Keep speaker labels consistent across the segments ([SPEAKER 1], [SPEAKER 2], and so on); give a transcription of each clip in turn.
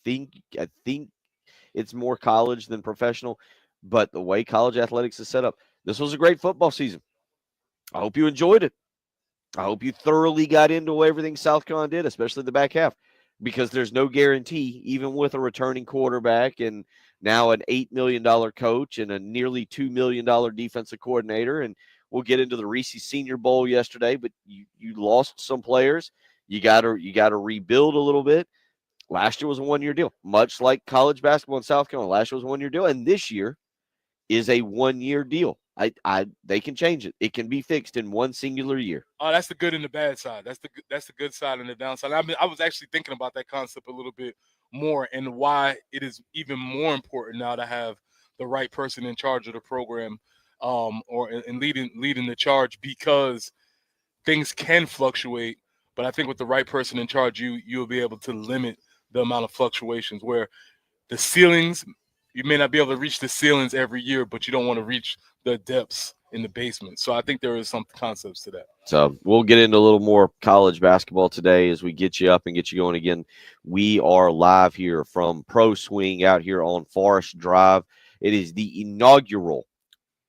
[SPEAKER 1] think it's more college than professional, but the way college athletics is set up, this was a great football season. I hope you enjoyed it. I hope you thoroughly got into everything South Carolina did, especially the back half, because there's no guarantee, even with a returning quarterback and now an $8 million coach and a nearly $2 million defensive coordinator. And we'll get into the Reese Senior Bowl yesterday, but you lost some players. You gotta rebuild a little bit. Last year was a 1 year deal, much like college basketball in South Carolina. Last year was a 1 year deal, and this year is a 1 year deal. They can change it. It can be fixed in one singular year.
[SPEAKER 2] Oh, that's the good and the bad side. That's the good side and the downside. I mean, I was actually thinking about that concept a little bit more and why it is even more important now to have the right person in charge of the program, or in leading the charge, because things can fluctuate. But I think with the right person in charge, you'll be able to limit the amount of fluctuations where the ceilings, you may not be able to reach the ceilings every year, but you don't want to reach the depths in the basement. So I think there is some concepts to that.
[SPEAKER 1] So we'll get into a little more college basketball today as we get you up and get you going again. We are live here from Pro Swing out here on Forest Drive. It is the inaugural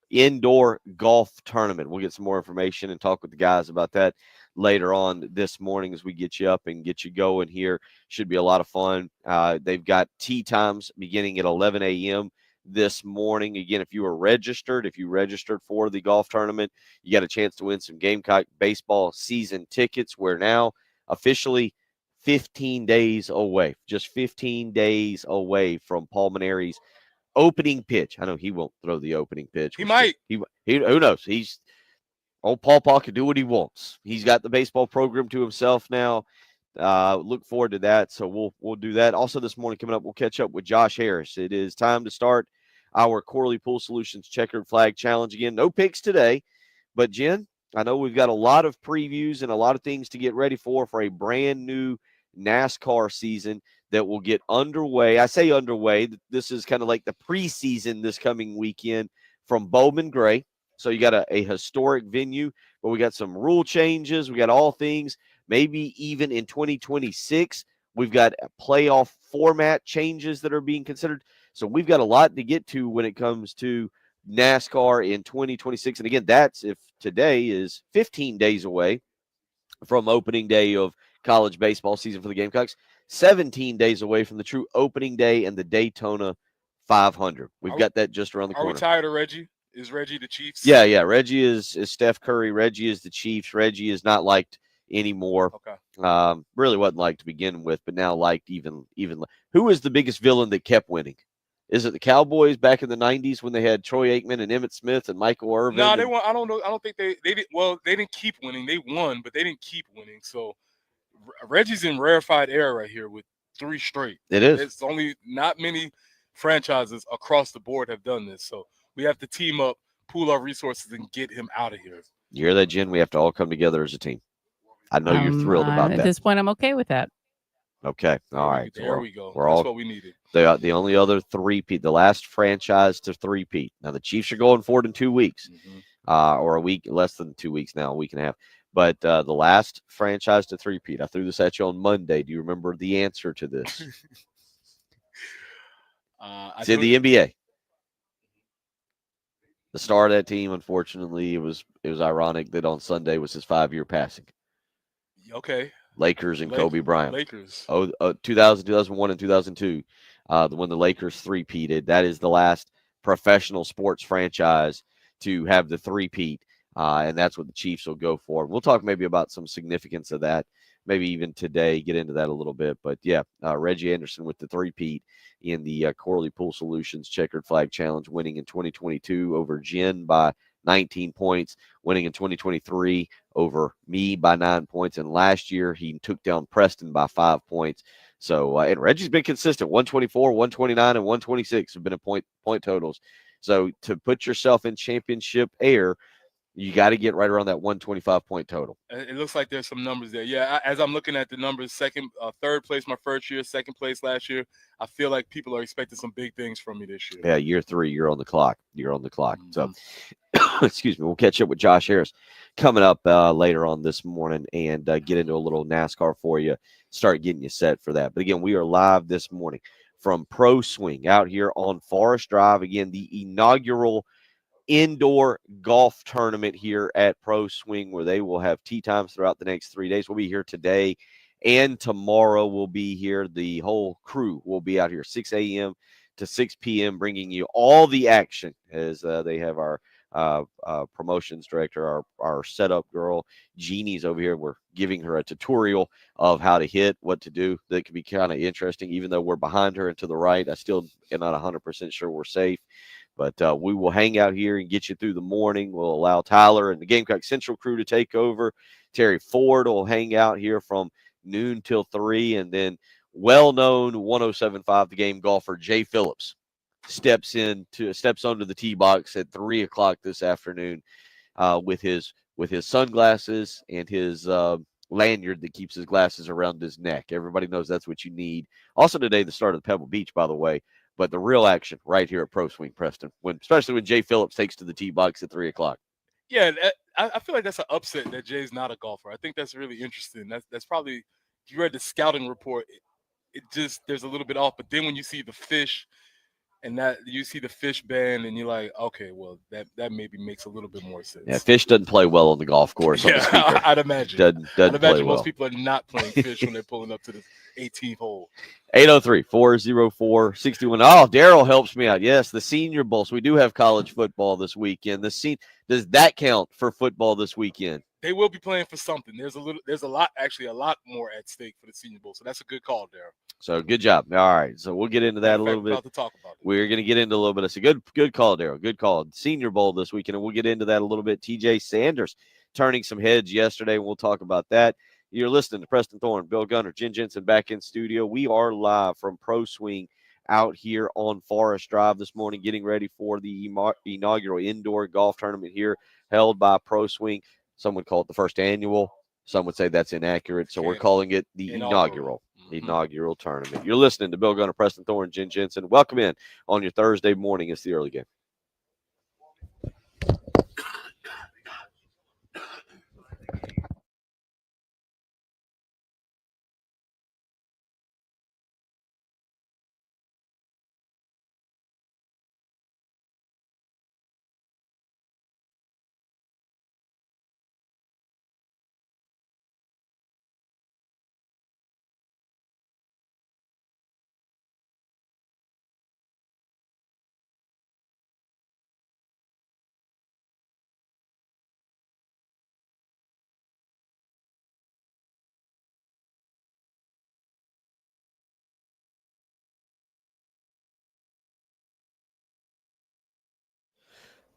[SPEAKER 1] indoor golf tournament. We'll get some more information and talk with the guys about that later on this morning as we get you up and get you going here. Should be a lot of fun. They've got tee times beginning at 11 a.m. this morning. Again, if you registered for the golf tournament, you got a chance to win some Gamecock baseball season tickets. We're now officially 15 days away, just 15 days away from Paul Maneri's opening pitch. I know he won't throw the opening pitch.
[SPEAKER 2] He might.
[SPEAKER 1] He who knows? Old Paul Paul can do what he wants. He's got the baseball program to himself now. Look forward to that. So we'll do that. Also this morning coming up, we'll catch up with Josh Harris. It is time to start our Corley Pool Solutions Checkered Flag Challenge again. No picks today, but Jen, I know we've got a lot of previews and a lot of things to get ready for a brand new NASCAR season that will get underway. I say underway. This is kind of like the preseason this coming weekend from Bowman Gray. So you got a historic venue, but we got some rule changes. We got all things. Maybe even in 2026, we've got playoff format changes that are being considered. So we've got a lot to get to when it comes to NASCAR in 2026. And again, that's if today is 15 days away from opening day of college baseball season for the Gamecocks, 17 days away from the true opening day and the Daytona 500. We've got that just around the corner.
[SPEAKER 2] Are we tired of Reggie? Is Reggie the Chiefs?
[SPEAKER 1] Yeah. Reggie is Steph Curry. Reggie is the Chiefs. Reggie is not liked anymore.
[SPEAKER 2] Okay.
[SPEAKER 1] Really wasn't liked to begin with, but now liked even. Who is the biggest villain that kept winning? Is it the Cowboys back in the 90s when they had Troy Aikman and Emmitt Smith and Michael Irvin?
[SPEAKER 2] No, they won. I don't know. I don't think they did. Well, they didn't keep winning. They won, but they didn't keep winning. So Reggie's in rarefied air right here with 3 straight.
[SPEAKER 1] It is.
[SPEAKER 2] It's only not many franchises across the board have done this. So we have to team up, pool our resources, and get him out of here.
[SPEAKER 1] You hear that, Jen? We have to all come together as a team. I know you're thrilled about that.
[SPEAKER 3] At this point, I'm okay with that.
[SPEAKER 1] Okay. All right.
[SPEAKER 2] There we go.
[SPEAKER 1] That's
[SPEAKER 2] all what we needed.
[SPEAKER 1] The only other three-peat, the last franchise to three-peat. Now, the Chiefs are going for it in 2 weeks, or a week, less than 2 weeks now, a week and a half. But the last franchise to three-peat, I threw this at you on Monday. Do you remember the answer to this? It's in the NBA. The star of that team, unfortunately, it was ironic that on Sunday was his 5-year passing.
[SPEAKER 2] Okay.
[SPEAKER 1] Lakers and Kobe Bryant.
[SPEAKER 2] Lakers.
[SPEAKER 1] 2000, 2001, and 2002, when the Lakers three-peated. That is the last professional sports franchise to have the three-peat, and that's what the Chiefs will go for. We'll talk maybe about some significance of that, maybe even today, get into that a little bit. But, yeah, Reggie Anderson with the three-peat in the Corley Pool Solutions Checkered Flag Challenge, winning in 2022 over Jen by 19 points, winning in 2023 over me by 9 points. And last year, he took down Preston by 5 points. So, and Reggie's been consistent, 124, 129, and 126 have been a point totals. So to put yourself in championship air, You got to get right around that 125 point total.
[SPEAKER 2] It looks like there's some numbers there. Yeah, as I'm looking at the numbers, third place my first year, second place last year. I feel like people are expecting some big things from me this year.
[SPEAKER 1] Yeah, year 3, you're on the clock. You're on the clock.
[SPEAKER 2] Mm-hmm.
[SPEAKER 1] So, excuse me. We'll catch up with Josh Harris coming up later on this morning and get into a little NASCAR for you. Start getting you set for that. But again, we are live this morning from Pro Swing out here on Forest Drive. Again, the inaugural indoor golf tournament here at Pro Swing, where they will have tee times throughout the next 3 days. We'll be here today and tomorrow. We'll be here. The whole crew will be out here 6 a.m. to 6 p.m. bringing you all the action as they have our promotions director, our setup girl, Jeannie's over here. We're giving her a tutorial of how to hit, what to do. That could be kind of interesting, even though we're behind her and to the right. I still am not 100% sure we're safe. But we will hang out here and get you through the morning. We'll allow Tyler and the Gamecock Central crew to take over. Terry Ford will hang out here from noon till 3. And then well-known 107.5 The Game golfer Jay Phillips steps onto the tee box at 3 o'clock this afternoon with his sunglasses and his lanyard that keeps his glasses around his neck. Everybody knows that's what you need. Also today, the start of Pebble Beach, by the way. But the real action right here at Pro Swing, Preston, especially when Jay Phillips takes to the tee box at 3 o'clock.
[SPEAKER 2] Yeah, I feel like that's an upset that Jay's not a golfer. I think that's really interesting. That's probably, if you read the scouting report, it just, there's a little bit off. But then when you see the fish and that you see the fish band and you're like, okay, well, that maybe makes a little bit more sense.
[SPEAKER 1] Yeah, fish doesn't play well on the golf course.
[SPEAKER 2] Yeah, I'd imagine.
[SPEAKER 1] Doesn't play
[SPEAKER 2] most
[SPEAKER 1] well.
[SPEAKER 2] people are not playing fish when they're pulling up to the 18th hole.
[SPEAKER 1] 803-404-61. Oh, Daryl helps me out. Yes, the Senior Bowl. So we do have college football this weekend. Does that count for football this weekend?
[SPEAKER 2] They will be playing for something. There's a lot more at stake for the Senior Bowl. So that's a good call, Daryl.
[SPEAKER 1] So good job. All right. So we'll get into that a little bit.
[SPEAKER 2] About to talk about it.
[SPEAKER 1] We're going to get into a little bit. It's a good call, Daryl. Good call. Senior Bowl this weekend, and we'll get into that a little bit. TJ Sanders turning some heads yesterday, and we'll talk about that. You're listening to Preston Thorne, Bill Gunner, Jen Jensen back in studio. We are live from Pro Swing out here on Forest Drive this morning, getting ready for the inaugural indoor golf tournament here held by Pro Swing. Some would call it the first annual. Some would say that's inaccurate. So we're calling it the inaugural tournament. You're listening to Bill Gunner, Preston Thorne, Jen Jensen. Welcome in on your Thursday morning. It's the early game.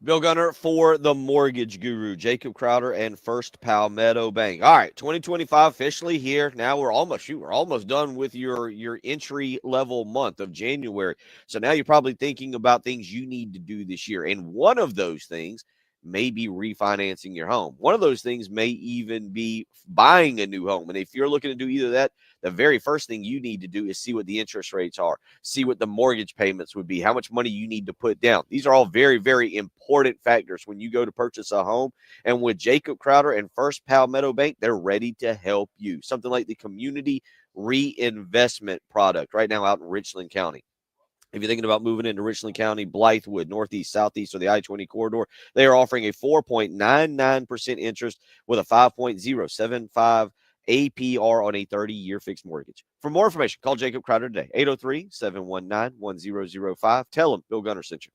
[SPEAKER 1] Bill Gunner for the Mortgage Guru, Jacob Crowder and First Palmetto Bank. All right, 2025 officially here. Now we're almost done with your entry level month of January. So now you're probably thinking about things you need to do this year. And one of those things may be refinancing your home. One of those things may even be buying a new home. And if you're looking to do either that, the very first thing you need to do is see what the interest rates are, see what the mortgage payments would be, how much money you need to put down. These are all very, very important factors when you go to purchase a home. And with Jacob Crowder and First Palmetto Bank, they're ready to help you. Something like the Community Reinvestment product right now out in Richland County. If you're thinking about moving into Richland County, Blythewood, Northeast, Southeast, or the I-20 corridor, they are offering a 4.99% interest with a 5.075 APR on a 30-year fixed mortgage. For more information, call Jacob Crowder today, 803-719-1005. Tell him Bill Gunner sent you.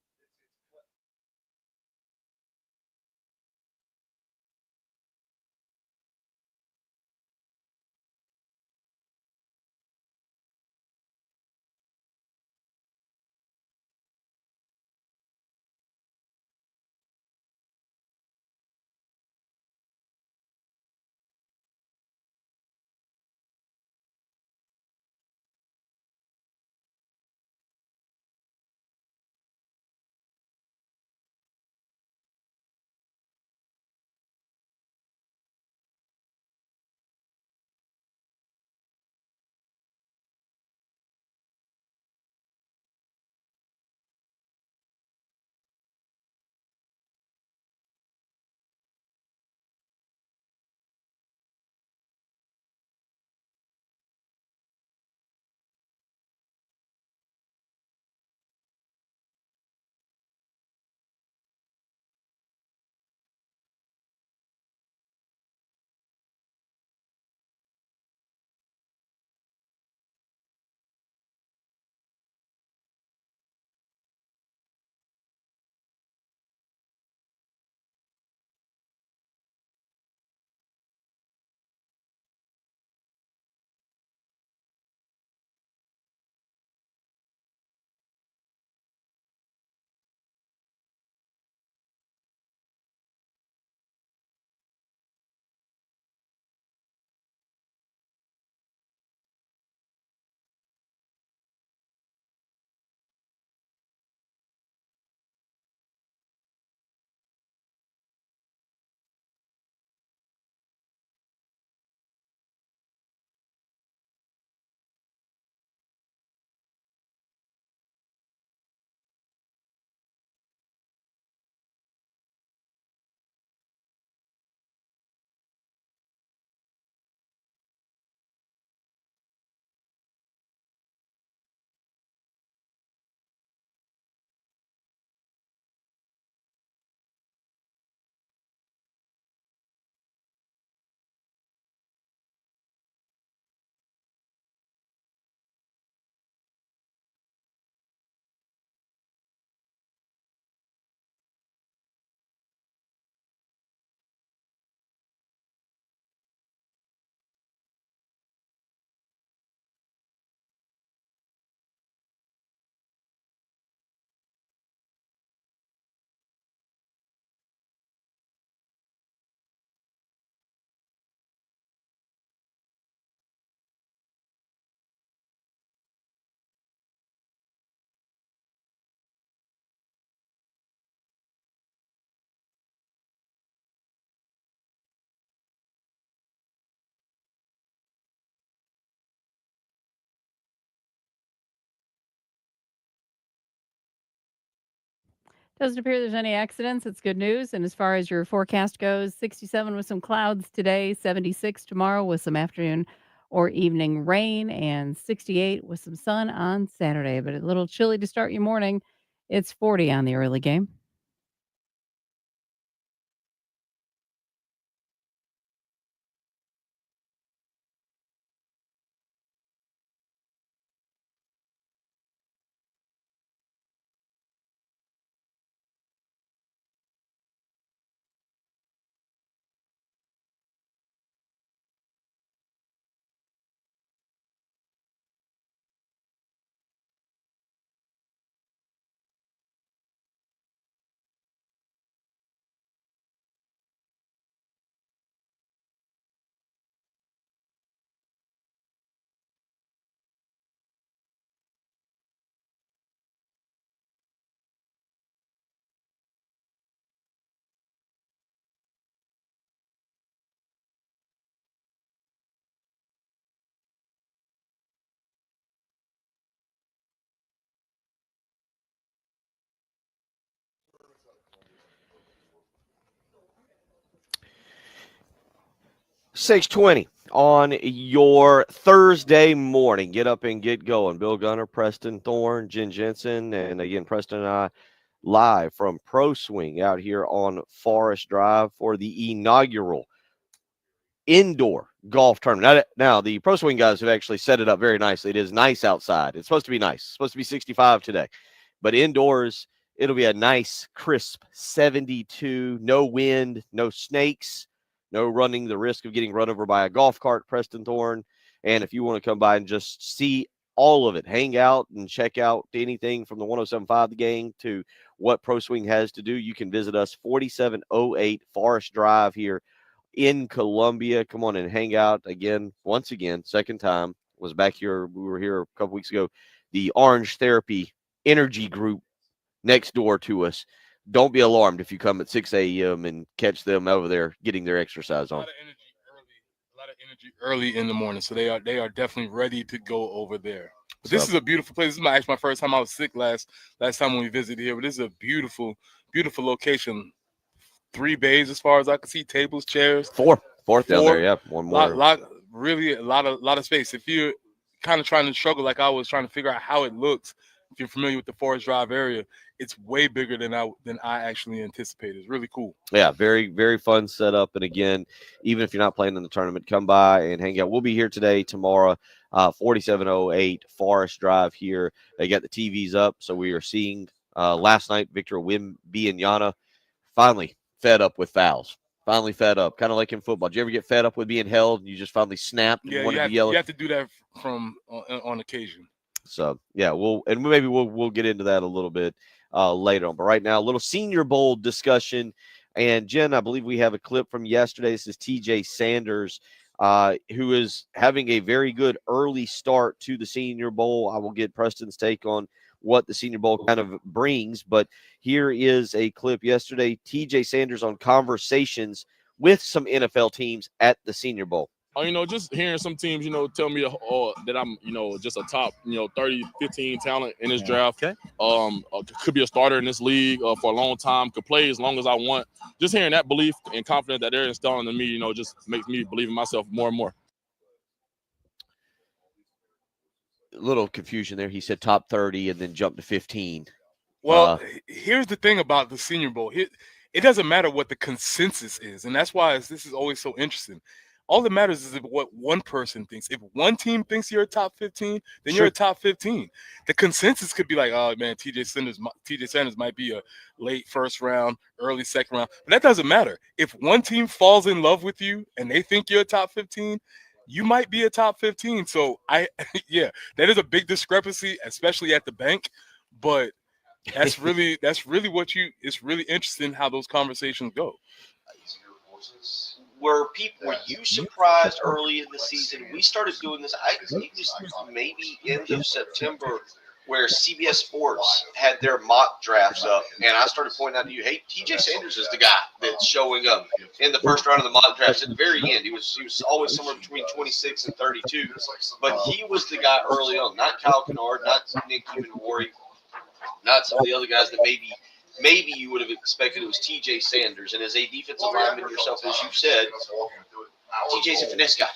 [SPEAKER 3] Doesn't appear there's any accidents. It's good news. And as far as your forecast goes, 67 with some clouds today, 76 tomorrow with some afternoon or evening rain, and 68 with some sun on Saturday. But a little chilly to start your morning. It's 40 on the early game.
[SPEAKER 1] $6:20 on your Thursday morning. Get up and get going. Bill Gunner, Preston Thorne, Jen Jensen, and again, Preston and I live from Pro Swing out here on Forest Drive for the inaugural indoor golf tournament. Now, the Pro Swing guys have actually set it up very nicely. It is nice outside. It's supposed to be nice. It's supposed to be 65 today. But indoors, it'll be a nice, crisp 72, no wind, no snakes, no running the risk of getting run over by a golf cart, Preston Thorne. And if you want to come by and just see all of it, hang out and check out anything from the 107.5 The Game to what Pro Swing has to do, you can visit us 4708 Forest Drive here in Columbia. Come on and hang out again. Once again, second time was back here. We were here a couple weeks ago. The Orange Therapy Energy Group next door to us. Don't be alarmed if you come at 6 a.m. and catch them over there getting their exercise on.
[SPEAKER 2] A lot of energy early in the morning, so they are definitely ready to go over there. But this is a beautiful place. This is actually my first time. I was sick last time when we visited here, but this is a beautiful location. 3 bays as far as I can see, tables, chairs.
[SPEAKER 1] Fourth down there, yeah. One more.
[SPEAKER 2] Really a lot of space. If you're kind of trying to struggle like I was trying to figure out how it looks, if you're familiar with the Forest Drive area, it's way bigger than I actually anticipated. It's really cool.
[SPEAKER 1] Yeah, very, very fun setup. And again, even if you're not playing in the tournament, come by and hang out. We'll be here today, tomorrow, 4708 Forest Drive here. They got the TVs up, so we are seeing last night Victor Wembanyama finally fed up with fouls. Finally fed up, kind of like in football. Do you ever get fed up with being held and you just finally snapped and wanted to yell?
[SPEAKER 2] You have to do that on occasion.
[SPEAKER 1] So yeah, we'll get into that a little bit later on. But right now, a little Senior Bowl discussion. And Jen, I believe we have a clip from yesterday. This is TJ Sanders, who is having a very good early start to the Senior Bowl. I will get Preston's take on what the Senior Bowl kind of brings. But here is a clip yesterday. TJ Sanders on conversations with some NFL teams at the Senior Bowl.
[SPEAKER 4] Just hearing some teams, tell me that I'm, just a top, 30, 15 talent in this draft.
[SPEAKER 1] Okay.
[SPEAKER 4] Could be a starter in this league for a long time, could play as long as I want. Just hearing that belief and confidence that they're installing in me, just makes me believe in myself more and more.
[SPEAKER 1] A little confusion there. He said top 30 and then jumped to 15.
[SPEAKER 2] Well, here's the thing about the Senior Bowl. It doesn't matter what the consensus is, and that's why this is always so interesting. All that matters is what one person thinks. If one team thinks you're a top 15, then you're a top 15. The consensus could be like, oh, man, TJ Sanders might be a late first round, early second round. But that doesn't matter. If one team falls in love with you and they think you're a top 15, you might be a top 15. So, that is a big discrepancy, especially at the bank. But it's really interesting how those conversations go.
[SPEAKER 1] Were you surprised early in the season? We started doing this, I think this was maybe end of September, where CBS Sports had their mock drafts up, and I started pointing out to you, hey, TJ Sanders is the guy that's showing up in the first round of the mock drafts. At the very end, he was always somewhere between 26 and 32, but he was the guy early on, not Kyle Kennard, not Nick Ebenwari, not some of the other guys that maybe maybe you would have expected it was TJ Sanders. And as a defensive lineman yourself, as you said, TJ's a finesse guy.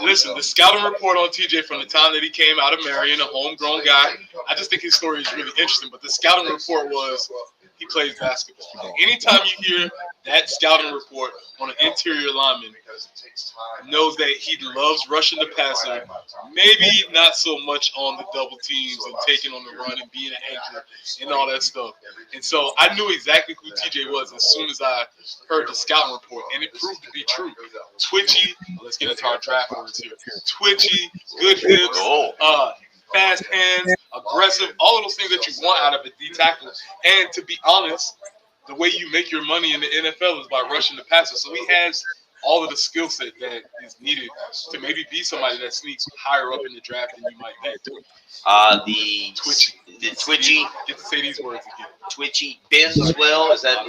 [SPEAKER 2] Listen, the scouting report on TJ from the time that he came out of Marion, a homegrown guy, I just think his story is really interesting. But the scouting report was he plays basketball. Anytime you hear that scouting report on an interior lineman, knows that he loves rushing the passer, maybe not so much on the double teams and taking on the run and being an anchor and all that stuff. And so I knew exactly who TJ was as soon as I heard the scouting report, and it proved to be true. Twitchy, let's get into our draft words here. Twitchy, good hips, fast hands, aggressive, all of those things that you want out of a D tackle. And to be honest, the way you make your money in the NFL is by rushing the passer. So he has all of the skill set that is needed to maybe be somebody that sneaks higher up in the draft than you might think.
[SPEAKER 1] The
[SPEAKER 2] Twitchy. Get to say these words again.
[SPEAKER 1] Twitchy bends well. Is that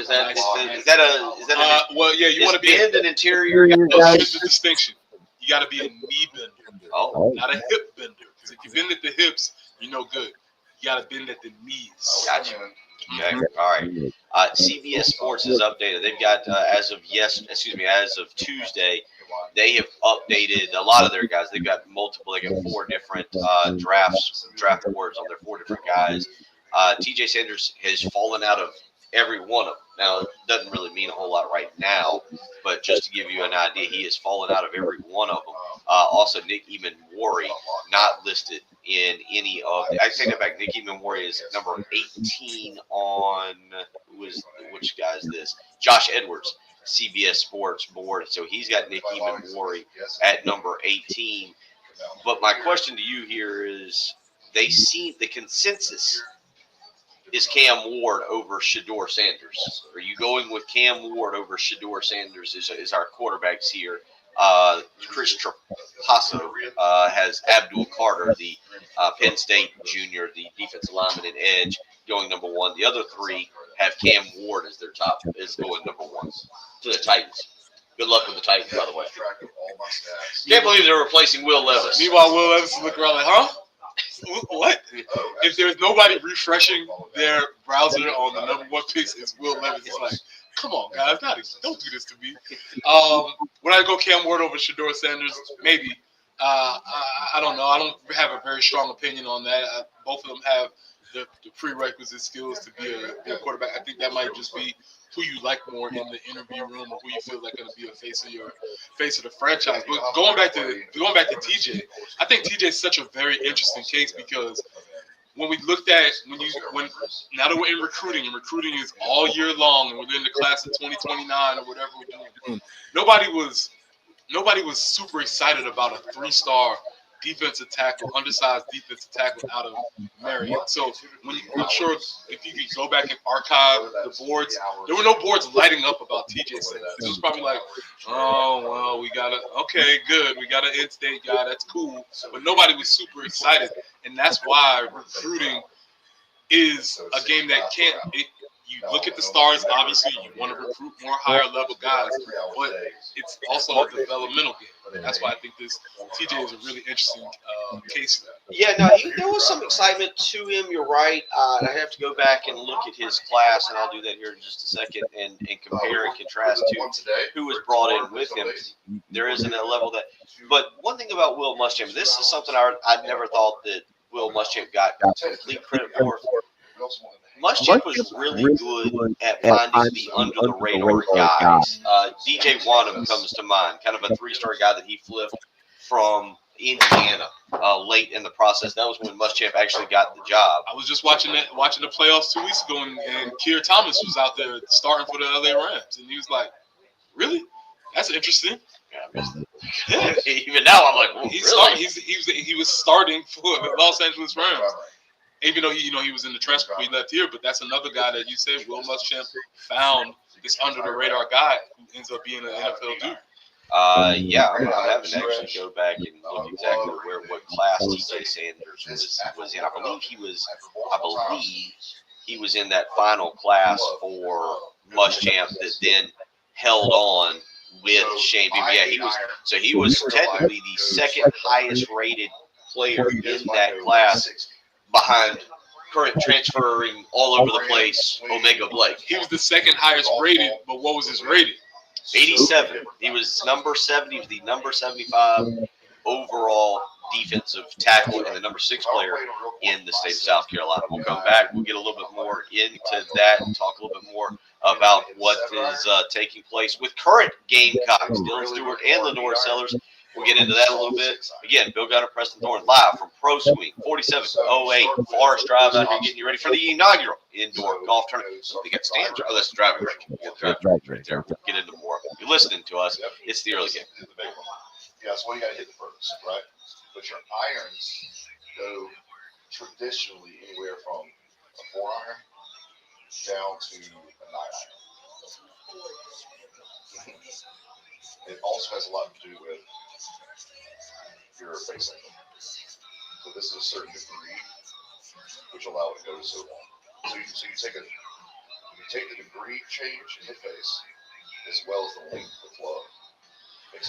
[SPEAKER 2] well, yeah, you want to be
[SPEAKER 1] bend an interior guy?
[SPEAKER 2] Here's the distinction. You got to be a knee bender, not a hip bender. Because if you bend at the hips, you're no good. You got to bend at the knees.
[SPEAKER 1] Gotcha. Okay. All right. CBS Sports has updated. They've got as of Tuesday, they have updated a lot of their guys. They've got multiple. They got 4 different draft boards on their 4 different guys. TJ Sanders has fallen out of every one of them. Now, it doesn't really mean a whole lot right now, but just to give you an idea, he has fallen out of every one of them. Also, Nick Emmanwori not listed in any of. I take that back. Nick Emmanwori is number 18 on which guy is this? Josh Edwards, CBS Sports board. So he's got Nick Emmanwori at number 18. But my question to you here is, the consensus is Cam Ward over Shedeur Sanders. Are you going with Cam Ward over Shedeur Sanders is our quarterbacks here? Chris Trapasso has Abdul Carter, the Penn State junior, the defensive lineman and edge, going number 1. The other 3 have Cam Ward as their top, is going number 1 to the Titans. Good luck with the Titans, by the way. Can't believe they're replacing Will Levis.
[SPEAKER 2] Meanwhile, Will Levis is looking around like, huh? What? If there's nobody refreshing their browser on the number 1 picks, it's Will Levis. It's like, come on, guys, don't do this to me. Would I go Cam Ward over Shedeur Sanders? Maybe. I don't know. I don't have a very strong opinion on that. Both of them have the prerequisite skills to be a quarterback. I think that might just be who you like more in the interview room, or who you feel like going to be a face of the franchise. But going back to TJ, I think TJ is such a very interesting case because when we looked at now that we're in recruiting, and recruiting is all year long, and we're in the class of 2029 or whatever we're doing, nobody was super excited about a 3-star defensive tackle, undersized defensive tackle out of Marion. So I'm sure if you could go back and archive the boards, there were no boards lighting up about TJ Sanders. It was probably like, oh, well, we got an in-state guy, that's cool. But nobody was super excited. And that's why recruiting is a game that you look at the stars, obviously you want to recruit more higher level guys, but it's also a developmental game. That's why I think this TJ is a really interesting case.
[SPEAKER 1] Yeah, no, there was some excitement to him. You're right. I have to go back and look at his class, and I'll do that here in just a second, and compare and contrast to who was brought in with him. There isn't a level that. But one thing about Will Muschamp, this is something I never thought that Will Muschamp got complete credit for. Muschamp was really good at finding the under-the-radar guys. DJ Wanham comes to mind, kind of a 3-star guy that he flipped from Indiana late in the process. That was when Muschamp actually got the job.
[SPEAKER 2] I was just watching the playoffs 2 weeks ago, and Keir Thomas was out there starting for the LA Rams, and he was like, "Really? That's interesting."
[SPEAKER 1] Yeah. Even now, I'm like, well,
[SPEAKER 2] he was starting for the Los Angeles Rams. Even though he was in the transfer, he left here, but that's another guy that you said Will Muschamp found this under the radar guy who ends up being an NFL dude.
[SPEAKER 1] Yeah, I'm having to actually go back and look exactly what class TJ Sanders was in. I believe he was in that final class for Muschamp that then held on with Shane Beamer. Yeah, he was technically the second highest rated player in that class, behind current transferring all over the place, Omega Blake.
[SPEAKER 2] He was the second highest rated, but what was his rating?
[SPEAKER 1] 87. He was number 70. He was the number 75 overall defensive tackle and the number 6 player in the state of South Carolina. We'll come back. We'll get a little bit more into that and talk a little bit more about what is taking place with current Gamecocks, Dylan Stewart and Lenore Sellers. We'll get into that a little bit. Again, Bill Gunner, Preston Thorne, live from Pro Swing 4708 Forest Drive out here, getting you ready for the inaugural indoor golf tournament. We got stands. Oh, that's the driving range. We got the driving range right there. We'll get into more. If you're listening to us, it's the early game.
[SPEAKER 5] Yeah, that's what you got to hit the first, right? But your irons go traditionally anywhere from a 4-iron down to a 9-iron. It also has a lot to do with your face angle. So this is a certain degree which allow it to go so long. So you take the degree change in the face as well as the length of the club.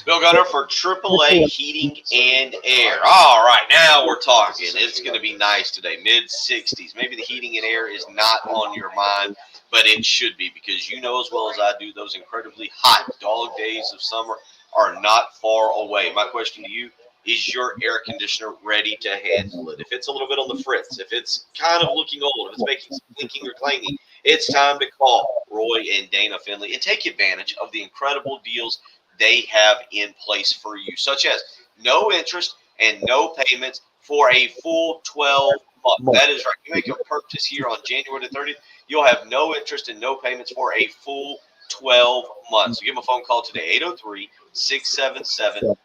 [SPEAKER 1] Bill Gunner for AAA Heating and Air. All right, now we're talking. It's going to be nice today, mid-60s. Maybe the heating and air is not on your mind, but it should be because you know as well as I do those incredibly hot dog days of summer are not far away. My question to you, is your air conditioner ready to handle it? If it's a little bit on the fritz, if it's kind of looking old, if it's making some clinking or clanging, it's time to call Roy and Dana Finley and take advantage of the incredible deals they have in place for you, such as no interest and no payments for a full 12 months. That is right. You make a purchase here on January the 30th, you'll have no interest and no payments for a full 12 months. So give them a phone call today, 803-677-1500.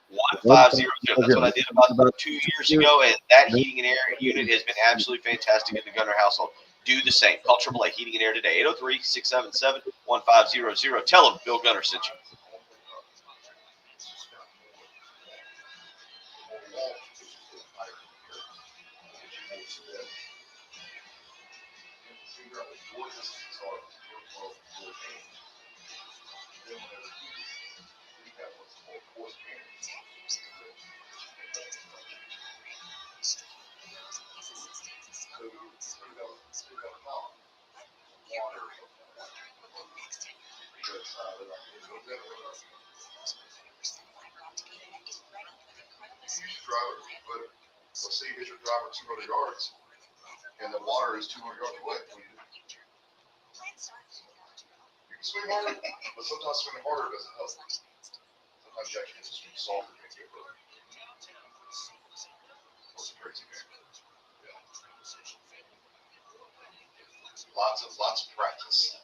[SPEAKER 1] That's what I did about 2 years ago, and that heating and air unit has been absolutely fantastic in the Gunner household. Do the same. Call AAA Heating and Air today, 803-677-1500. Tell them Bill Gunner sent you.
[SPEAKER 5] Let's say you hit your driver 200 yards, and the water is 200 yards away. What do you do? You can swing harder, but sometimes swinging harder doesn't help. Sometimes you actually just swing softer to get further. It's a crazy game. Yeah. Lots of practice.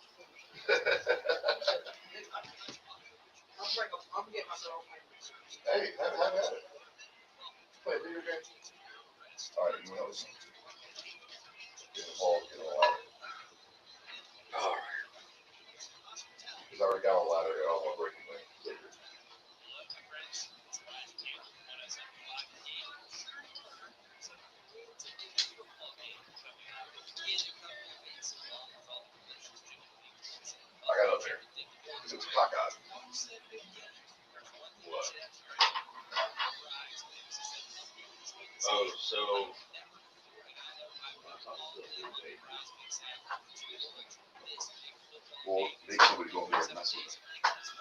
[SPEAKER 5] Hey, have at it. Play a video game. All right, you know, get the ball, get a ladder. All right. Because I already got a ladder, I don't want to break anything. I got up there because it was cockeyed. What?
[SPEAKER 1] Oh, so
[SPEAKER 5] Well, they somebody go up there and mess with it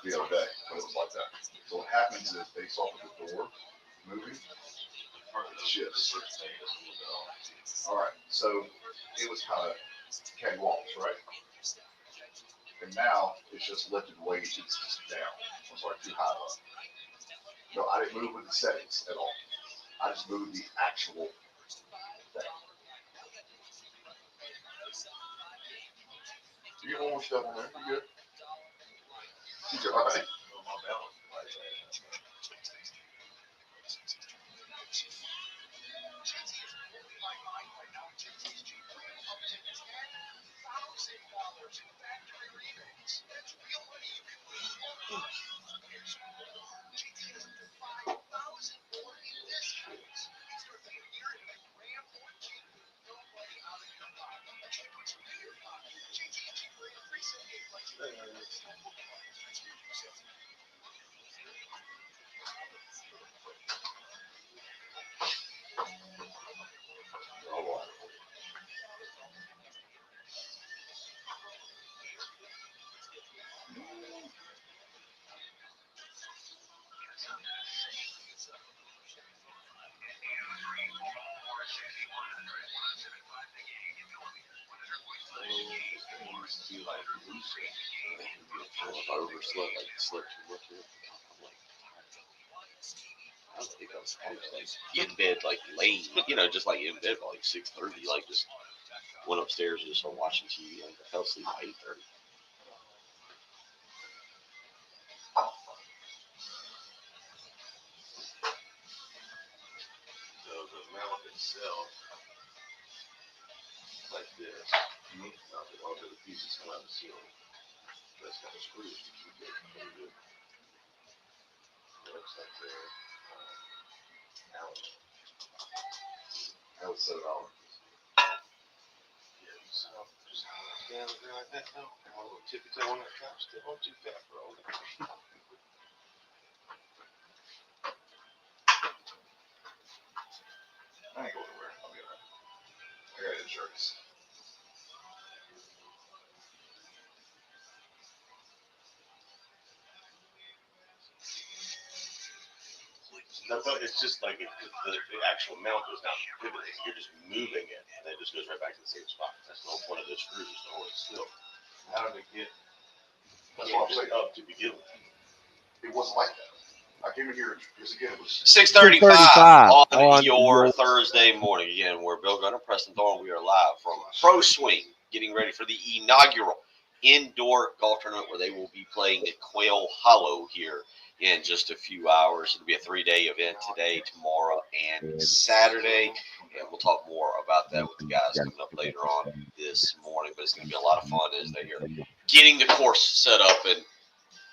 [SPEAKER 5] the other day, but it was like that. So what happens is based off of the door moving, it shifts. All right, so it was kind of catwalks, right? And now it's just lifted weights, it's just down. I'm sorry, too high up. No, I didn't move with the settings at all. I just moved the actual thing. You get one more step on there, you good? You good, all right?
[SPEAKER 1] I overslept, like slept too much. I'm like, I don't think I was like in bed like late, just like in bed by like 6:30, like just went upstairs and just started watching TV. Like I fell asleep at 8:30. So the mount itself, like this, all the pieces come out of the ceiling. That's got the screws to keep it good. Looks like there. That was $7. Yeah, so just stand there like that now. And a little tippy toe on that couch. Still not too fat, bro. I ain't going nowhere. I'll be alright. I got insurance. No, but it's just like the actual mount is not pivoting. You're just moving it, and it just goes right back to the same spot. That's the whole point of those screws is to hold it still. How did it get? That's what I'm saying. Up to begin with. It wasn't like that. I came in here because again it was 6:35 on your
[SPEAKER 6] your
[SPEAKER 1] Thursday morning. Again, we're Bill Gunner, Preston Thorne. We are live from Pro Swing, getting ready for the inaugural indoor golf tournament where they will be playing at Quail Hollow here in just a few hours. It'll be a 3-day event today, tomorrow, and Saturday. And we'll talk more about that with the guys coming up later on this morning. But it's going to be a lot of fun as they are getting the course set up, and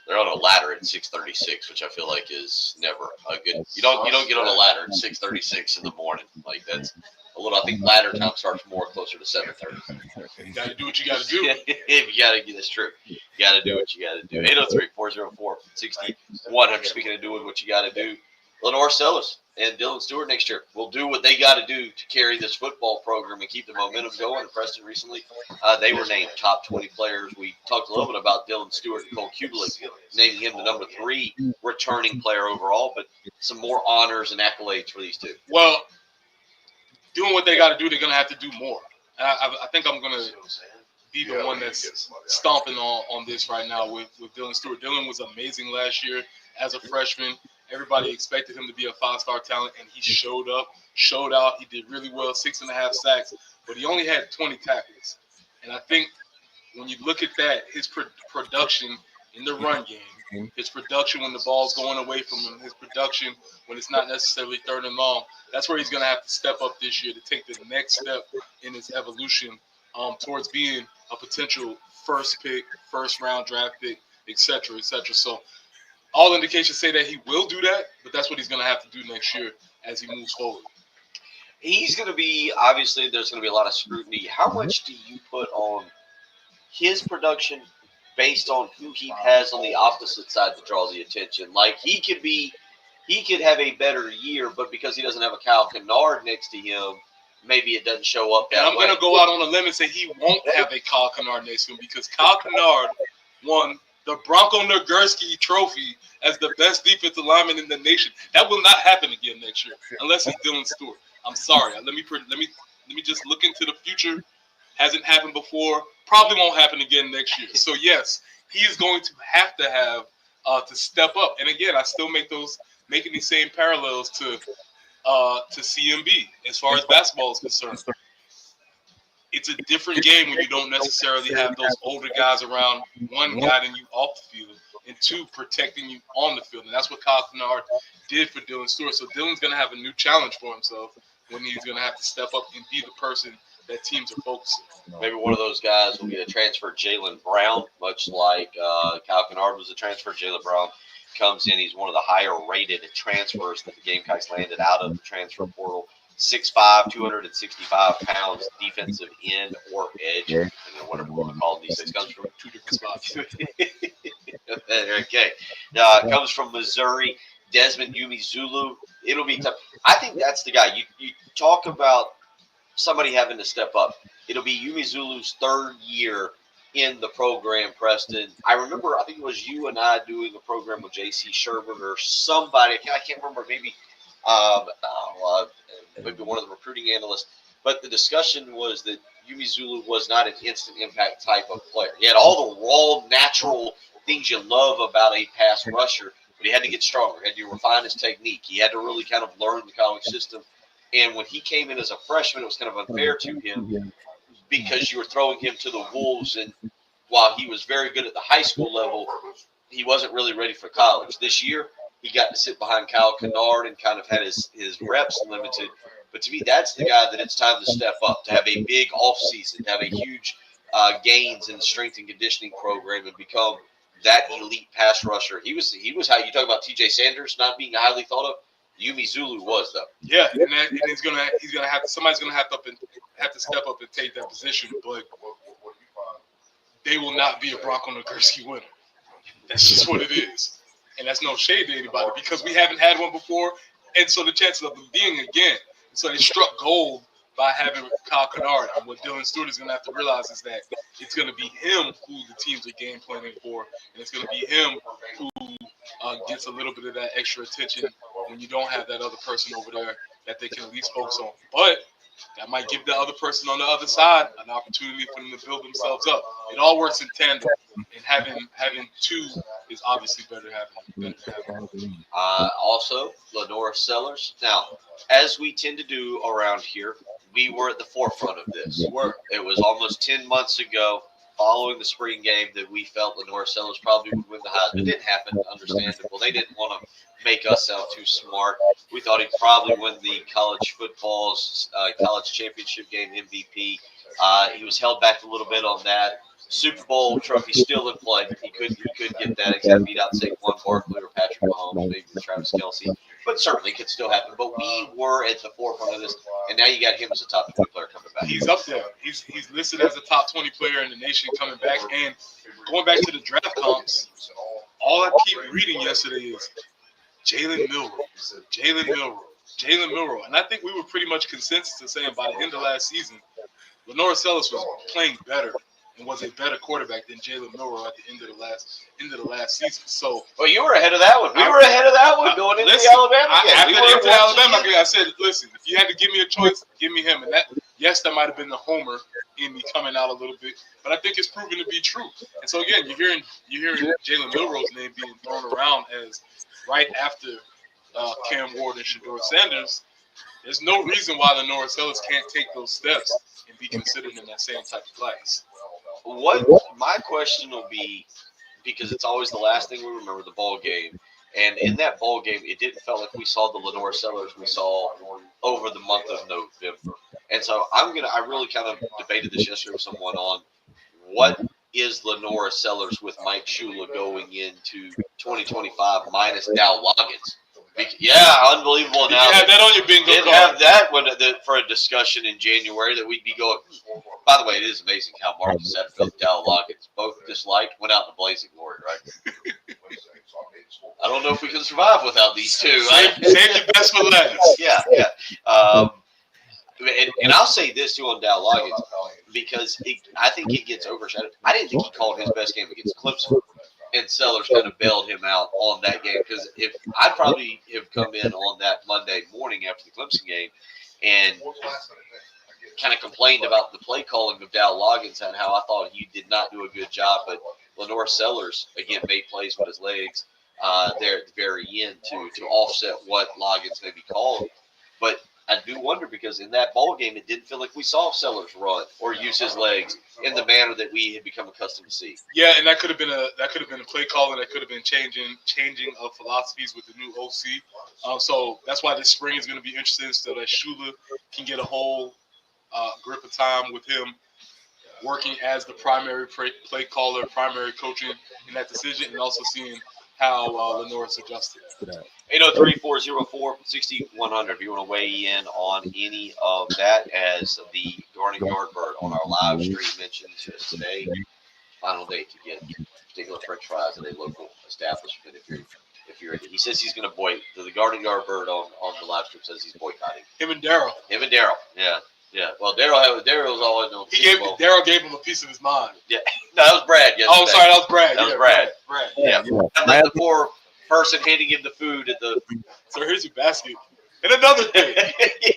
[SPEAKER 1] they're on a ladder at 6:36, which I feel like is never a good. You don't get on a ladder at 6:36 in the morning. Like that's a little. I think ladder time starts more closer to 7:30.
[SPEAKER 2] You got to do what you got to do.
[SPEAKER 1] That's true. You got to do what you got to do. 803-404-6100. Speaking of doing what you got to do, Lenore Sellis and Dylan Stewart next year will do what they got to do to carry this football program and keep the momentum going. And Preston recently, they were named top 20 players. We talked a little bit about Dylan Stewart and Cole Kubelik, naming him the number 3 returning player overall, but some more honors and accolades for these two.
[SPEAKER 2] Well, doing what they got to do, they're going to have to do more. I think I'm going to be the one that's stomping on this right now with Dylan Stewart. Dylan was amazing last year as a freshman. Everybody expected him to be a 5-star talent, and he showed up, showed out. He did really well, 6.5 sacks, but he only had 20 tackles. And I think when you look at that, his production in the run game, his production when the ball's going away from him, his production when it's not necessarily 3rd and long, that's where he's going to have to step up this year to take the next step in his evolution towards being a potential first pick, first-round draft pick, et cetera, et cetera. So all indications say that he will do that, but that's what he's going to have to do next year as he moves forward.
[SPEAKER 1] He's going to be, obviously, there's going to be a lot of scrutiny. How much do you put on his production based on who he has on the opposite side to draw the attention? Like, he could have a better year, but because he doesn't have a Kyle Kennard next to him, maybe it doesn't show up that
[SPEAKER 2] way. And I'm going to go out on a limb and say he won't have a Kyle Kennard next to him because Kyle Kennard won the Bronco Nagurski Trophy as the best defensive lineman in the nation. That will not happen again next year unless he's Dylan Stewart. I'm sorry. Let me just look into the future. Hasn't happened before. Probably won't happen again next year. So yes, he is going to have to step up. And again, I still making these same parallels to CMB as far as basketball is concerned. It's a different game when you don't necessarily have those older guys around, one, guiding you off the field, and 2, protecting you on the field. And that's what Kyle Kennard did for Dylan Stewart. So Dylan's going to have a new challenge for himself when he's going to have to step up and be the person that teams are focusing.
[SPEAKER 1] Maybe one of those guys will be a transfer, Jaylen Brown, much like Kyle Kennard was a transfer. Jaylen Brown comes in. He's one of the higher-rated transfers that the Gamecocks landed out of the transfer portal. 6'5", 265 pounds, defensive end or edge, and then whatever we want to call these things. Comes from 2 different spots. Okay. Comes from Missouri. Desmond Umezulu. It'll be tough. I think that's the guy. You talk about somebody having to step up. It'll be Umezulu's 3rd year in the program, Preston. I remember, I think it was you and I doing a program with J.C. Sherman or somebody. I can't remember. Maybe one of the recruiting analysts. But the discussion was that Yumi Zulu was not an instant impact type of player. He had all the raw, natural things you love about a pass rusher, but he had to get stronger. He had to refine his technique. He had to really kind of learn the college system. And when he came in as a freshman, it was kind of unfair to him because you were throwing him to the wolves. And while he was very good at the high school level, he wasn't really ready for college. This year, he got to sit behind Kyle Kennard and kind of had his reps limited. But to me, that's the guy that it's time to step up, to have a big offseason, to have a huge gains in the strength and conditioning program and become that elite pass rusher. He was how you talk about TJ Sanders not being highly thought of. Yumi Zulu was, though.
[SPEAKER 2] Yeah, and he's gonna have somebody's gonna have to step up and take that position, but they will not be a Bronco Nagurski winner. That's just what it is, and that's no shade to anybody because we haven't had one before, and so the chances of them being again. So they struck gold by having Kyle Kennard. And what Dylan Stewart is going to have to realize is that it's going to be him who the teams are game planning for, and it's going to be him who gets a little bit of that extra attention when you don't have that other person over there that they can at least focus on. But that might give the other person on the other side an opportunity for them to build themselves up. It all works in tandem, and having two is obviously better than having.
[SPEAKER 1] Also, Lenora Sellers. Now, as we tend to do around here, we were at the forefront of this. It was almost 10 months ago, following the spring game, that we felt Lenora Sellers probably would win the Heisman. It didn't happen, understandable. They didn't want to make us sound too smart. We thought he'd probably win the college football's college championship game MVP. He was held back a little bit on that. Super Bowl trophy still in play. He could get that. He could beat out Saquon Barkley or Patrick Mahomes, maybe Travis Kelce. But certainly could still happen. But we were at the forefront of this, and now you got him as a top 20 player coming back.
[SPEAKER 2] He's up there. He's listed as a top 20 player in the nation coming back. And going back to the draft comps, all I keep reading yesterday is Jalen Milroe. And I think we were pretty much consensus in saying by the end of last season, Lenora Sellers was playing better and was a better quarterback than Jalen Milroe at the end of the last season. So,
[SPEAKER 1] well, you were ahead of that one. We were ahead of that one going into the Alabama game.
[SPEAKER 2] After the Alabama game, I said, listen, if you had to give me a choice, give me him. And that might have been the homer in me coming out a little bit, but I think it's proven to be true. And so again, you're hearing Jalen Milroe's name being thrown around as right after Cam Ward and Shedeur Sanders. There's no reason why Lenora Sellers can't take those steps and be considered in that same type of class.
[SPEAKER 1] What my question will be, because it's always the last thing we remember, the ball game. And in that ball game, it didn't feel like we saw the Lenora Sellers we saw over the month of November. And so I really kind of debated this yesterday with someone on what is Lenora Sellers with Mike Shula going into 2025 minus Dow Loggins. Yeah, unbelievable.
[SPEAKER 2] Did you have that on your bingo
[SPEAKER 1] didn't
[SPEAKER 2] card?
[SPEAKER 1] have that for a discussion in January that we'd be going. By the way, it is amazing how Marcus Satterfield and Dow Loggins both disliked, went out in blazing glory, right? I don't know if we can survive without these two.
[SPEAKER 2] Save your best for last.
[SPEAKER 1] Yeah. And I'll say this too on Dow Loggins because I think it gets overshadowed. I didn't think he called his best game against Clemson. And Sellers kind of bailed him out on that game because if I'd probably have come in on that Monday morning after the Clemson game and kind of complained about the play calling of Dow Loggins and how I thought he did not do a good job, but Lenora Sellers again made plays with his legs there at the very end to offset what Loggins maybe called. But I do wonder because in that ball game, it didn't feel like we saw Sellers run or use his legs in the manner that we had become accustomed to see.
[SPEAKER 2] Yeah, and that could have been a play call, and that could have been changing of philosophies with the new OC. So that's why this spring is going to be interesting, so that Shula can get a whole grip of time with him working as the primary play caller, primary coaching in that decision, and also seeing how Lenore's adjusted.
[SPEAKER 1] 803-404-6100 if you want to weigh in on any of that, as the Garnet Yardbird on our live stream mentioned today. Final date to get particular French fries at a local establishment. If you're, he says he's going to boycott. The Garnet Yardbird on the live stream says he's boycotting.
[SPEAKER 2] Him and Daryl.
[SPEAKER 1] Yeah. Well, Daryl's always known.
[SPEAKER 2] Daryl gave him a piece of his mind.
[SPEAKER 1] Yeah. No, that was Brad. Yesterday.
[SPEAKER 2] Oh, sorry, that was Brad.
[SPEAKER 1] That was Brad.
[SPEAKER 2] Brad.
[SPEAKER 1] Yeah. The poor person handing him the food at the.
[SPEAKER 2] So here's your basket. And another thing.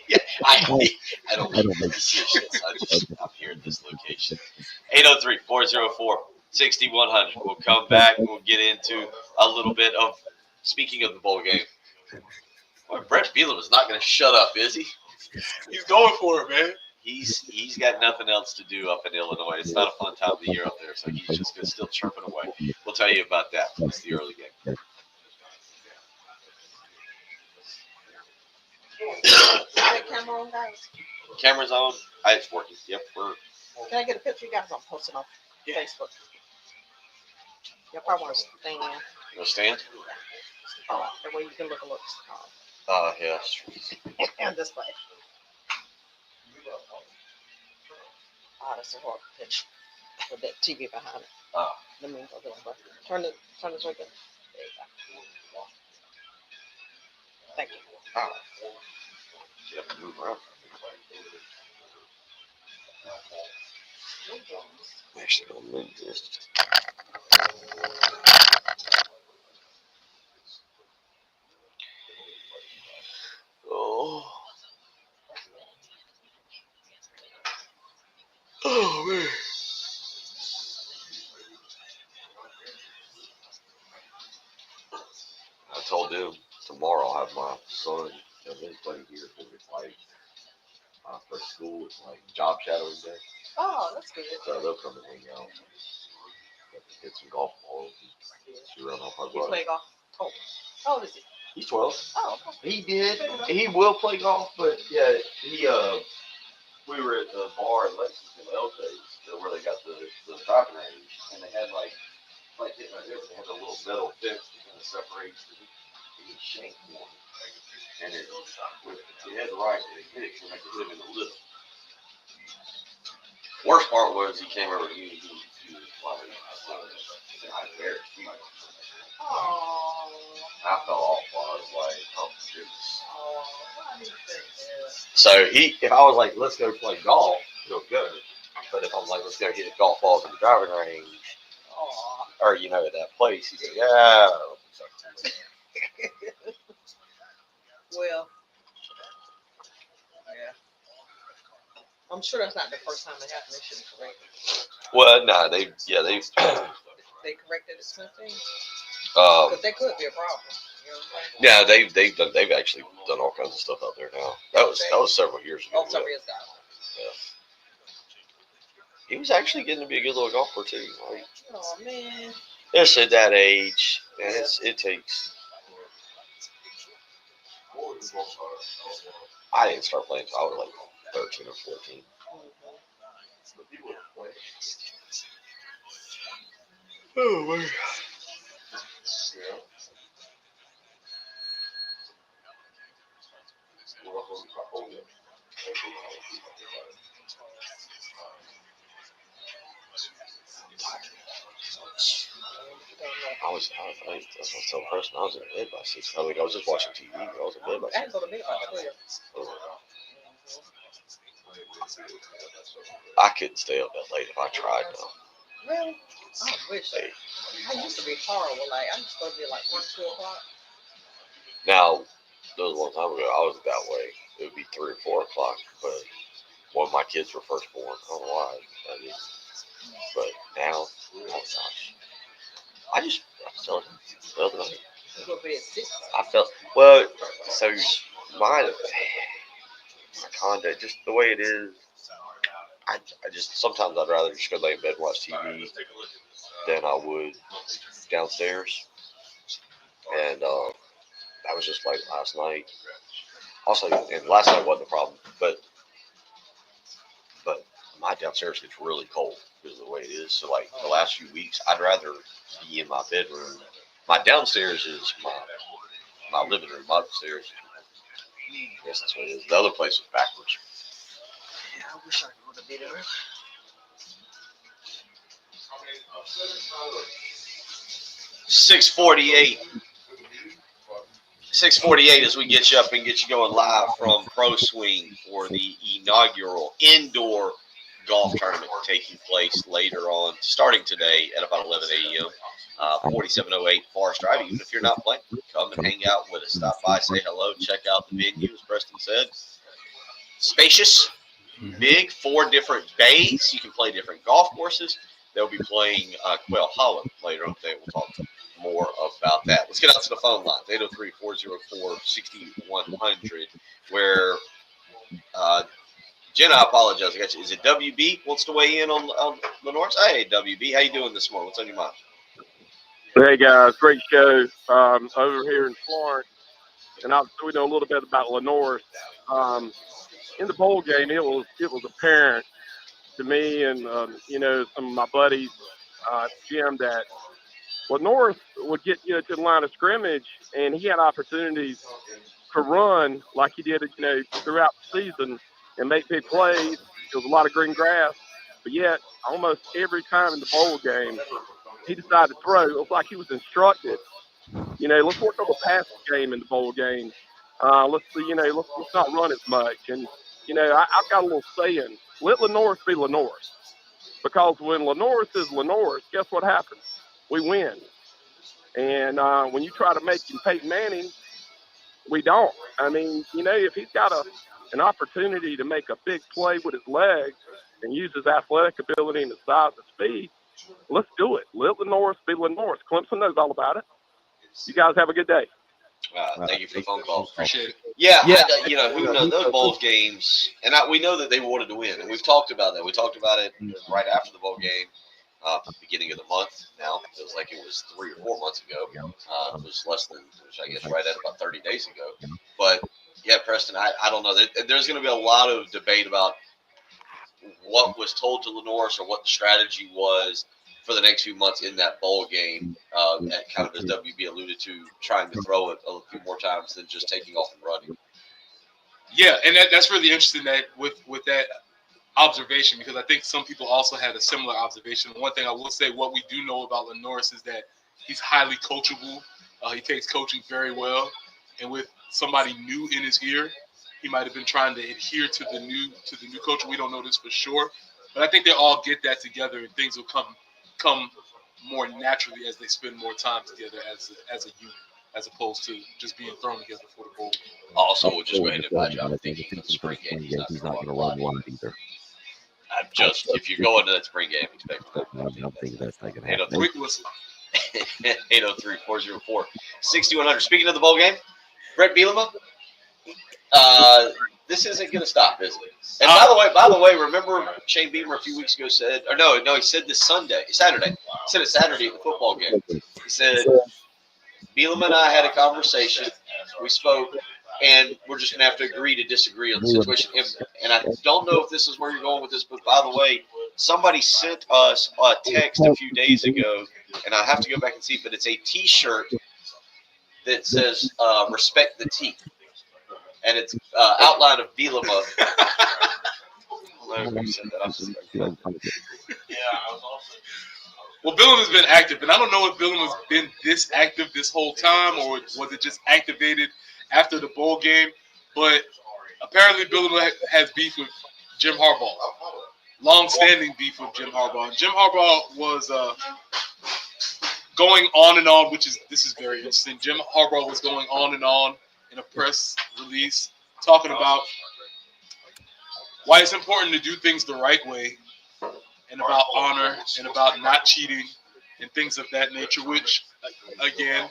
[SPEAKER 6] Yeah, I don't make decisions. I'm here at this location. 803-404-6100. We'll come back. We'll get into a little bit of, speaking of the bowl game. Boy, Brett Bielema is not going to shut up, is he?
[SPEAKER 2] He's going for it, man.
[SPEAKER 6] He's got nothing else to do up in Illinois. It's not a fun time of the year up there, so he's just going to still chirping away. We'll tell you about that. It's the early game.
[SPEAKER 7] Camera on, guys.
[SPEAKER 6] Camera's on. It's working. Yep, we're.
[SPEAKER 7] Can I get a picture? You guys don't post it on Facebook. Y'all probably want to stand.
[SPEAKER 6] No stand?
[SPEAKER 7] That way you can look a little.
[SPEAKER 6] Yeah.
[SPEAKER 7] And this way. Oh, that's a horrible picture with that TV behind it.
[SPEAKER 6] Oh.
[SPEAKER 7] Let me go this way. Turn this way. There you go. Thank you.
[SPEAKER 6] You have to move around. I'm actually going to move this. Oh, man. I told them tomorrow I'll have my son and his buddy here for it's like for school. It's like job shadowing day.
[SPEAKER 7] Oh, that's good.
[SPEAKER 6] So they'll come and hang out. Get some golf balls and shoot around off our
[SPEAKER 7] You
[SPEAKER 6] brother.
[SPEAKER 7] play golf? Oh. How old is he?
[SPEAKER 6] He's 12.
[SPEAKER 7] Oh, okay.
[SPEAKER 6] He did. He will play golf, but yeah, we were at the bar in Lexington, LJ's, where they got the driving range, and they had like hitting right there, but they had a little metal fence that kind of separates the shank one. And it had right, and it hit it, so it hit him in the lip. Worst part was he came over, he was like, embarrassed. I fell off while I was like, oh, goodness. So if I was like, let's go play golf, he'll go. But if I'm like, let's go hit golf balls in the driving range, or at that place, he's like, yeah.
[SPEAKER 7] Well, yeah. I'm sure that's not the first time it happened. They should have corrected it.
[SPEAKER 6] Well, no, they
[SPEAKER 7] They corrected it since then?
[SPEAKER 6] um,
[SPEAKER 7] Because that could be a problem. You know what I'm saying?
[SPEAKER 6] yeah, they've actually done all kinds of stuff out there now. That was several years ago.
[SPEAKER 7] Oh, somebody has got
[SPEAKER 6] Yeah. He was actually getting to be a good little golfer too. Like,
[SPEAKER 7] one. Oh, man.
[SPEAKER 6] it's at that age, and it takes. I didn't start playing until I was like 13 or 14. Oh man. That's what I tell the person. I was in bed by 6. I was just watching TV. I was in bed by 6.
[SPEAKER 7] I had to go to bed by 12.
[SPEAKER 6] I couldn't stay up that late if I tried now.
[SPEAKER 7] Really? I wish. I used to be horrible. Like, I used to go to bed like 1, 2 o'clock.
[SPEAKER 6] Now, that was a long time ago. I was that way. It would be 3 or 4 o'clock. But when my kids were first born, I don't know why I did. But now, oh gosh. I was telling you the other night.
[SPEAKER 7] You go to bed at 6.
[SPEAKER 6] I felt, well, so my condo, just the way it is, I just, sometimes I'd rather just go lay in bed and watch TV than I would downstairs. And that was just like last night. Also, and last night wasn't a problem, but my downstairs gets really cold because of the way it is. So like the last few weeks, I'd rather be in my bedroom. My downstairs is my living room. My upstairs, I guess that's what it is. The other place is backwards.
[SPEAKER 7] Yeah, I wish I could go to bed early.
[SPEAKER 6] 6:48. 6:48 as we get you up and get you going live from Pro Swing for the inaugural indoor golf tournament taking place later on, starting today at about 11 a.m. 4708 Forest Drive. Even if you're not playing, come and hang out with us. Stop by, say hello, check out the venue, as Preston said. Spacious, big, 4 different bays. You can play different golf courses. They'll be playing Quail Hollow later on today. We'll talk more about that. Let's get out to the phone lines, 803-404-6100, where Jen, I apologize. I got you. Is it WB wants to weigh in on Lenore's? Hey, WB, how you doing this morning? What's on your mind?
[SPEAKER 8] Hey guys, great show over here in Florence, and obviously we know a little bit about Lenore's. In the bowl game, it was apparent to me and some of my buddies, Jim, that Lenore's would get to the line of scrimmage, and he had opportunities to run like he did throughout the season and make big plays. There was a lot of green grass, but yet almost every time in the bowl game, he decided to throw. It was like he was instructed. Let's work on the passing game in the bowl game. Let's not run as much. And I've got a little saying: let Lenore's be Lenore's, because when Lenore's is Lenore's, guess what happens? We win. And when you try to make him Peyton Manning, we don't. I mean, if he's got an opportunity to make a big play with his legs and use his athletic ability and his size and speed, let's do it. Let Lenore's be Lenore's. Clemson knows all about it. You guys have a good day.
[SPEAKER 6] Thank you for the phone call.
[SPEAKER 2] Appreciate it.
[SPEAKER 6] Yeah. Who knows those bowl games, and we know that they wanted to win, and we've talked about that. We talked about it right after the bowl game, beginning of the month. Now it feels like it was 3 or 4 months ago. It was less than, I guess, right at about 30 days ago. But yeah, Preston, I don't know. There's going to be a lot of debate about what was told to Lenore's or what the strategy was for the next few months in that bowl game, and kind of as WB alluded to, trying to throw it a few more times than just taking off and running.
[SPEAKER 2] Yeah, and that's really interesting that with that observation, because I think some people also had a similar observation. One thing I will say, what we do know about Lenore's is that he's highly coachable. He takes coaching very well, and with somebody new in his ear, he might have been trying to adhere to the new coach. We don't know this for sure, but I think they all get that together, and things will come more naturally as they spend more time together as a unit, as opposed to just being thrown together for the bowl.
[SPEAKER 6] Also, we'll just go ahead and advise you. I think in the spring game, he's not going to run one either. If you're going to that spring game, expect that.
[SPEAKER 1] I don't think that's not going to happen.
[SPEAKER 6] 803-404-6100. Speaking of the bowl game, Brett Bielema, this isn't going to stop, is it? And by the way, remember Shane Beamer a few weeks ago said, or no, he said this Saturday. He said it Saturday at the football game. He said, Bielema and I had a conversation. We spoke, and we're just going to have to agree to disagree on the situation. And I don't know if this is where you're going with this, but by the way, somebody sent us a text a few days ago, and I have to go back and see, but it's a T-shirt that says "Respect the T," and it's outline of Bielema.
[SPEAKER 2] Well, Bielema's been active, and I don't know if Bielema's been this active this whole time, or was it just activated after the bowl game. But apparently Bielema has beef with Jim Harbaugh, long-standing beef with Jim Harbaugh. And Jim Harbaugh was going on and on, this is very interesting. Jim Harbaugh was going on and on in a press release talking about why it's important to do things the right way, and about honor, and about not cheating, and things of that nature, which, again,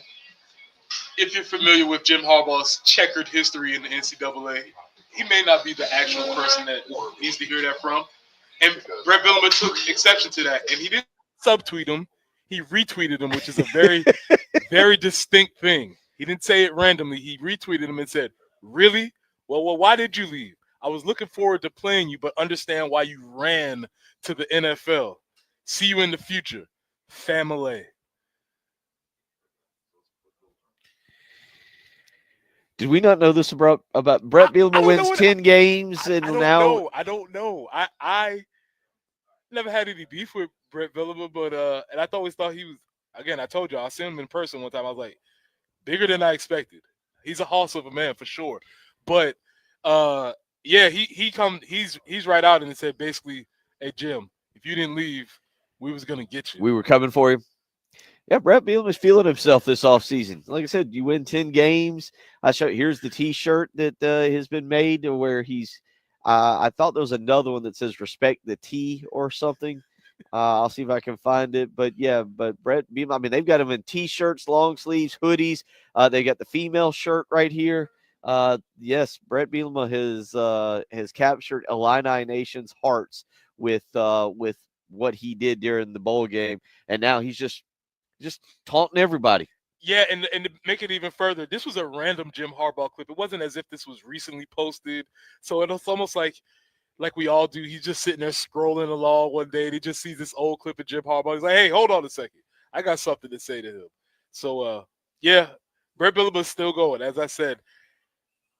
[SPEAKER 2] if you're familiar with Jim Harbaugh's checkered history in the NCAA, he may not be the actual person that needs to hear that from. And Brett Bielema took exception to that, and he didn't subtweet him. He retweeted him, which is a very, very distinct thing. He didn't say it randomly. He retweeted him and said, "Really? Well, why did you leave? I was looking forward to playing you, but understand why you ran to the NFL. See you in the future. Family."
[SPEAKER 1] Did we not know this about Brett Bielema wins 10 games and now?
[SPEAKER 2] I don't know. I never had any beef with Brett Bielema, but and I always thought he was. Again, I told you I seen him in person one time. I was like, bigger than I expected. He's a hoss of a man for sure. But yeah, he's right out and said basically, "Hey Jim, if you didn't leave, we was gonna get you.
[SPEAKER 1] We were coming for him." Yeah, Brett Bielema's feeling himself this offseason. Like I said, you win 10 games. Here's the T-shirt that has been made to where he's. I thought there was another one that says "Respect the T" or something. I'll see if I can find it. But yeah, but Brett Bielema. I mean, they've got him in T-shirts, long sleeves, hoodies. They got the female shirt right here. Yes, Brett Bielema has captured Illini Nation's hearts with what he did during the bowl game, and now he's just taunting everybody.
[SPEAKER 2] Yeah, and to make it even further, this was a random Jim Harbaugh clip. It wasn't as if this was recently posted. So it's almost like we all do. He's just sitting there scrolling along one day and he just sees this old clip of Jim Harbaugh. He's like, hey, hold on a second. I got something to say to him. So yeah, Brett Bielema's still going. As I said,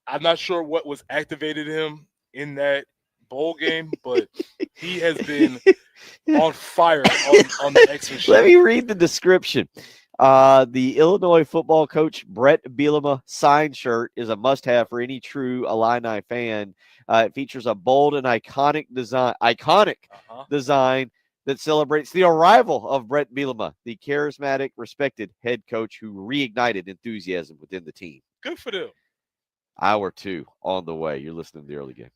[SPEAKER 2] I'm not sure what was activated him in that bowl game, but he has been on fire on the X machine.
[SPEAKER 1] Let me read the description. The Illinois football coach Brett Bielema signed shirt is a must-have for any true Illini fan. It features a bold and iconic design that celebrates the arrival of Brett Bielema, the charismatic, respected head coach who reignited enthusiasm within the team.
[SPEAKER 2] Good for them.
[SPEAKER 1] Hour 2 on the way. You're listening to the early game.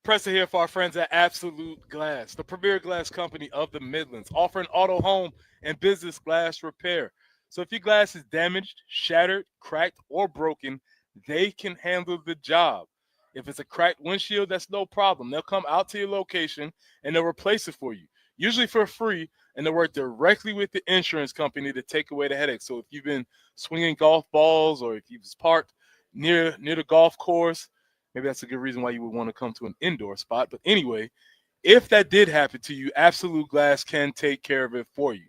[SPEAKER 2] Preston here for our friends at Absolute Glass, the premier glass company of the Midlands, offering auto, home, and business glass repair. So if your glass is damaged, shattered, cracked, or broken, they can handle the job. If it's a cracked windshield, that's no problem. They'll come out to your location and they'll replace it for you, usually for free, and they'll work directly with the insurance company to take away the headache. So if you've been swinging golf balls or if you've parked near the golf course, maybe that's a good reason why you would want to come to an indoor spot. But anyway, if that did happen to you, Absolute Glass can take care of it for you.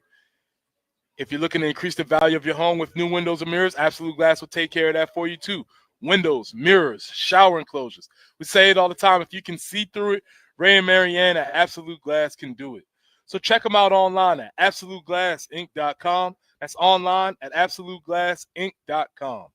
[SPEAKER 2] If you're looking to increase the value of your home with new windows and mirrors, Absolute Glass will take care of that for you too. Windows, mirrors, shower enclosures. We say it all the time. If you can see through it, Ray and Marianne at Absolute Glass can do it. So check them out online at AbsoluteGlassInc.com. That's online at AbsoluteGlassInc.com.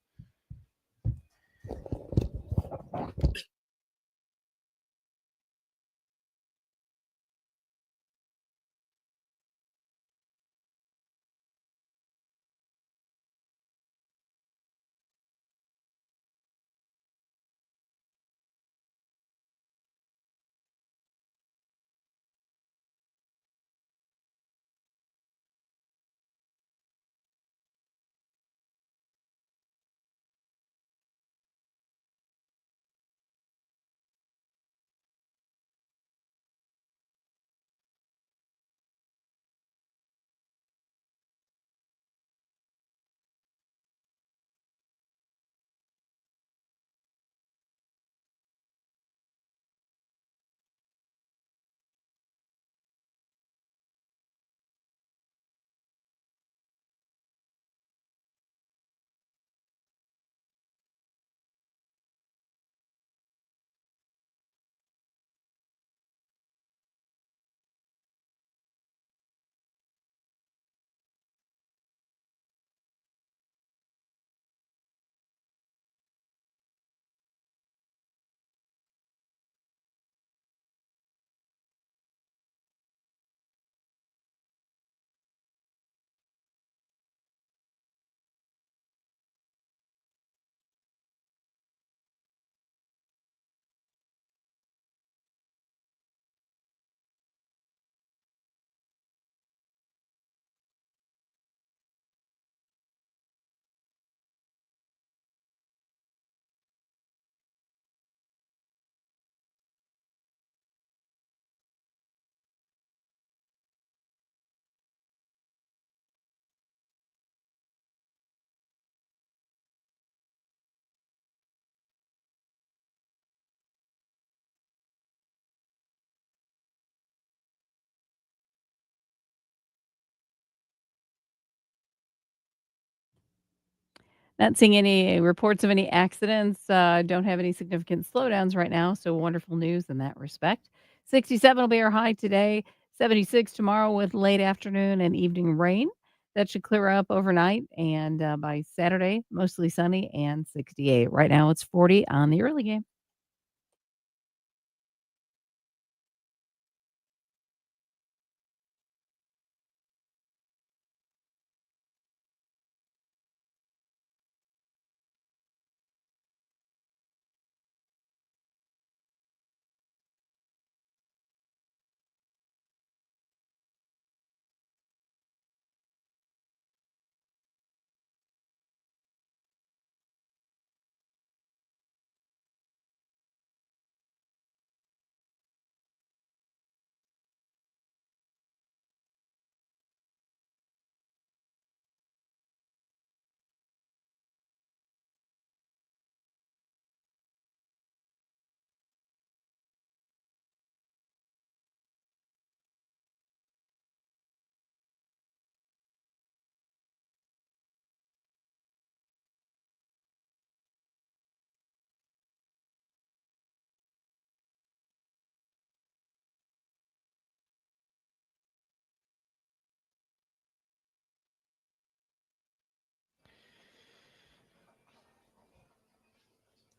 [SPEAKER 3] Not seeing any reports of any accidents. Don't have any significant slowdowns right now. So wonderful news in that respect. 67 will be our high today. 76 tomorrow with late afternoon and evening rain. That should clear up overnight, and by Saturday, mostly sunny and 68. Right now, it's 40 on the early game.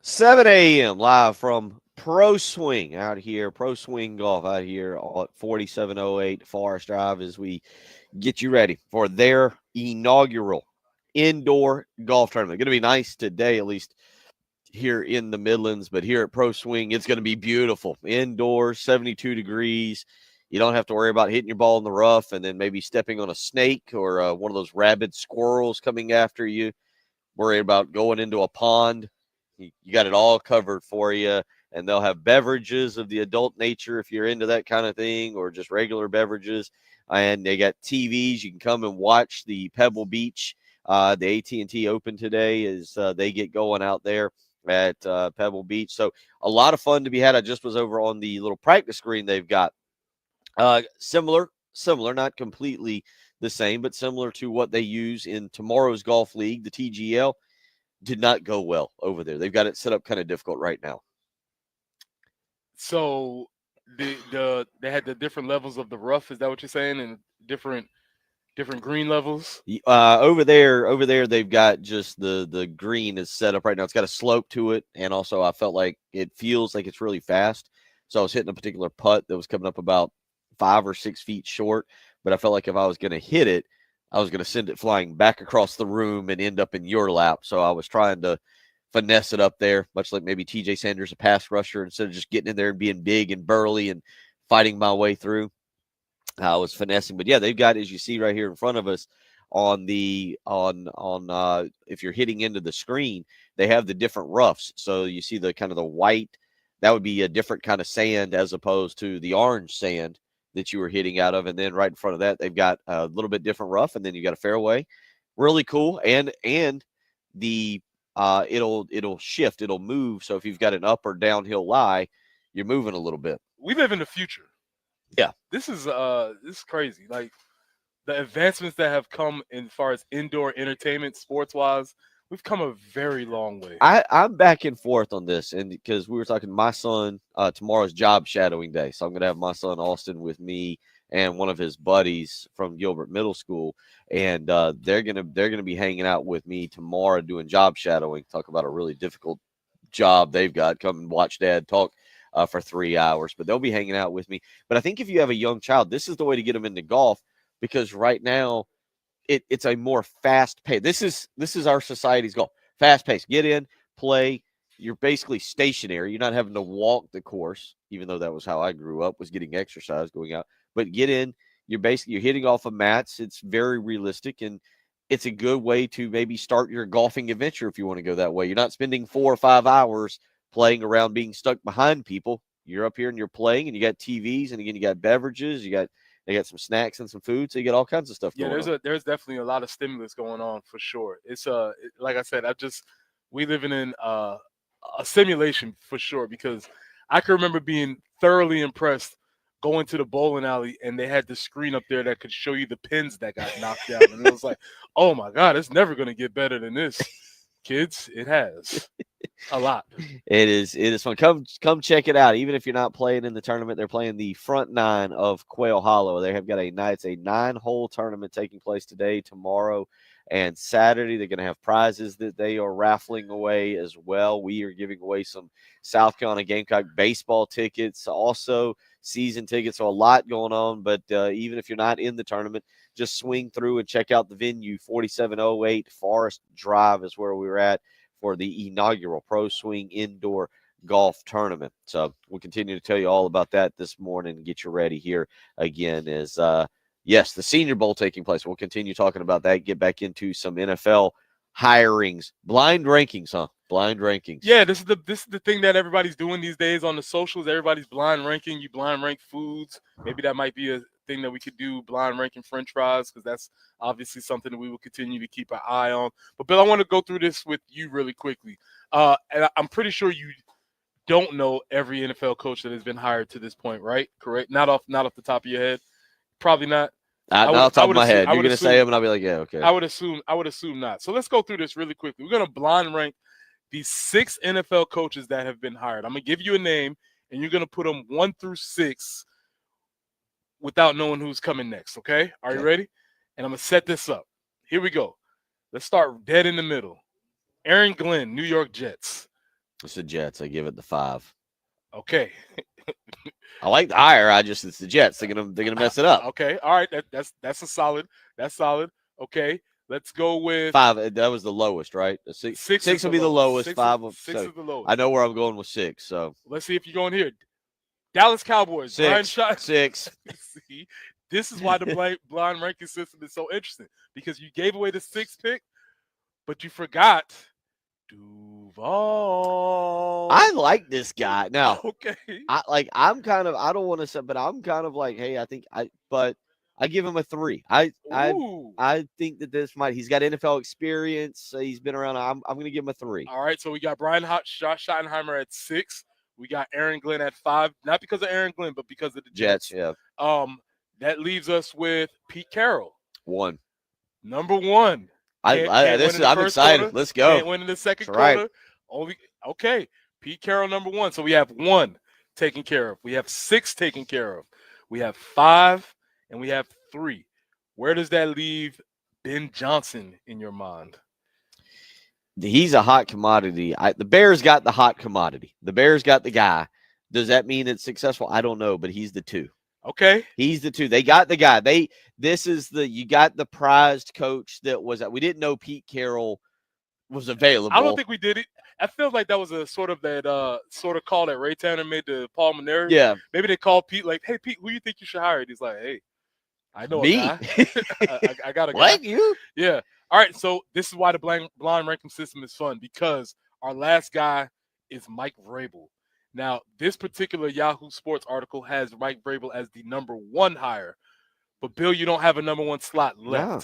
[SPEAKER 1] Seven a.m. live from Pro Swing out here, Pro Swing Golf out here at 4708 Forest Drive as we get you ready for their inaugural indoor golf tournament. Going to be nice today, at least here in the Midlands, but here at Pro Swing, it's going to be beautiful. Indoors, 72 degrees. You don't have to worry about hitting your ball in the rough and then maybe stepping on a snake or one of those rabid squirrels coming after you. Worried about going into a pond. You got it all covered for you, and they'll have beverages of the adult nature if you're into that kind of thing, or just regular beverages. And they got TVs. You can come and watch the Pebble Beach, the AT&T Open today as they get going out there at Pebble Beach. So a lot of fun to be had. I just was over on the little practice screen they've got. Similar, not completely the same, but similar to what they use in tomorrow's golf league, the TGL. Did not go well over there. They've got it set up kind of difficult right now.
[SPEAKER 2] So they had the different levels of the rough. Is that what you're saying? And different green levels.
[SPEAKER 1] Over there, they've got just the green is set up right now. It's got a slope to it, and also I felt like it feels like it's really fast. So I was hitting a particular putt that was coming up about 5 or 6 feet short, but I felt like if I was going to hit it, I was going to send it flying back across the room and end up in your lap. So I was trying to finesse it up there, much like maybe TJ Sanders, a pass rusher, instead of just getting in there and being big and burly and fighting my way through. I was finessing, but yeah, they've got, as you see right here in front of us on the, if you're hitting into the screen, they have the different roughs. So you see the kind of the white, that would be a different kind of sand as opposed to the orange sand that you were hitting out of. And then right in front of that, they've got a little bit different rough, and then you got a fairway. Really cool. And the it'll shift, it'll move. So if you've got an up or downhill lie, you're moving a little bit.
[SPEAKER 2] We live in the future.
[SPEAKER 1] Yeah.
[SPEAKER 2] This is crazy. Like the advancements that have come in far as indoor entertainment, sports wise, we've come a very long way.
[SPEAKER 1] I'm back and forth on this, and because we were talking, my son, tomorrow's job shadowing day, so I'm gonna have my son Austin with me and one of his buddies from Gilbert Middle School, and they're gonna be hanging out with me tomorrow doing job shadowing. Talk about a really difficult job they've got. Come and watch Dad talk for 3 hours, but they'll be hanging out with me. But I think if you have a young child, this is the way to get them into golf, because right now it's a more fast pace. This is our society's goal. Fast pace. Get in, play. You're basically stationary. You're not having to walk the course, even though that was how I grew up, was getting exercise, going out. But get in. You're hitting off of mats. It's very realistic, and it's a good way to maybe start your golfing adventure if you want to go that way. You're not spending 4 or 5 hours playing around being stuck behind people. You're up here and you're playing, and you got TVs, and again, you got beverages. They got some snacks and some food, so you get all kinds of stuff going on.
[SPEAKER 2] There's definitely a lot of stimulus going on for sure. It's like I said, we living in a simulation for sure, because I can remember being thoroughly impressed going to the bowling alley, and they had the screen up there that could show you the pins that got knocked out, and it was like, oh my God, it's never gonna get better than this, kids. It has. A lot.
[SPEAKER 1] It is fun. Come check it out. Even if you're not playing in the tournament, they're playing the front nine of Quail Hollow. They have got it's a 9-hole tournament taking place today, tomorrow, and Saturday. They're going to have prizes that they are raffling away as well. We are giving away some South Carolina Gamecock baseball tickets, also season tickets. So a lot going on. But even if you're not in the tournament, just swing through and check out the venue. 4708 Forest Drive is where we were at for the inaugural Pro Swing Indoor Golf Tournament. So we'll continue to tell you all about that this morning and get you ready here again as, yes, the Senior Bowl taking place. We'll continue talking about that, get back into some NFL hirings, blind rankings, huh? Blind rankings.
[SPEAKER 2] Yeah, this is the thing that everybody's doing these days on the socials. Everybody's blind ranking. You blind rank foods. Maybe that might be a thing that we could do, blind ranking French fries, because that's obviously something that we will continue to keep an eye on. But Bill, I want to go through this with you really quickly. And I'm pretty sure you don't know every NFL coach that has been hired to this point, right? Correct? Not off the top of your head. Probably not.
[SPEAKER 1] Not off the top of my head. You're going to say them, and I'll be like, yeah, okay.
[SPEAKER 2] I would assume not. So let's go through this really quickly. We're going to blind rank these 6 NFL coaches that have been hired. I'm going to give you a name, and you're going to put them 1 through 6 without knowing who's coming next, okay? Are you ready? And I'm going to set this up. Here we go. Let's start dead in the middle. Aaron Glenn, New York Jets.
[SPEAKER 1] It's the Jets. I give it the 5.
[SPEAKER 2] Okay.
[SPEAKER 1] I like the hire. It's the Jets. They're gonna mess it up.
[SPEAKER 2] Okay. All right. That's a solid. That's solid. Okay. Let's go with
[SPEAKER 1] 5. That was the lowest, right? 6 will be the lowest. 5
[SPEAKER 2] is the lowest.
[SPEAKER 1] I know where I'm going with 6. So
[SPEAKER 2] let's see if you're going here. Dallas Cowboys.
[SPEAKER 1] 6. 6.
[SPEAKER 2] See, this is why the blind ranking system is so interesting, because you gave away the 6th pick, but you forgot Duval.
[SPEAKER 1] I like this guy. Now,
[SPEAKER 2] okay.
[SPEAKER 1] I'm kind of, I don't want to say, but I'm kind of like, hey, but I give him a 3. I think that he's got NFL experience. He's been around. I'm going to give him a 3.
[SPEAKER 2] All right. So we got Brian Schottenheimer at 6. We got Aaron Glenn at 5, not because of Aaron Glenn, but because of the Jets.
[SPEAKER 1] Yeah.
[SPEAKER 2] That leaves us with Pete Carroll.
[SPEAKER 1] 1.
[SPEAKER 2] Number 1.
[SPEAKER 1] I'm excited.
[SPEAKER 2] Quarter,
[SPEAKER 1] Let's go.
[SPEAKER 2] Can't win in the second quarter.
[SPEAKER 1] Right.
[SPEAKER 2] Okay. Pete Carroll, number 1. So we have 1 taken care of. We have 6 taken care of. We have 5, and we have 3. Where does that leave Ben Johnson in your mind?
[SPEAKER 1] He's a hot commodity. The Bears got the hot commodity. The Bears got the guy. Does that mean it's successful? I don't know, but he's the 2.
[SPEAKER 2] Okay.
[SPEAKER 1] He's the 2. They got the guy. You got the prized coach that was we didn't know Pete Carroll was available.
[SPEAKER 2] I don't think we did it. I feel like that was a sort of call that Ray Tanner made to Paul Maneri.
[SPEAKER 1] Yeah.
[SPEAKER 2] Maybe they called Pete like, hey, Pete, who do you think you should hire? And he's like, hey, I know
[SPEAKER 1] me.
[SPEAKER 2] A guy. I got a guy.
[SPEAKER 1] What, you?
[SPEAKER 2] Yeah. All right. So this is why the blind ranking system is fun, because our last guy is Mike Vrabel. Now, this particular Yahoo Sports article has Mike Vrabel as the number 1 hire. But, Bill, you don't have a number 1 slot left.
[SPEAKER 1] No.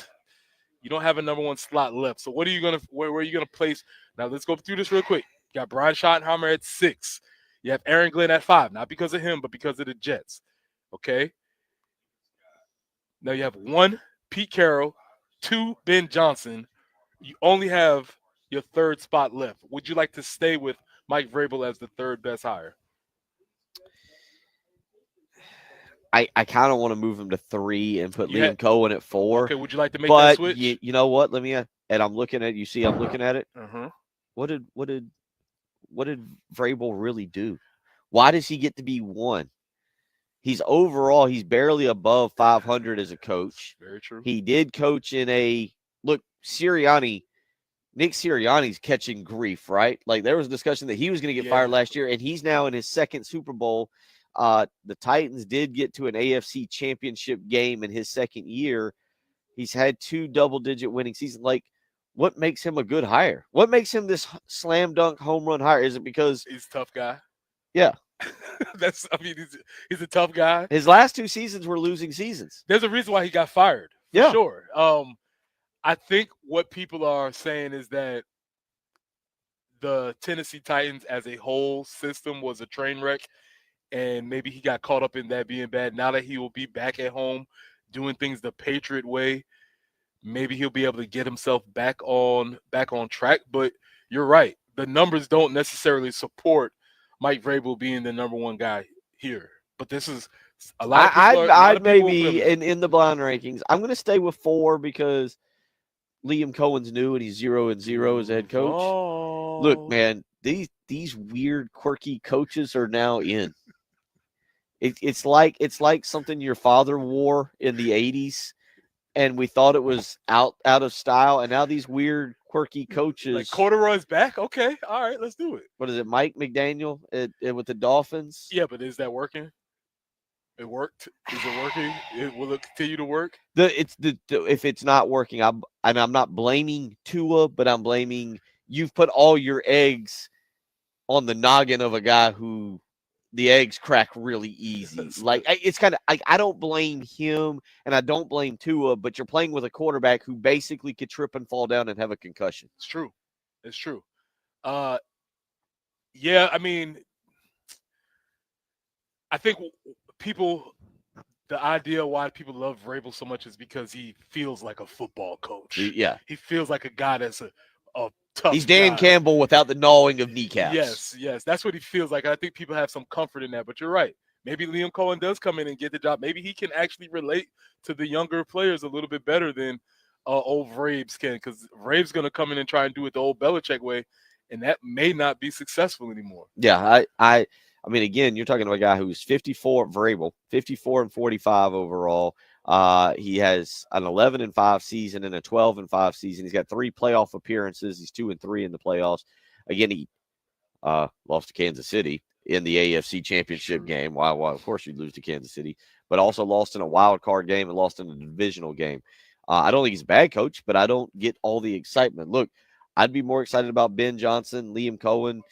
[SPEAKER 2] You don't have a number 1 slot left. So where are you going to place? Now, let's go through this real quick. You got Brian Schottenheimer at 6. You have Aaron Glenn at 5. Not because of him, but because of the Jets. Okay? Now you have 1, Pete Carroll, 2, Ben Johnson. You only have your 3rd spot left. Would you like to stay with Mike Vrabel as the 3rd best hire?
[SPEAKER 1] I kind of want to move him to 3 and put Liam Cohen at 4.
[SPEAKER 2] Okay, would you like to make that switch?
[SPEAKER 1] You know what? Let me and I'm looking at I'm looking at it.
[SPEAKER 2] Uh-huh.
[SPEAKER 1] What did Vrabel really do? Why does he get to be 1? He's barely above 500 as a coach.
[SPEAKER 2] Very true.
[SPEAKER 1] He did coach in Nick Sirianni's catching grief, right? Like there was a discussion that he was going to get fired last year, and he's now in his 2nd Super Bowl. The Titans did get to an AFC championship game in his 2nd year. He's had 2 double-digit winning seasons. Like, what makes him a good hire? What makes him this slam dunk home run hire? Is it because
[SPEAKER 2] he's a tough guy?
[SPEAKER 1] Yeah.
[SPEAKER 2] He's a tough guy.
[SPEAKER 1] His last 2 seasons were losing seasons.
[SPEAKER 2] There's a reason why he got fired.
[SPEAKER 1] Yeah.
[SPEAKER 2] Sure. I think what people are saying is that the Tennessee Titans as a whole system was a train wreck, and maybe he got caught up in that being bad. Now that he will be back at home doing things the Patriot way, maybe he'll be able to get himself back on track. But you're right. the numbers don't necessarily support Mike Vrabel being the number one guy here. But this is a lot of people.
[SPEAKER 1] I'd maybe in the blind rankings. I'm going to stay with 4 because Liam Cohen's new and he's 0-0 as head coach.
[SPEAKER 2] Oh.
[SPEAKER 1] Look, man, these weird, quirky coaches are now in. It's like something your father wore in the 80s, and we thought it was out of style, and now these weird, quirky coaches.
[SPEAKER 2] Like corduroy's back. Okay, all right, let's do it.
[SPEAKER 1] What is it, Mike McDaniel with the Dolphins?
[SPEAKER 2] Yeah, but is that working? It worked. Is it working? Will it continue to work?
[SPEAKER 1] If it's not working, I'm not blaming Tua, but I'm blaming you've put all your eggs on the noggin of a guy who the eggs crack really easy. Like it's kind of I don't blame him and I don't blame Tua, but you're playing with a quarterback who basically could trip and fall down and have a concussion.
[SPEAKER 2] It's true. It's true. Yeah, I mean, I think the idea why people love Vrabel so much is because he feels like a football coach.
[SPEAKER 1] Yeah.
[SPEAKER 2] He feels like a guy that's a tough
[SPEAKER 1] He's Dan
[SPEAKER 2] guy.
[SPEAKER 1] Campbell without the gnawing of kneecaps.
[SPEAKER 2] Yes. That's what he feels like. I think people have some comfort in that, but you're right. Maybe Liam Cohen does come in and get the job. Maybe he can actually relate to the younger players a little bit better than old Vrabes can, because Vrabes going to come in and try and do it the old Belichick way, and that may not be successful anymore.
[SPEAKER 1] Yeah, I mean, again, you're talking about a guy who's 54, Vrabel, 54-45 overall. He has an 11-5 season and a 12-5 season. He's got 3 playoff appearances. He's 2-3 in the playoffs. Again, he lost to Kansas City in the AFC Championship game. Well, of course you'd lose to Kansas City, but also lost in a wild card game and lost in a divisional game. I don't think he's a bad coach, but I don't get all the excitement. Look, I'd be more excited about Ben Johnson, Liam Cohen,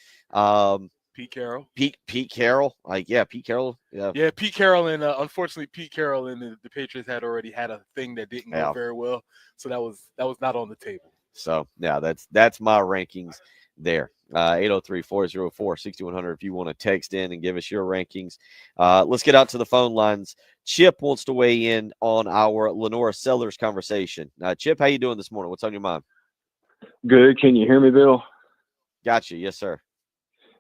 [SPEAKER 2] Pete Carroll.
[SPEAKER 1] Pete Carroll. Pete Carroll.
[SPEAKER 2] Yeah, Pete Carroll, and unfortunately, Pete Carroll and the Patriots had already had a thing that didn't go very well, so that was not on the table.
[SPEAKER 1] So yeah, that's my rankings there. 803-404-6100 if you want to text in and give us your rankings. Let's get out to the phone lines. Chip wants to weigh in on our Lenora Sellers conversation. Chip, how you doing this morning? What's on your mind?
[SPEAKER 9] Good. Can you hear me, Bill?
[SPEAKER 1] Gotcha. Yes, sir.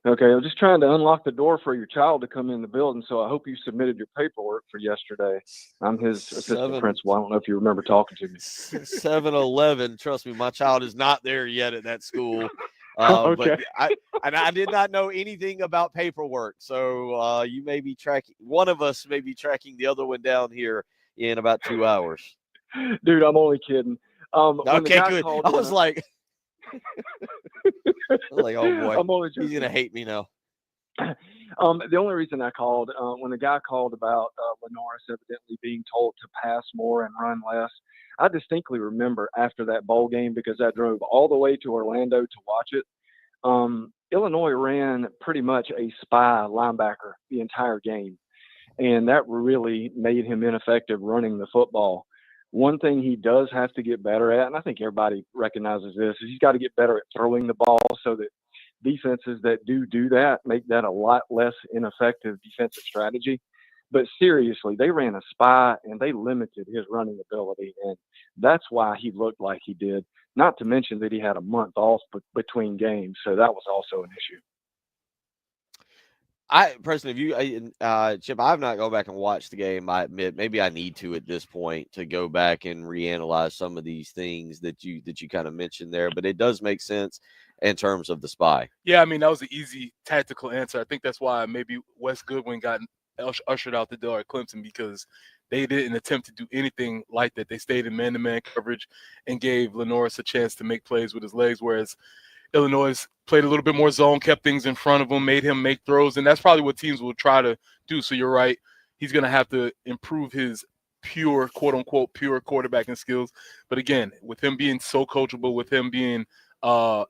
[SPEAKER 9] Okay. I'm just trying to unlock the door for your child to come in the building, so I hope you submitted your paperwork for yesterday. I'm his assistant principal. I don't know if you remember talking to me.
[SPEAKER 1] 7-11. Trust me, my child is not there yet at that school.
[SPEAKER 9] Okay.
[SPEAKER 1] But I did not know anything about paperwork, so you may be tracking. One of us may be tracking the other one down here in about 2 hours.
[SPEAKER 9] Dude, I'm only kidding.
[SPEAKER 1] Okay, good. I was like, oh boy, he's gonna hate me now.
[SPEAKER 9] The only reason I called, when the guy called about Lenoris evidently being told to pass more and run less, I distinctly remember after that bowl game, because I drove all the way to Orlando to watch it. Illinois ran pretty much a spy linebacker the entire game, and that really made him ineffective running the football. One thing he does have to get better at, and I think everybody recognizes this, is he's got to get better at throwing the ball so that defenses that do that make that a lot less ineffective defensive strategy. But seriously, they ran a spy and they limited his running ability, and that's why he looked like he did. Not to mention that he had a month off between games, so that was also an issue.
[SPEAKER 1] Chip, I've not gone back and watched the game. I admit maybe I need to at this point to go back and reanalyze some of these things that you kind of mentioned there. But it does make sense in terms of the spy.
[SPEAKER 2] Yeah, I mean, that was an easy tactical answer. I think that's why maybe Wes Goodwin got ushered out the door at Clemson, because they didn't attempt to do anything like that. They stayed in man-to-man coverage and gave Lenoris a chance to make plays with his legs, whereas Illinois played a little bit more zone, kept things in front of him, made him make throws, and that's probably what teams will try to do. So you're right. He's going to have to improve his pure, quote-unquote, pure quarterbacking skills. But again, with him being so coachable, with him being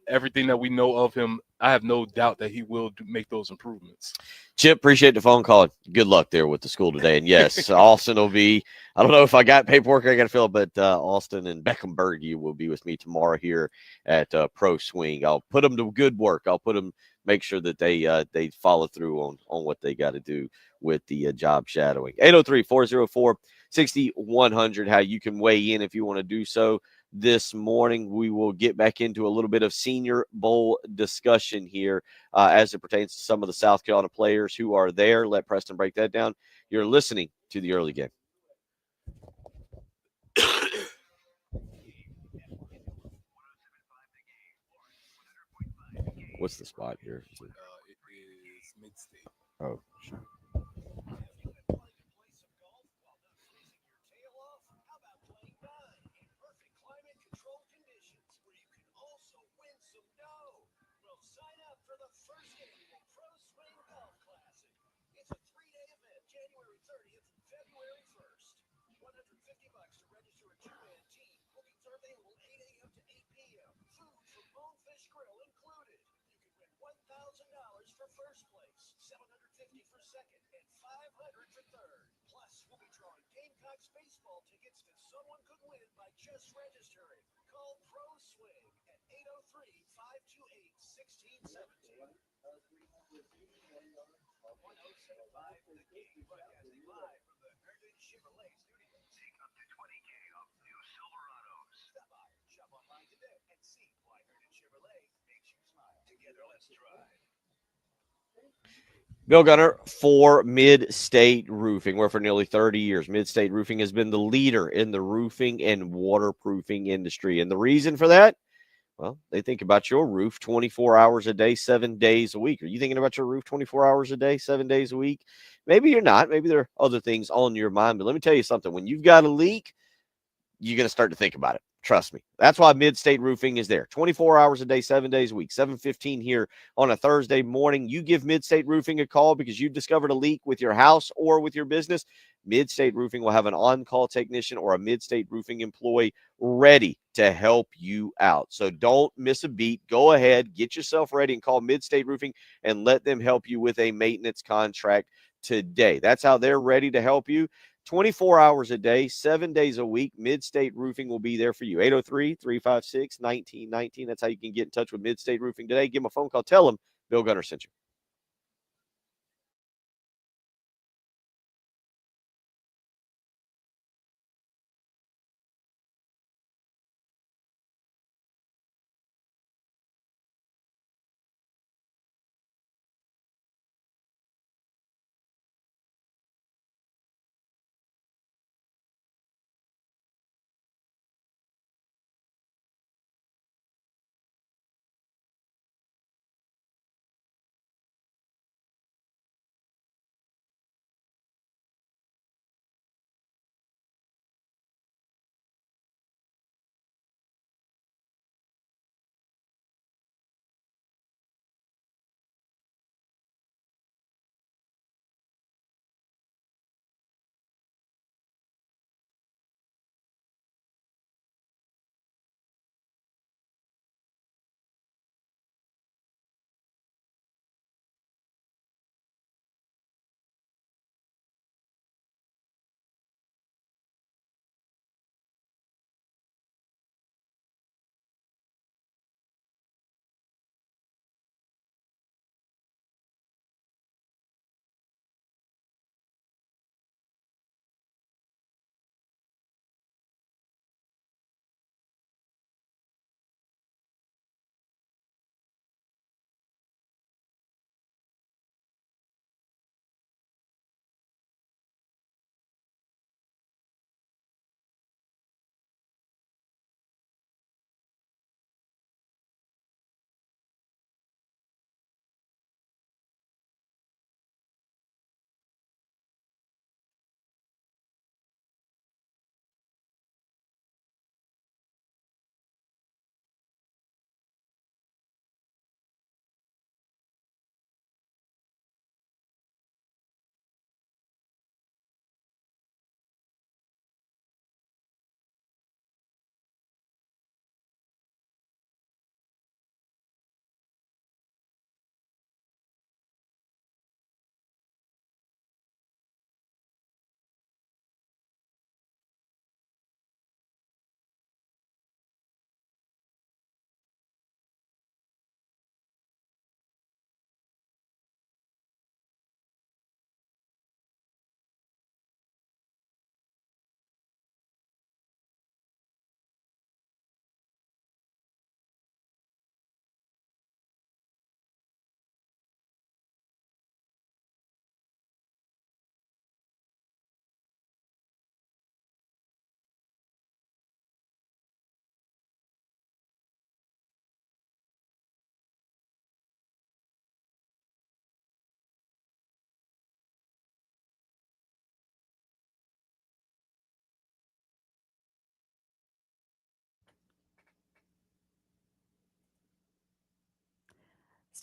[SPEAKER 2] everything that we know of him, I have no doubt that he will make those improvements.
[SPEAKER 1] Chip, appreciate the phone call. Good luck there with the school today. And yes, Austin will be, I don't know if I got paperwork I got to fill, but Austin and Beckhamberg will be with me tomorrow here at Pro Swing. I'll put them to good work. I'll put them, make sure that they follow through on what they got to do with the job shadowing. 803-404-6100, how you can weigh in if you want to do so. this morning. We will get back into a little bit of Senior Bowl discussion here as it pertains to some of the South Carolina players who are there. Let Preston break that down. You're listening to the early game. What's the spot here?
[SPEAKER 2] It is mid-state.
[SPEAKER 1] Oh, sure. Bill Gunner for Mid-State Roofing, where for nearly 30 years, Mid-State Roofing has been the leader in the roofing and waterproofing industry. And the reason for that, well, they think about your roof 24 hours a day, 7 days a week. Are you thinking about your roof 24 hours a day, 7 days a week? Maybe you're not. Maybe there are other things on your mind. But let me tell you something. When you've got a leak, you're going to start to think about it. Trust me. That's why Mid-State Roofing is there. 24 hours a day, 7 days a week, 7:15 here on a Thursday morning. You give Mid-State Roofing a call because you've discovered a leak with your house or with your business. Mid-State Roofing will have an on-call technician or a Mid-State Roofing employee ready to help you out. So don't miss a beat. Go ahead, get yourself ready and call Mid-State Roofing and let them help you with a maintenance contract today. That's how they're ready to help you. 24 hours a day, 7 days a week. Mid-State Roofing will be there for you. 803-356-1919. That's how you can get in touch with Mid-State Roofing today. Give them a phone call. Tell them Bill Gunner sent you.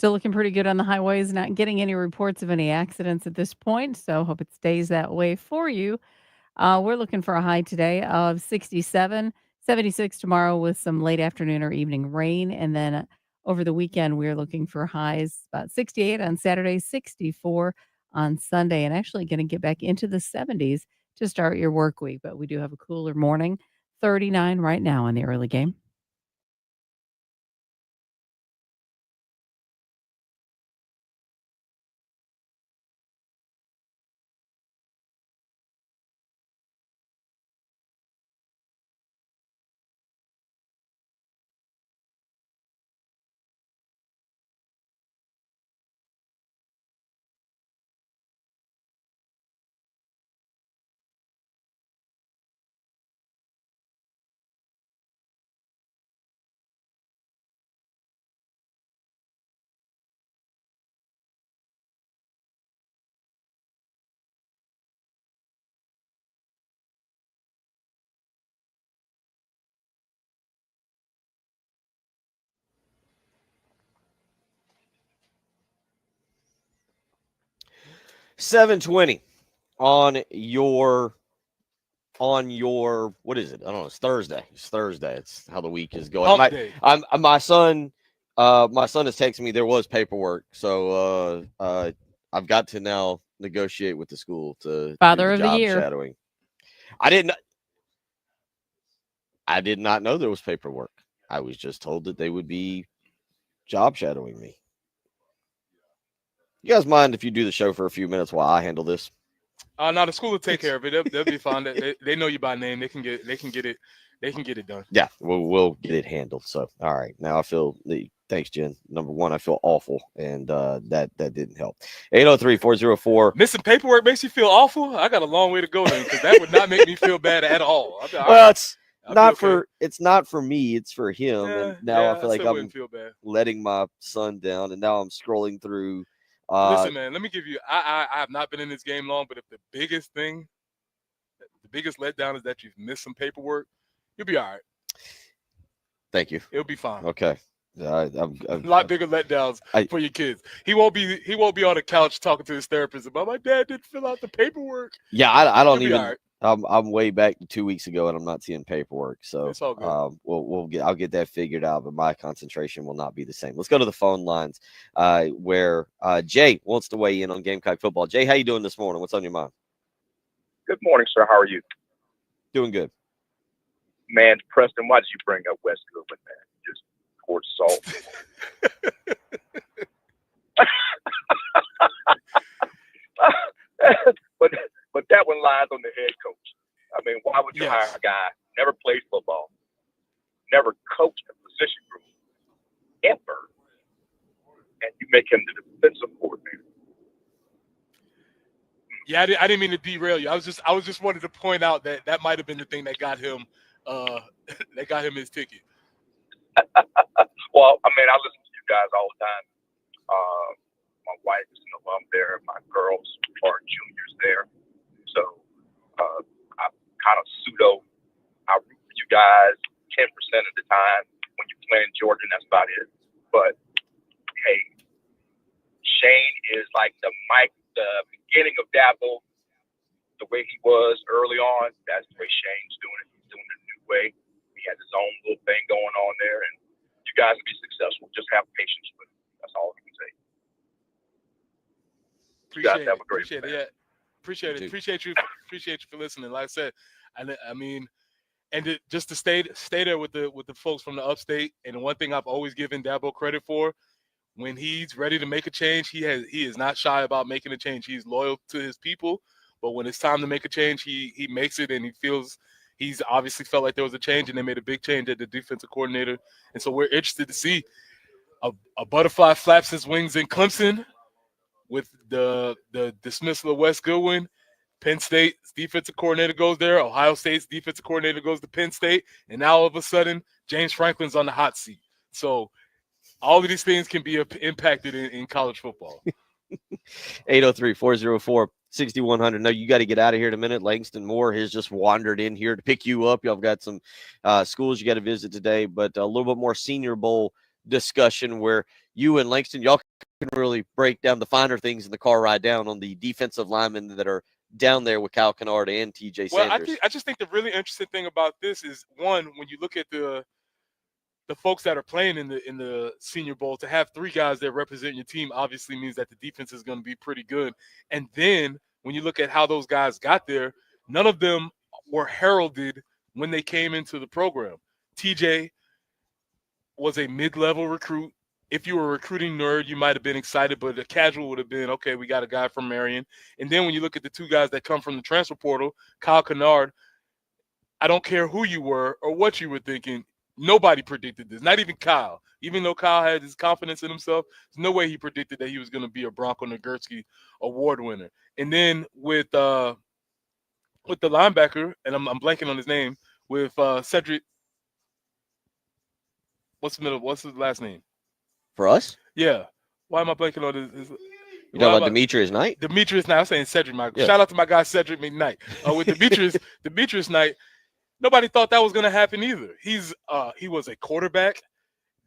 [SPEAKER 3] Still looking pretty good on the highways, not getting any reports of any accidents at this point. So hope it stays that way for you. We're looking for a high today of 67, 76 tomorrow with some late afternoon or evening rain. And then over the weekend, we're looking for highs about 68 on Saturday, 64 on Sunday, and actually going to get back into the 70s to start your work week. But we do have a cooler morning, 39 right now in the early game.
[SPEAKER 1] $7.20 on your what is it? I don't know. It's Thursday. It's Thursday. It's how the week is going.
[SPEAKER 2] Hump day.
[SPEAKER 1] My son is texting me there was paperwork, so I've got to now negotiate with the school to
[SPEAKER 3] Father
[SPEAKER 1] do
[SPEAKER 3] of the
[SPEAKER 1] job
[SPEAKER 3] year.
[SPEAKER 1] shadowing. I did not know there was paperwork. I was just told that they would be job shadowing me. You guys mind if you do the show for a few minutes while I handle this?
[SPEAKER 2] No, the school will take care of it. They'll be fine. They know you by name. They can get it done.
[SPEAKER 1] Yeah, we'll get it handled. So, all right. Now I feel thanks, Jen. Number one, I feel awful, and that didn't help. 803-404.
[SPEAKER 2] Missing paperwork makes you feel awful. I got a long way to go then, because that would not make me feel bad at all.
[SPEAKER 1] Well, it's
[SPEAKER 2] I'll
[SPEAKER 1] not
[SPEAKER 2] be okay.
[SPEAKER 1] it's not for me. It's for him. And now I feel like
[SPEAKER 2] still
[SPEAKER 1] I'm
[SPEAKER 2] wouldn't feel bad.
[SPEAKER 1] letting my son down, and now I'm scrolling through.
[SPEAKER 2] Listen, man, let me give you. I have not been in this game long, but if the biggest letdown is that you've missed some paperwork, you'll be all right.
[SPEAKER 1] Thank you.
[SPEAKER 2] It'll be fine.
[SPEAKER 1] Okay.
[SPEAKER 2] A lot bigger letdowns for your kids. He won't be on the couch talking to his therapist about my dad didn't fill out the paperwork.
[SPEAKER 1] Yeah, I don't
[SPEAKER 2] You'll be
[SPEAKER 1] even.
[SPEAKER 2] all right.
[SPEAKER 1] I'm way back to 2 weeks ago, and I'm not seeing paperwork. So
[SPEAKER 2] It's all good.
[SPEAKER 1] I'll get that figured out, but my concentration will not be the same. Let's go to the phone lines, where Jay wants to weigh in on Gamecock football. Jay, how you doing this morning? What's on your mind?
[SPEAKER 10] Good morning, sir. How are you?
[SPEAKER 1] Doing good.
[SPEAKER 10] Man, Preston, why did you bring up West Goodwin, man? Just poured salt. But that one lies on the head coach. I mean, why would you hire a guy never played football, never coached a position group ever, and you make him the defensive coordinator?
[SPEAKER 2] Yeah, I didn't mean to derail you. I was just wanted to point out that might have been the thing that got him his ticket.
[SPEAKER 10] Well, I mean, I listen to you guys all the time. My wife is an alum there. My girls are juniors there. So I kind of I root for you guys 10% of the time. When you play in Georgia, that's about it. But hey, Shane is like the beginning of Dabo, the way he was early on. That's the way Shane's doing it. He's doing it a new way. He has his own little thing going on there, and you guys will be successful. Just have patience with it. That's all I can say.
[SPEAKER 2] Appreciate
[SPEAKER 10] have a great
[SPEAKER 2] it.
[SPEAKER 10] day.
[SPEAKER 2] Yeah. Appreciate it. Appreciate you for listening. Like I said, I mean, and just to stay there with the folks from the upstate. And one thing I've always given Dabo credit for, when he's ready to make a change, he is not shy about making a change. He's loyal to his people, but when it's time to make a change, he makes it, and he's obviously felt like there was a change, and they made a big change at the defensive coordinator. And so we're interested to see a butterfly flaps his wings in Clemson with the dismissal of Wes Goodwin. Penn State's defensive coordinator goes there. Ohio State's defensive coordinator goes to Penn State. And now all of a sudden, James Franklin's on the hot seat. So all of these things can be impacted in college football.
[SPEAKER 1] 803-404-6100. No, you got to get out of here in a minute. Langston Moore has just wandered in here to pick you up. Y'all got some schools you got to visit today, but a little bit more Senior Bowl discussion where you and Langston, y'all can really break down the finer things in the car ride down on the defensive linemen that are down there with Kyle Kennard and TJ
[SPEAKER 2] Well,
[SPEAKER 1] Sanders.
[SPEAKER 2] I just think the really interesting thing about this is, one, when you look at the folks that are playing in the Senior Bowl, to have 3 guys that represent your team obviously means that the defense is going to be pretty good. And then when you look at how those guys got there, none of them were heralded when they came into the program. TJ was a mid-level recruit. If you were a recruiting nerd, you might have been excited, but a casual would have been, okay, we got a guy from Marion. And then when you look at the 2 guys that come from the transfer portal, Kyle Kennard, I don't care who you were or what you were thinking, nobody predicted this, not even Kyle. Even though Kyle had his confidence in himself, there's no way he predicted that he was going to be a Bronco Nagurski award winner. And then with the linebacker, and I'm blanking on his name, with Cedric, what's his last name?
[SPEAKER 1] For us?
[SPEAKER 2] Yeah. Why am I blanking on his
[SPEAKER 1] You talking about Demetrius Knight?
[SPEAKER 2] Demetrius Knight. I'm saying Cedric.
[SPEAKER 1] Yeah.
[SPEAKER 2] Shout out to my guy Cedric McKnight. With Demetrius Knight, nobody thought that was going to happen either. He was a quarterback.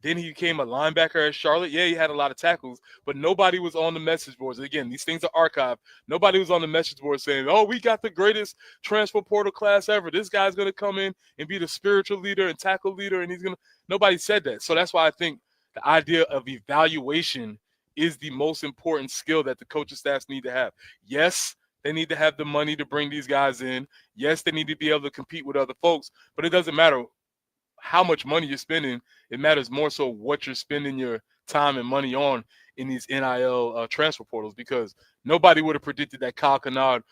[SPEAKER 2] Then he became a linebacker at Charlotte. Yeah, he had a lot of tackles, but nobody was on the message boards. Again, these things are archived. Nobody was on the message board saying, oh, we got the greatest transfer portal class ever. This guy's going to come in and be the spiritual leader and tackle leader, and nobody said that. So that's why I think the idea of evaluation is the most important skill that the coaching staffs need to have. Yes, they need to have the money to bring these guys in. Yes, they need to be able to compete with other folks, but it doesn't matter how much money you're spending. It matters more so what you're spending your time and money on in these NIL transfer portals, because nobody would have predicted that Kyle Kennard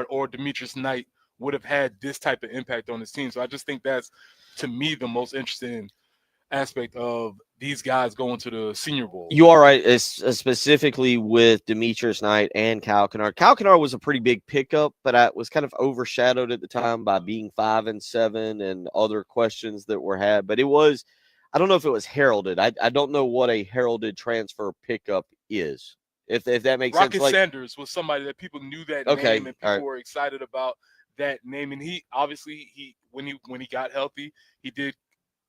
[SPEAKER 2] or Demetrius Knight would have had this type of impact on his team. So I just think that's, to me, the most interesting aspect of these guys going to the Senior Bowl.
[SPEAKER 1] You are right, specifically with Demetrius Knight and Kyle Kennard. Kyle Kennard was a pretty big pickup, but I was kind of overshadowed at the time by being 5-7 and other questions that were had. But it was, I don't know if it was heralded. I don't know what a heralded transfer pickup is. If that makes sense.
[SPEAKER 2] Rocket Sanders was somebody that people knew that name, and people were excited about that name. And he obviously when he got healthy, he did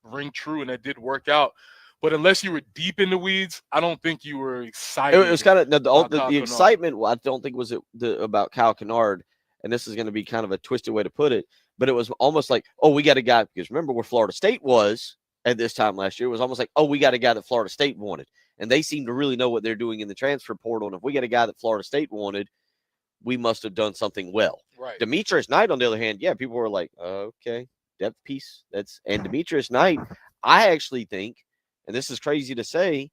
[SPEAKER 2] ring true, and that did work out. But unless you were deep in the weeds, I don't think you were excited.
[SPEAKER 1] It was kind of the excitement. I don't think was about Kyle Kennard, and this is going to be kind of a twisted way to put it, but it was almost like, oh, we got a guy, because remember where Florida State was at this time last year. It was almost like, oh, we got a guy that Florida State wanted, and they seem to really know what they're doing in the transfer portal. And if we got a guy that Florida State wanted, we must have done something well.
[SPEAKER 2] Right.
[SPEAKER 1] Demetrius Knight, on the other hand, yeah, people were like, okay, depth piece. And Demetrius Knight, I actually think, and this is crazy to say,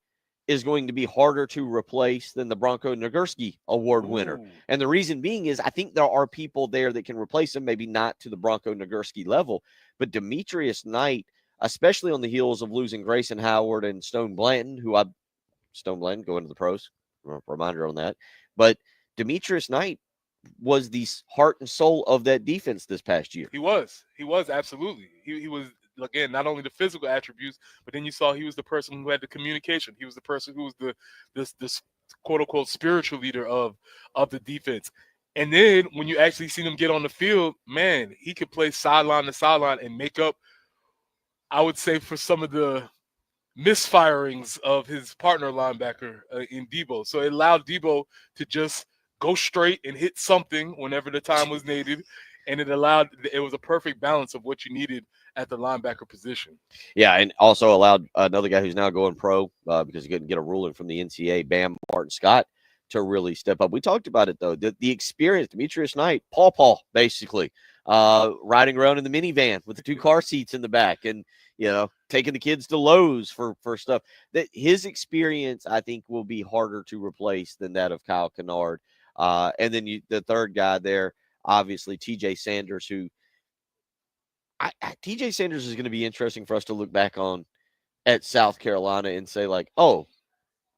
[SPEAKER 1] is going to be harder to replace than the Bronco Nagurski award winner. And the reason being is I think there are people there that can replace him, maybe not to the Bronco Nagurski level, but Demetrius Knight, especially on the heels of losing Grayson Howard and Stone Blanton, Stone Blanton going to the pros, reminder on that. But Demetrius Knight was the heart and soul of that defense this past year.
[SPEAKER 2] He was absolutely. He was, again, not only the physical attributes, but then you saw he was the person who had the communication. He was the person who was this quote unquote spiritual leader of the defense. And then when you actually see him get on the field, man, he could play sideline to sideline and make up, I would say, for some of the misfirings of his partner linebacker in Debo. So it allowed Debo to just go straight and hit something whenever the time was needed. And it was a perfect balance of what you needed at the linebacker position. Yeah,
[SPEAKER 1] and also allowed another guy who's now going pro because he couldn't get a ruling from the NCAA, Bam Martin Scott, to really step up. We talked about it, though. The experience, Demetrius Knight, Paul, basically, riding around in the minivan with the 2 car seats in the back and, taking the kids to Lowe's for stuff. That his experience, I think, will be harder to replace than that of Kyle Kennard. And then the third guy there, obviously, TJ Sanders, who TJ Sanders is going to be interesting for us to look back on at South Carolina and say, like, oh,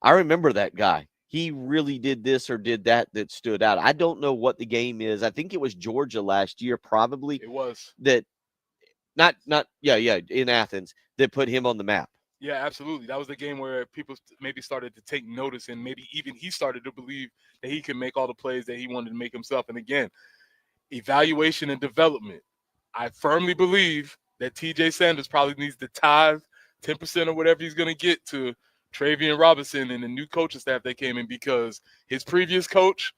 [SPEAKER 1] I remember that guy. He really did this or did that stood out. I don't know what the game is. I think it was Georgia last year, probably.
[SPEAKER 2] It was.
[SPEAKER 1] That in Athens, that put him on the map.
[SPEAKER 2] Yeah, absolutely. That was the game where people maybe started to take notice, and maybe even he started to believe that he could make all the plays that he wanted to make himself. And again, evaluation and development. I firmly believe that TJ Sanders probably needs to tithe 10% or whatever he's going to get to Travian Robinson and the new coaching staff that came in, because his previous coach,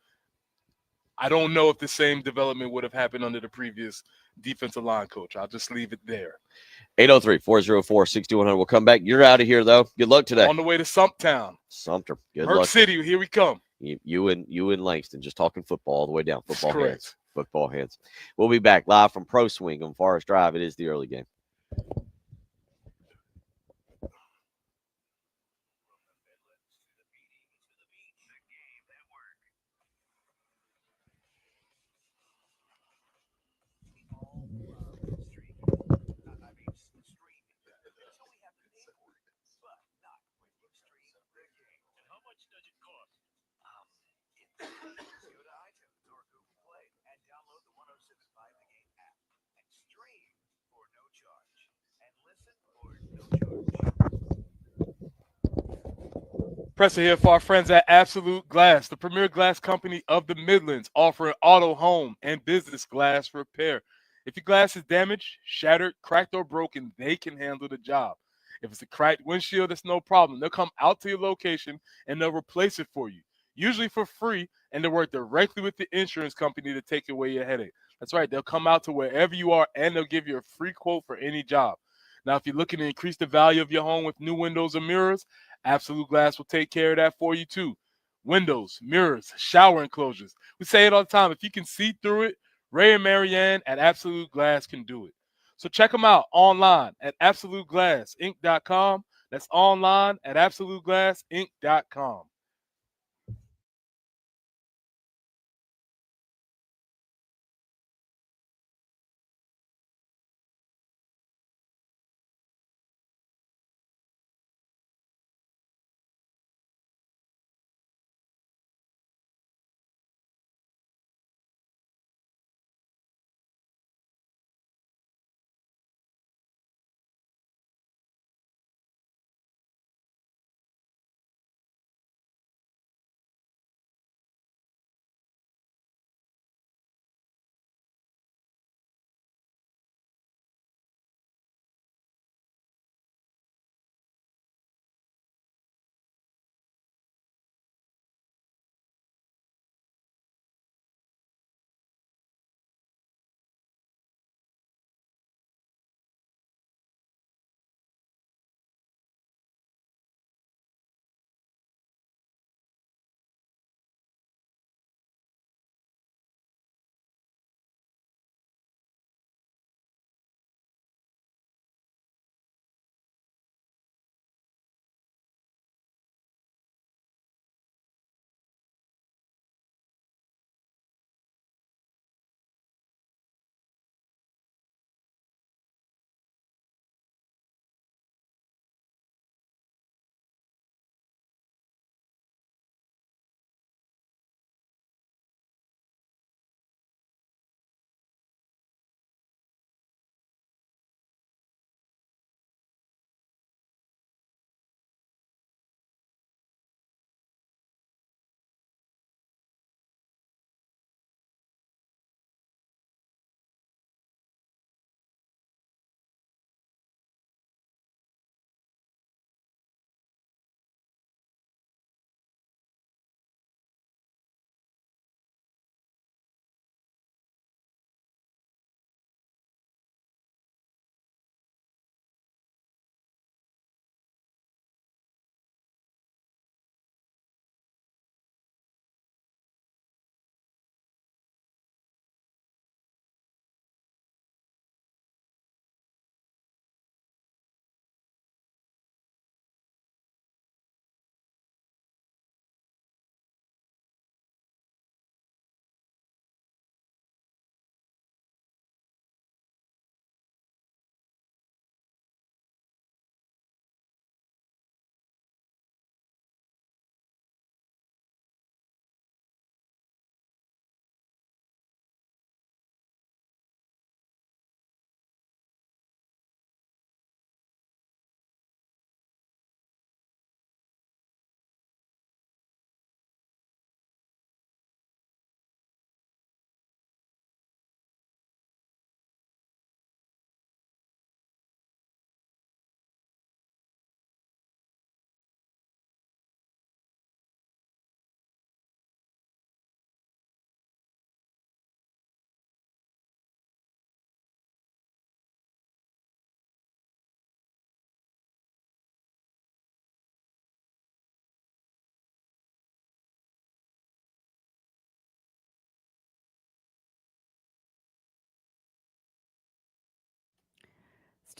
[SPEAKER 2] I don't know if the same development would have happened under the previous defensive line coach. I'll just leave it there.
[SPEAKER 1] 803-404-6100. We'll come back. You're out of here, though. Good luck today.
[SPEAKER 2] On the way to Sumptown.
[SPEAKER 1] Sumter. Good
[SPEAKER 2] Merck
[SPEAKER 1] luck.
[SPEAKER 2] City, here we come.
[SPEAKER 1] You and Langston just talking football all the way down. Football
[SPEAKER 2] Correct.
[SPEAKER 1] hands. Football hands. We'll be back live from Pro Swing on Forest Drive. It is the early game.
[SPEAKER 2] Presser here for our friends at Absolute Glass, the premier glass company of the Midlands, offering auto, home, and business glass repair. If your glass is damaged, shattered, cracked, or broken, they can handle the job. If it's a cracked windshield, it's no problem. They'll come out to your location and they'll replace it for you, usually for free, and they'll work directly with the insurance company to take away your headache. That's right. They'll come out to wherever you are and they'll give you a free quote for any job. Now, if you're looking to increase the value of your home with new windows or mirrors, Absolute Glass will take care of that for you too. Windows, mirrors, shower enclosures. We say it all the time. If you can see through it, Ray and Marianne at Absolute Glass can do it. So check them out online at AbsoluteGlassInc.com. That's online at AbsoluteGlassInc.com.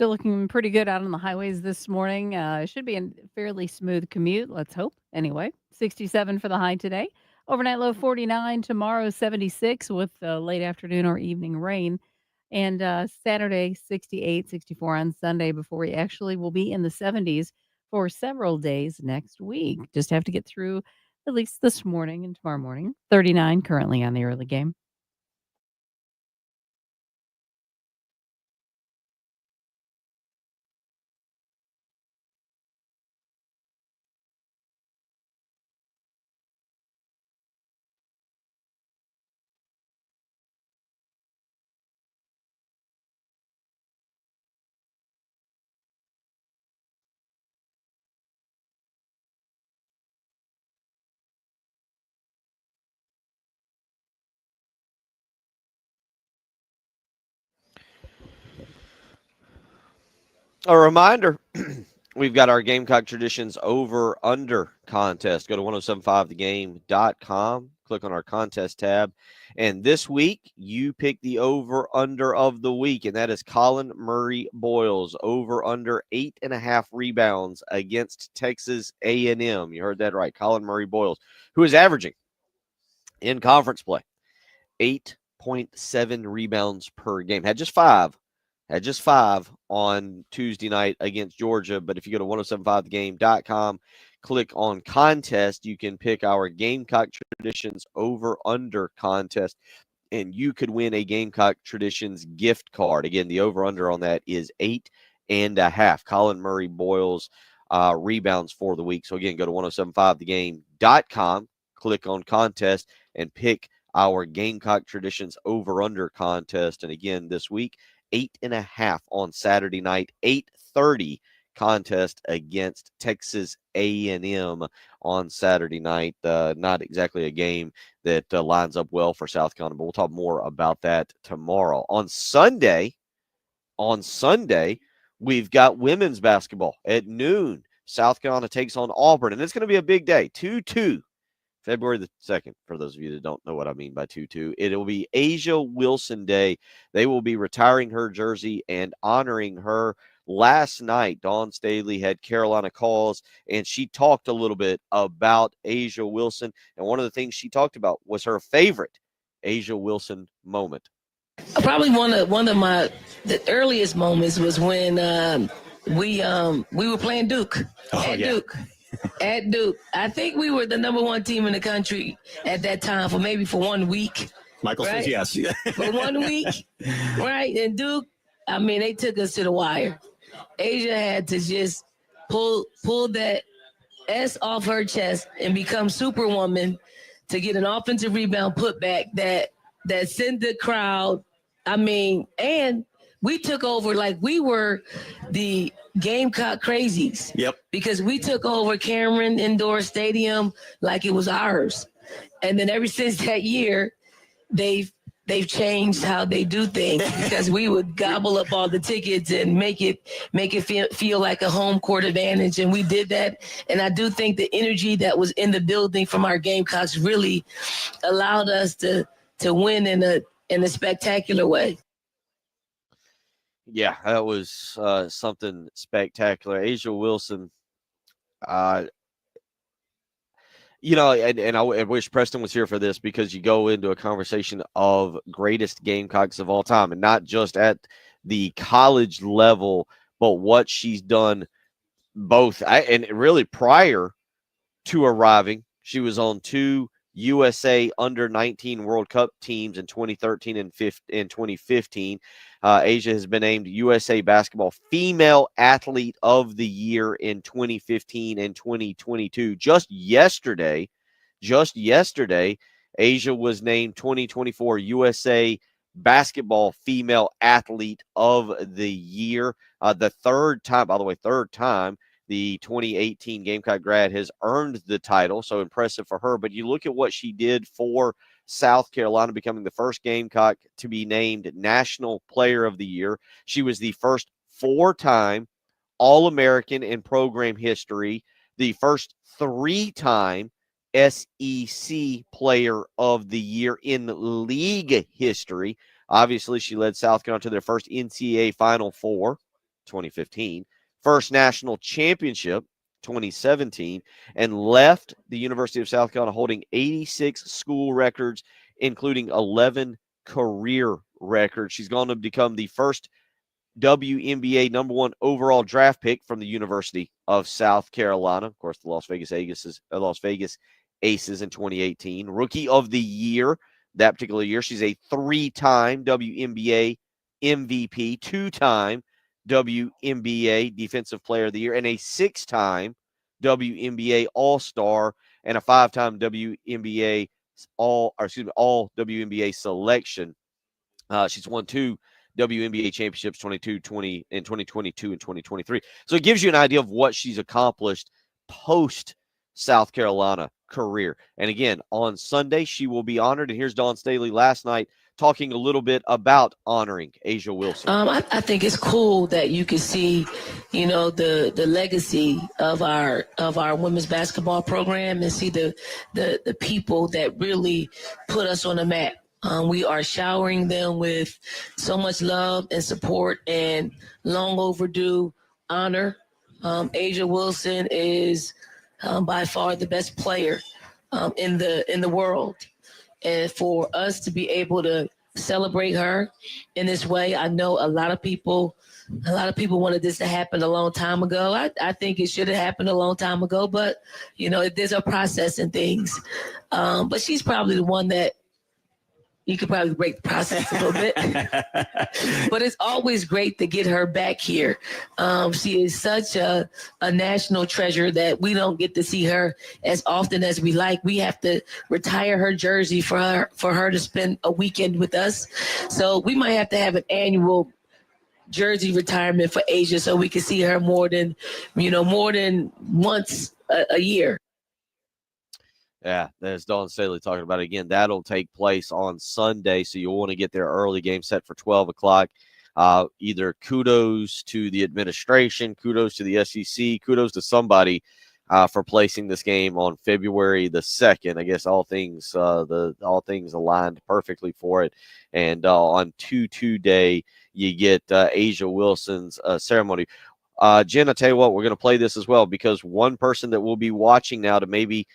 [SPEAKER 3] Still looking pretty good out on the highways this morning. It should be a fairly smooth commute. Let's hope. Anyway, 67 for the high today. Overnight low 49. Tomorrow 76 with late afternoon or evening rain. And Saturday 68, 64 on Sunday before we actually will be in the 70s for several days next week. Just have to get through at least this morning and tomorrow morning. 39 currently on the early game.
[SPEAKER 1] A reminder, we've got our Gamecock Traditions over under contest. Go to 1075thegame.com, click on our contest tab. And this week, you pick the over under of the week, and that is Colin Murray Boyles, over under 8.5 rebounds against Texas A&M. You heard that right. Colin Murray Boyles, who is averaging in conference play 8.7 rebounds per game. Had just five on Tuesday night against Georgia. But if you go to 1075thegame.com, click on contest, you can pick our Gamecock Traditions over under contest, and you could win a Gamecock Traditions gift card. Again, the over under on that is 8.5. Colin Murray Boyles rebounds for the week. So again, go to 1075thegame.com, click on contest, and pick our Gamecock Traditions over under contest. And again, this week, 8.5 on Saturday night, 8:30 contest against Texas A&M on Saturday night. Not exactly a game that lines up well for South Carolina, but we'll talk more about that tomorrow. On Sunday, we've got women's basketball at noon. South Carolina takes on Auburn, and it's going to be a big day. 2-2. February the 2nd, for those of you that don't know what I mean by 2-2. It will be A'ja Wilson Day. They will be retiring her jersey and honoring her. Last night, Dawn Staley had Carolina calls, and she talked a little bit about A'ja Wilson. And one of the things she talked about was her favorite A'ja Wilson moment.
[SPEAKER 11] Probably one of the earliest moments was when we were playing Duke Duke. At Duke. I think we were the number one team in the country at that time for 1 week.
[SPEAKER 12] Michael says yes.
[SPEAKER 11] For 1 week, right? And Duke, I mean, they took us to the wire. A'ja had to just pull that S off her chest and become Superwoman to get an offensive rebound putback that sent the crowd. I mean, and we took over like we were the Gamecock crazies.
[SPEAKER 12] Yep.
[SPEAKER 11] Because we took over Cameron Indoor Stadium like it was ours. And then ever since that year, they've changed how they do things because we would gobble up all the tickets and make it feel like a home court advantage. And we did that. And I do think the energy that was in the building from our Gamecocks really allowed us to win in a spectacular way.
[SPEAKER 1] Yeah, that was something spectacular. A'ja Wilson, and I wish Preston was here for this because you go into a conversation of greatest Gamecocks of all time, and not just at the college level, but what she's done both. And really prior to arriving, she was on 2 USA Under-19 World Cup teams in 2013 and 2015. A'ja has been named USA Basketball Female Athlete of the Year in 2015 and 2022. Just yesterday, A'ja was named 2024 USA Basketball Female Athlete of the Year. The third time the 2018 Gamecock grad has earned the title, so impressive for her. But you look at what she did for South Carolina, becoming the first Gamecock to be named National Player of the Year. She was the first 4-time All-American in program history, the first 3-time SEC Player of the Year in league history. Obviously, she led South Carolina to their first NCAA Final Four. 2015, first national championship, 2017, and left the University of South Carolina holding 86 school records, including 11 career records. She's going to become the first WNBA #1 overall draft pick from the University of South Carolina. Of course, the Las Vegas Aces in 2018. Rookie of the Year that particular year. She's a 3-time WNBA MVP, 2-time WNBA Defensive Player of the Year, and a 6-time WNBA All-Star, and a 5-time WNBA all WNBA selection. She's won 2 WNBA championships, 2022 and 2023. So it gives you an idea of what she's accomplished post South Carolina career. And again, on Sunday, she will be honored. And here's Dawn Staley last night talking a little bit about honoring A'ja Wilson.
[SPEAKER 11] I think it's cool that you can see, the legacy of our women's basketball program, and see the people that really put us on the map. We are showering them with so much love and support and long overdue honor. A'ja Wilson is by far the best player in the world. And for us to be able to celebrate her in this way, I know a lot of people wanted this to happen a long time ago. I think it should have happened a long time ago, but there's a process and things. But she's probably the one that you could probably break the process a little bit. But it's always great to get her back here. She is such a national treasure that we don't get to see her as often as we like. We have to retire her jersey for her to spend a weekend with us. So we might have to have an annual jersey retirement for A'ja so we can see her more than once a year.
[SPEAKER 1] Yeah, there's Dawn Staley talking about it again. That'll take place on Sunday, so you'll want to get there early. Game set for 12 o'clock. Either kudos to the administration, kudos to the SEC, kudos to somebody for placing this game on February the 2nd. I guess all things aligned perfectly for it. And on 2-2 day, you get A'ja Wilson's ceremony. Jen, I tell you what, we're going to play this as well, because one person that we'll be watching now to maybe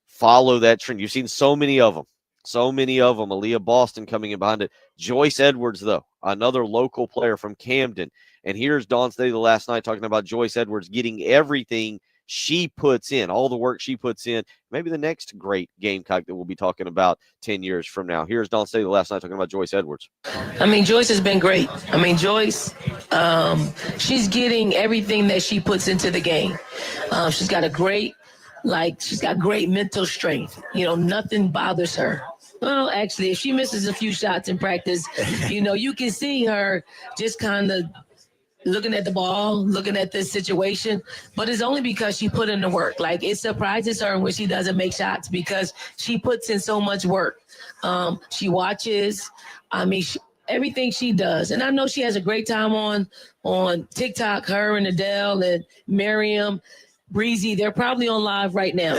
[SPEAKER 1] follow that trend. You've seen so many of them. Aaliyah Boston coming in behind it. Joyce Edwards, though, another local player from Camden. And here's Dawn Staley last night talking about Joyce Edwards getting everything she puts in, all the work she puts in. Maybe the next great Gamecock that we'll be talking about 10 years from now. Here's Dawn Staley last night talking about Joyce Edwards.
[SPEAKER 11] Joyce has been great. Joyce, she's getting everything that she puts into the game. She's got great mental strength. Nothing bothers her. Well, actually, if she misses a few shots in practice, you can see her just kind of looking at the ball, looking at this situation, but it's only because she put in the work. It surprises her when she doesn't make shots because she puts in so much work. She watches. Everything she does. And I know she has a great time on TikTok, her and Adele and Miriam. Breezy, they're probably on live right now,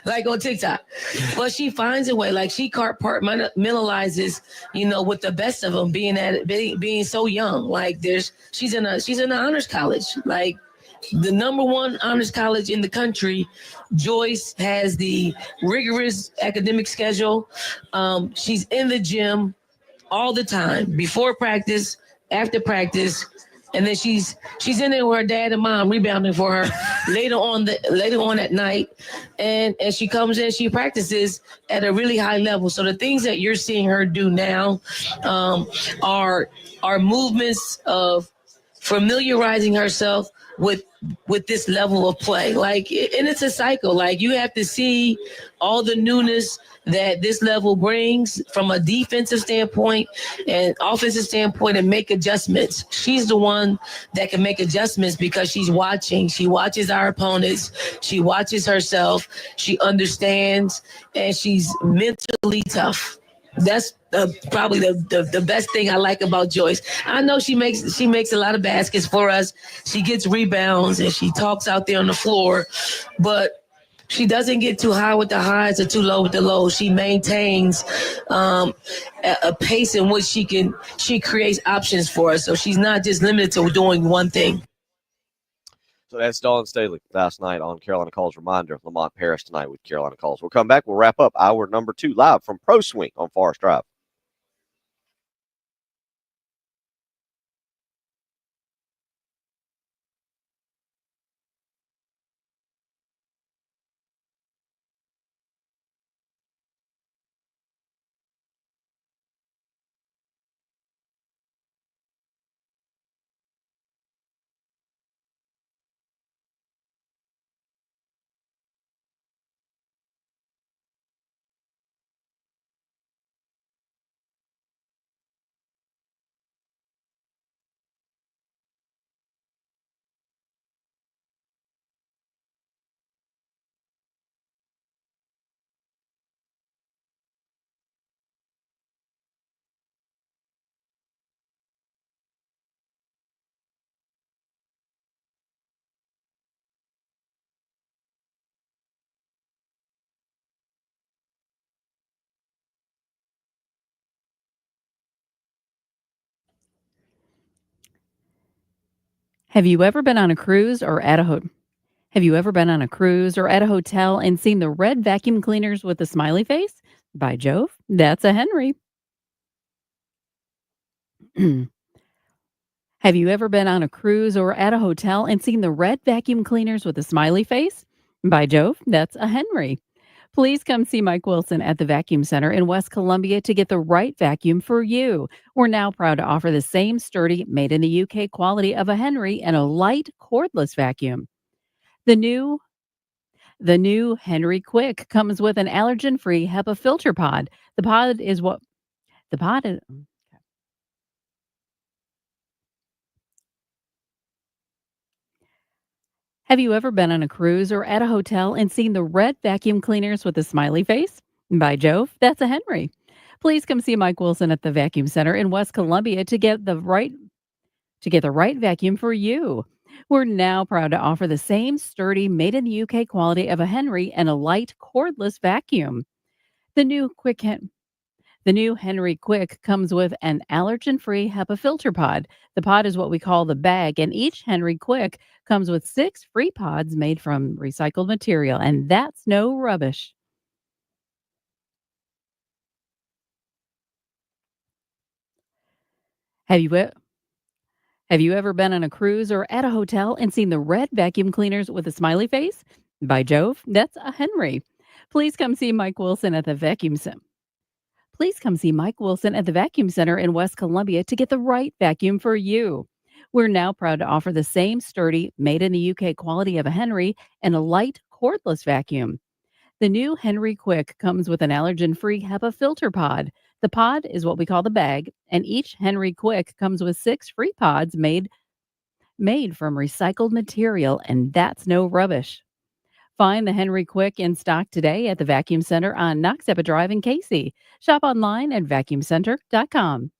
[SPEAKER 11] like on TikTok. But she finds a way, she compartmentalizes, with the best of them, being so young. She's in an honors college, the #1 honors college in the country. Joyce has the rigorous academic schedule. She's in the gym all the time, before practice, after practice. And then she's in there with her dad and mom rebounding for her later on at night. And as she comes in, she practices at a really high level. So the things that you're seeing her do now are movements of familiarizing herself with this level of play. And it's a cycle. You have to see all the newness that this level brings from a defensive standpoint and offensive standpoint and make adjustments. She's the one that can make adjustments because she's watching. She watches our opponents. She watches herself. She understands, and she's mentally tough. That's probably the best thing I like about Joyce. I know she makes a lot of baskets for us. She gets rebounds and she talks out there on the floor, but She doesn't get too high with the highs or too low with the lows. She maintains a pace in which she creates options for us. So she's not just limited to doing one thing.
[SPEAKER 1] So that's Dawn Staley last night on Carolina Calls. Reminder, Lamont Paris tonight with Carolina Calls. We'll come back. We'll wrap up hour number 2 live from Pro Swing on Forest Drive.
[SPEAKER 3] Have you ever been on a cruise or at a Have you ever been on a cruise or at a hotel and seen the red vacuum cleaners with a smiley face? By Jove, that's a Henry. Have you ever been on a cruise or at a hotel and seen the red vacuum cleaners with a smiley face? By Jove, that's a Henry. Please come see Mike Wilson at the Vacuum Center in West Columbia to get the right vacuum for you. We're now proud to offer the same sturdy, made in the UK quality of a Henry and a light cordless vacuum. The new Henry Quick comes with an allergen-free HEPA filter pod. The pod is Have you ever been on a cruise or at a hotel and seen the red vacuum cleaners with a smiley face? By Jove, that's a Henry. Please come see Mike Wilson at the Vacuum Center in West Columbia to get the right vacuum for you. We're now proud to offer the same sturdy, made in the UK quality of a Henry and a light cordless vacuum. The new Quick Hen- The new Henry Quick comes with an allergen-free HEPA filter pod. The pod is what we call the bag, and each Henry Quick comes with 6 free pods made from recycled material, and that's no rubbish. Have you e- have you ever been on a cruise or at a hotel and seen the red vacuum cleaners with a smiley face? By Jove, that's a Henry. Please come see Mike Wilson at the Vacuum Center. Please come see Mike Wilson at the Vacuum Center in West Columbia to get the right vacuum for you. We're now proud to offer the same sturdy, made in the UK quality of a Henry and a light cordless vacuum. The new Henry Quick comes with an allergen-free HEPA filter pod. The pod is what we call the bag, and each Henry Quick comes with 6 free pods made from recycled material, and that's no rubbish. Find the Henry Quick in stock today at the Vacuum Center on Noxepa Drive in Casey. Shop online at vacuumcenter.com.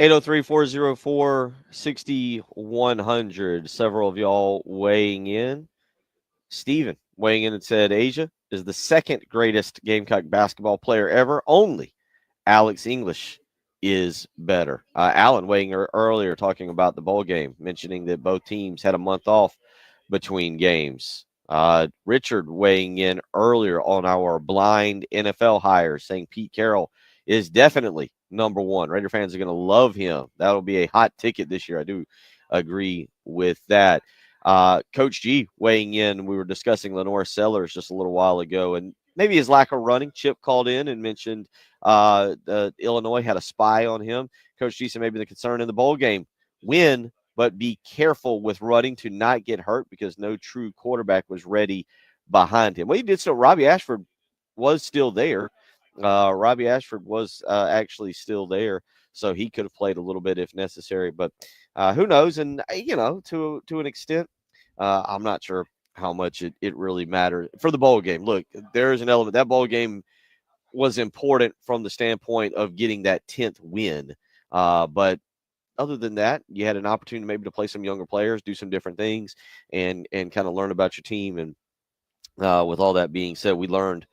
[SPEAKER 1] 803-404-6100. Several of y'all weighing in. Steven weighing in and said Asia is the second greatest Gamecock basketball player ever. Only Alex English is better. Alan weighing earlier talking about the bowl game, mentioning that both teams had a month off between games. Richard weighing in earlier on our blind NFL hires, saying Pete Carroll is definitely number one. Raider fans are going to love him. That'll be a hot ticket this year. I do agree with that. Coach G weighing in. We were discussing Lenore Sellers just a little while ago, and maybe his lack of running. Chip called in and mentioned Illinois had a spy on him. Coach G said maybe the concern in the bowl game, win, but be careful with running to not get hurt because no true quarterback was ready behind him. Well, he did so. Robbie Ashford was still there. Robbie Ashford was actually still there, so he could have played a little bit if necessary. But who knows? And, to an extent, I'm not sure how much it really mattered for the bowl game. Look, there is an element. That bowl game was important from the standpoint of getting that 10th win. But other than that, you had an opportunity maybe to play some younger players, do some different things, and kind of learn about your team. And with all that being said, we learned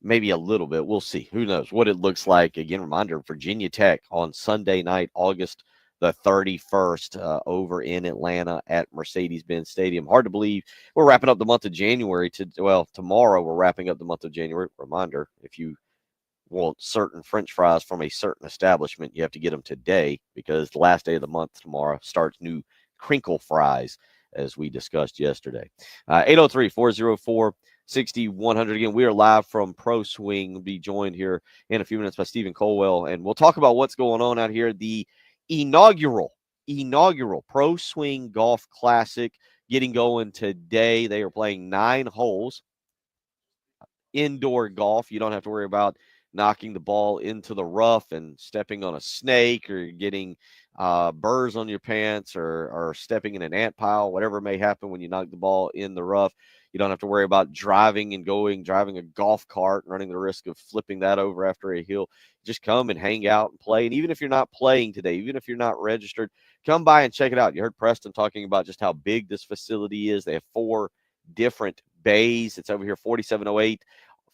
[SPEAKER 1] maybe a little bit. We'll see. Who knows what it looks like. Again, reminder, Virginia Tech on Sunday night, August the 31st, over in Atlanta at Mercedes-Benz Stadium. Hard to believe we're wrapping up the month of January. Tomorrow we're wrapping up the month of January. Reminder, if you want certain French fries from a certain establishment, you have to get them today because the last day of the month tomorrow starts new crinkle fries, as we discussed yesterday. 803-404-6100. Again, we are live from Pro Swing. We'll be joined here in a few minutes by Stephen Colwell, and we'll talk about what's going on out here. The inaugural Pro Swing Golf Classic getting going today. They are playing 9 holes. Indoor golf. You don't have to worry about knocking the ball into the rough and stepping on a snake or getting burrs on your pants or stepping in an ant pile, whatever may happen when you knock the ball in the rough. You don't have to worry about driving a golf cart and running the risk of flipping that over after a hill. Just come and hang out and play. And even if you're not playing today, even if you're not registered, come by and check it out. You heard Preston talking about just how big this facility is. They have 4 different bays. It's over here, 4708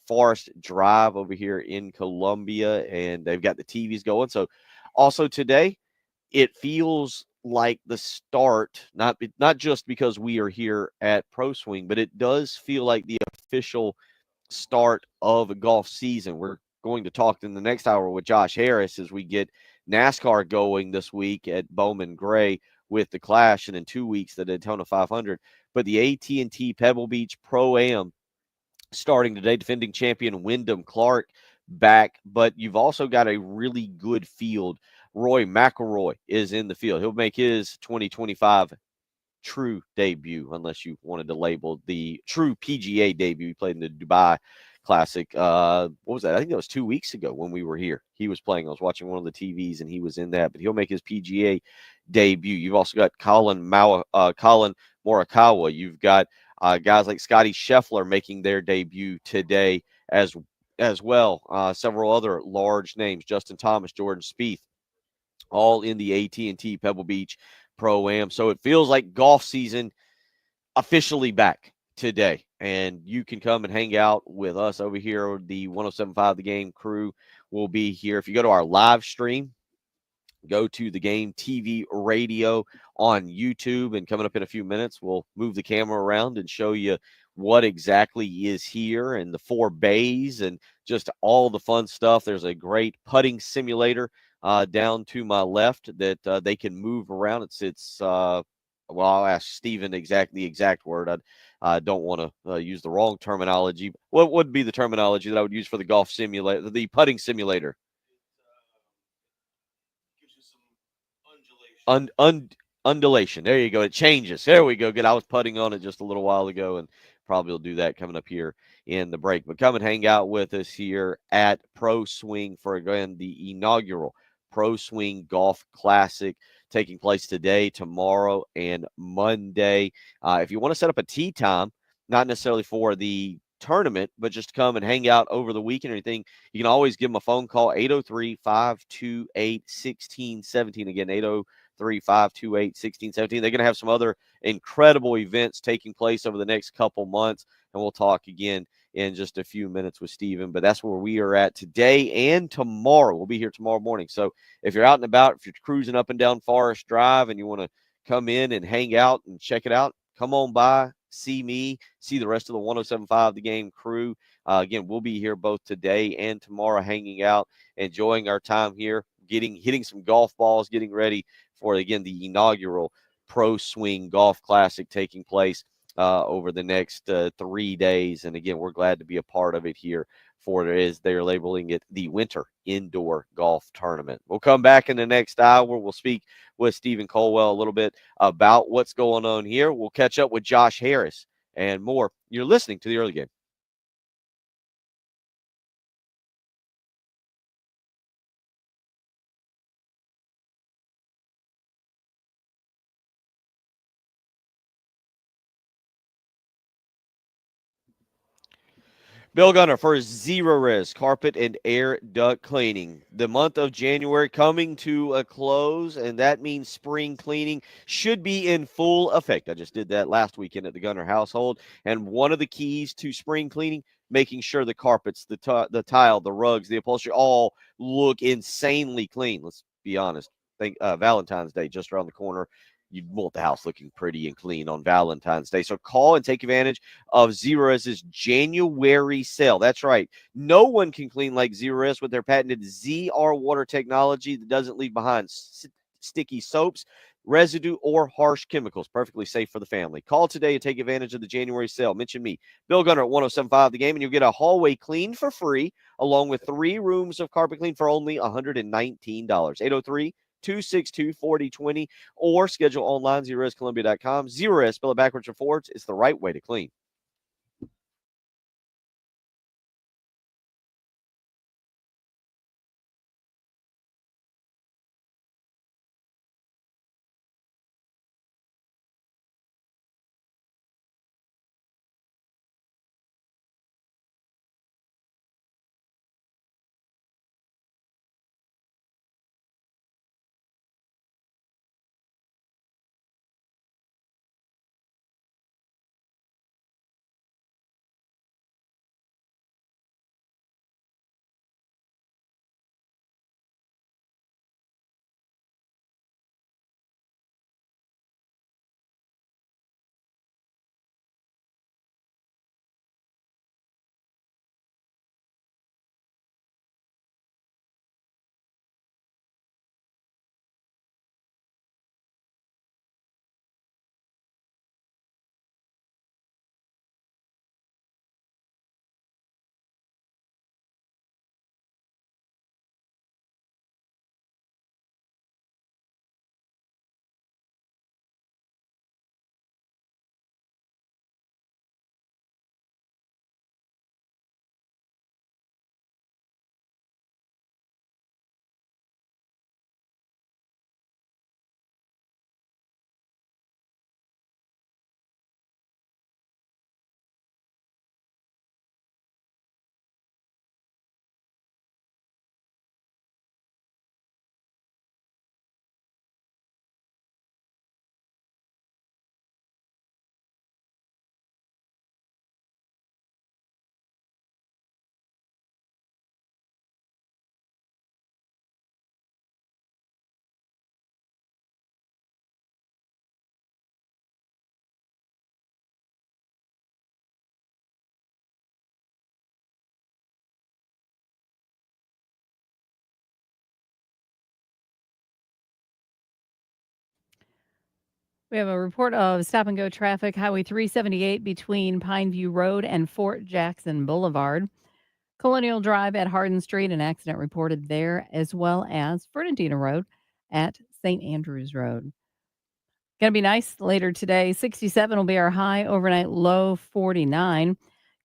[SPEAKER 1] Forest Drive over here in Columbia, and they've got the TVs going. So also today, it feels like the start, not just because we are here at Pro Swing, but it does feel like the official start of a golf season. We're going to talk in the next hour with Josh Harris as we get NASCAR going this week at Bowman Gray with the Clash, and in 2 weeks the Daytona 500. But the AT&T Pebble Beach Pro-Am starting today, defending champion Wyndham Clark back, but you've also got a really good field. Roy McIlroy is in the field. He'll make his 2025 true debut, unless you wanted to label the true PGA debut. He played in the Dubai Classic. What was that? I think that was 2 weeks ago when we were here. He was playing. I was watching one of the TVs, and he was in that. But he'll make his PGA debut. You've also got Colin Morikawa. You've got guys like Scotty Scheffler making their debut today as well. Several other large names, Justin Thomas, Jordan Spieth, all in the AT&T Pebble Beach Pro-Am. So it feels like golf season officially back today, and you can come and hang out with us over here. The 107.5 The Game crew will be here. If you go to our live stream, go to The Game TV radio on YouTube, and coming up in a few minutes, we'll move the camera around and show you what exactly is here and the 4 bays and just all the fun stuff. There's a great putting simulator down to my left that they can move around. Well, I'll ask Steven the exact word. I don't want to use the wrong terminology. What would be the terminology that I would use for the golf simulator, the putting simulator? Undulation. There you go. It changes. There we go. Good. I was putting on it just a little while ago, and probably will do that coming up here in the break. But come and hang out with us here at Pro Swing for, again, the inaugural Pro Swing Golf Classic taking place today, tomorrow, and Monday. If you want to set up a tee time, not necessarily for the tournament, but just come and hang out over the weekend or anything, you can always give them a phone call, 803-528-1617. Again, 803-528-1617. They're going to have some other incredible events taking place over the next couple months, and we'll talk again in just a few minutes with Steven. But that's where we are at today and tomorrow. We'll be here tomorrow morning. So if you're out and about, if you're cruising up and down Forest Drive and you want to come in and hang out and check it out, come on by, see me, see the rest of the 107.5 The Game crew. Again, we'll be here both today and tomorrow hanging out, enjoying our time here, hitting some golf balls, getting ready for, again, the inaugural Pro Swing Golf Classic taking place over the next 3 days. And again, we're glad to be a part of it here for it, as they're labeling it the Winter Indoor Golf Tournament. We'll come back in the next hour. We'll speak with Steven Colwell a little bit about what's going on here. We'll catch up with Josh Harris and more. You're listening to the Early Game. Bill Gunner for Zerorez Carpet and Air Duct Cleaning. The month of January coming to a close, and that means spring cleaning should be in full effect. I just did that last weekend at the Gunner household, and one of the keys to spring cleaning, making sure the carpets, the tile, the rugs, the upholstery all look insanely clean. Let's be honest. Valentine's Day just around the corner. You want the house looking pretty and clean on Valentine's Day. So call and take advantage of Zerorez's January sale. That's right. No one can clean like Zerorez with their patented ZR water technology that doesn't leave behind sticky soaps, residue, or harsh chemicals. Perfectly safe for the family. Call today and take advantage of the January sale. Mention me, Bill Gunner at 107.5 The Game, and you'll get a hallway clean for free, along with 3 rooms of carpet clean for only $119. 803-262-4020, or schedule online, ZerorezColumbia.com. Zerorez, spell it backwards or forwards. It's the right way to clean.
[SPEAKER 3] We have a report of stop-and-go traffic, Highway 378 between Pineview Road and Fort Jackson Boulevard. Colonial Drive at Hardin Street, an accident reported there, as well as Fernandina Road at St. Andrews Road. Going to be nice later today. 67 will be our high, overnight low 49.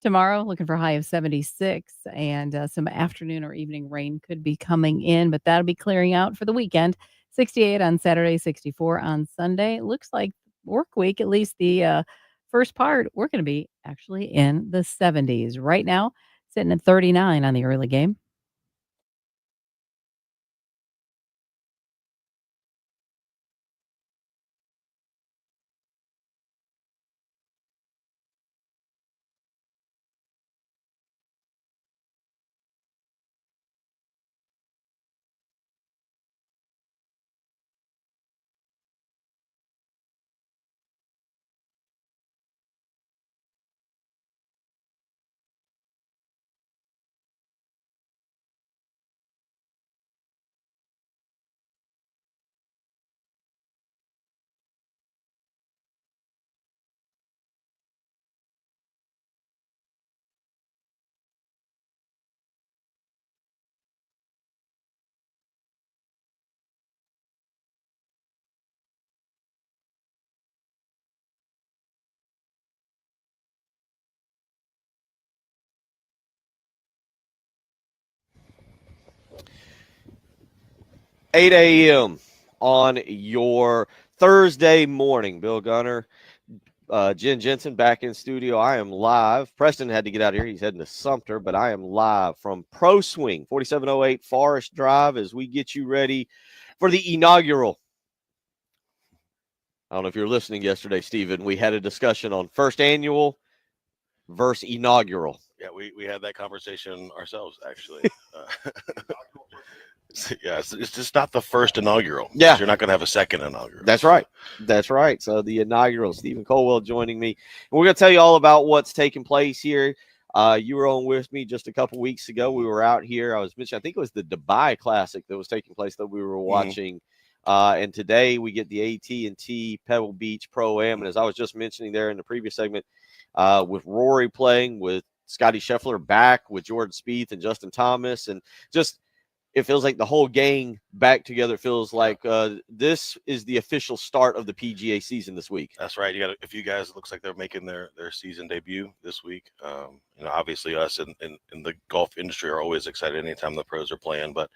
[SPEAKER 3] Tomorrow, looking for a high of 76, and some afternoon or evening rain could be coming in, but that'll be clearing out for the weekend. 68 on Saturday, 64 on Sunday. Looks like work week, at least the first part, we're going to be actually in the 70s. Right now, sitting at 39 on the early game.
[SPEAKER 1] $8 a.m. on your Thursday morning. Bill Gunner, Jen Jensen back in studio. I am live. Preston had to get out of here. He's heading to Sumter, but I am live from Pro Swing, 4708 Forest Drive, as we get you ready for the inaugural. I don't know if you were listening yesterday, Stephen. We had a discussion on first annual versus inaugural.
[SPEAKER 12] Yeah, we had that conversation ourselves, actually. Yeah, it's just not the first inaugural.
[SPEAKER 1] Yeah.
[SPEAKER 12] You're not going to have a second inaugural.
[SPEAKER 1] That's right. That's right. So the inaugural, Stephen Colwell joining me. And we're going to tell you all about what's taking place here. You were on with me just a couple weeks ago. We were out here. I was mentioning, I think it was the Dubai Classic that was taking place that we were watching. And today we get the AT&T Pebble Beach Pro-Am. And as I was just mentioning there in the previous segment, with Rory playing, with Scotty Scheffler back, with Jordan Spieth and Justin Thomas, and just it feels like the whole gang back together. It feels like this is the official start of the PGA season this week.
[SPEAKER 12] That's right. You got a few guys. It looks like they're making their season debut this week. Obviously us in the golf industry are always excited anytime the pros are playing. But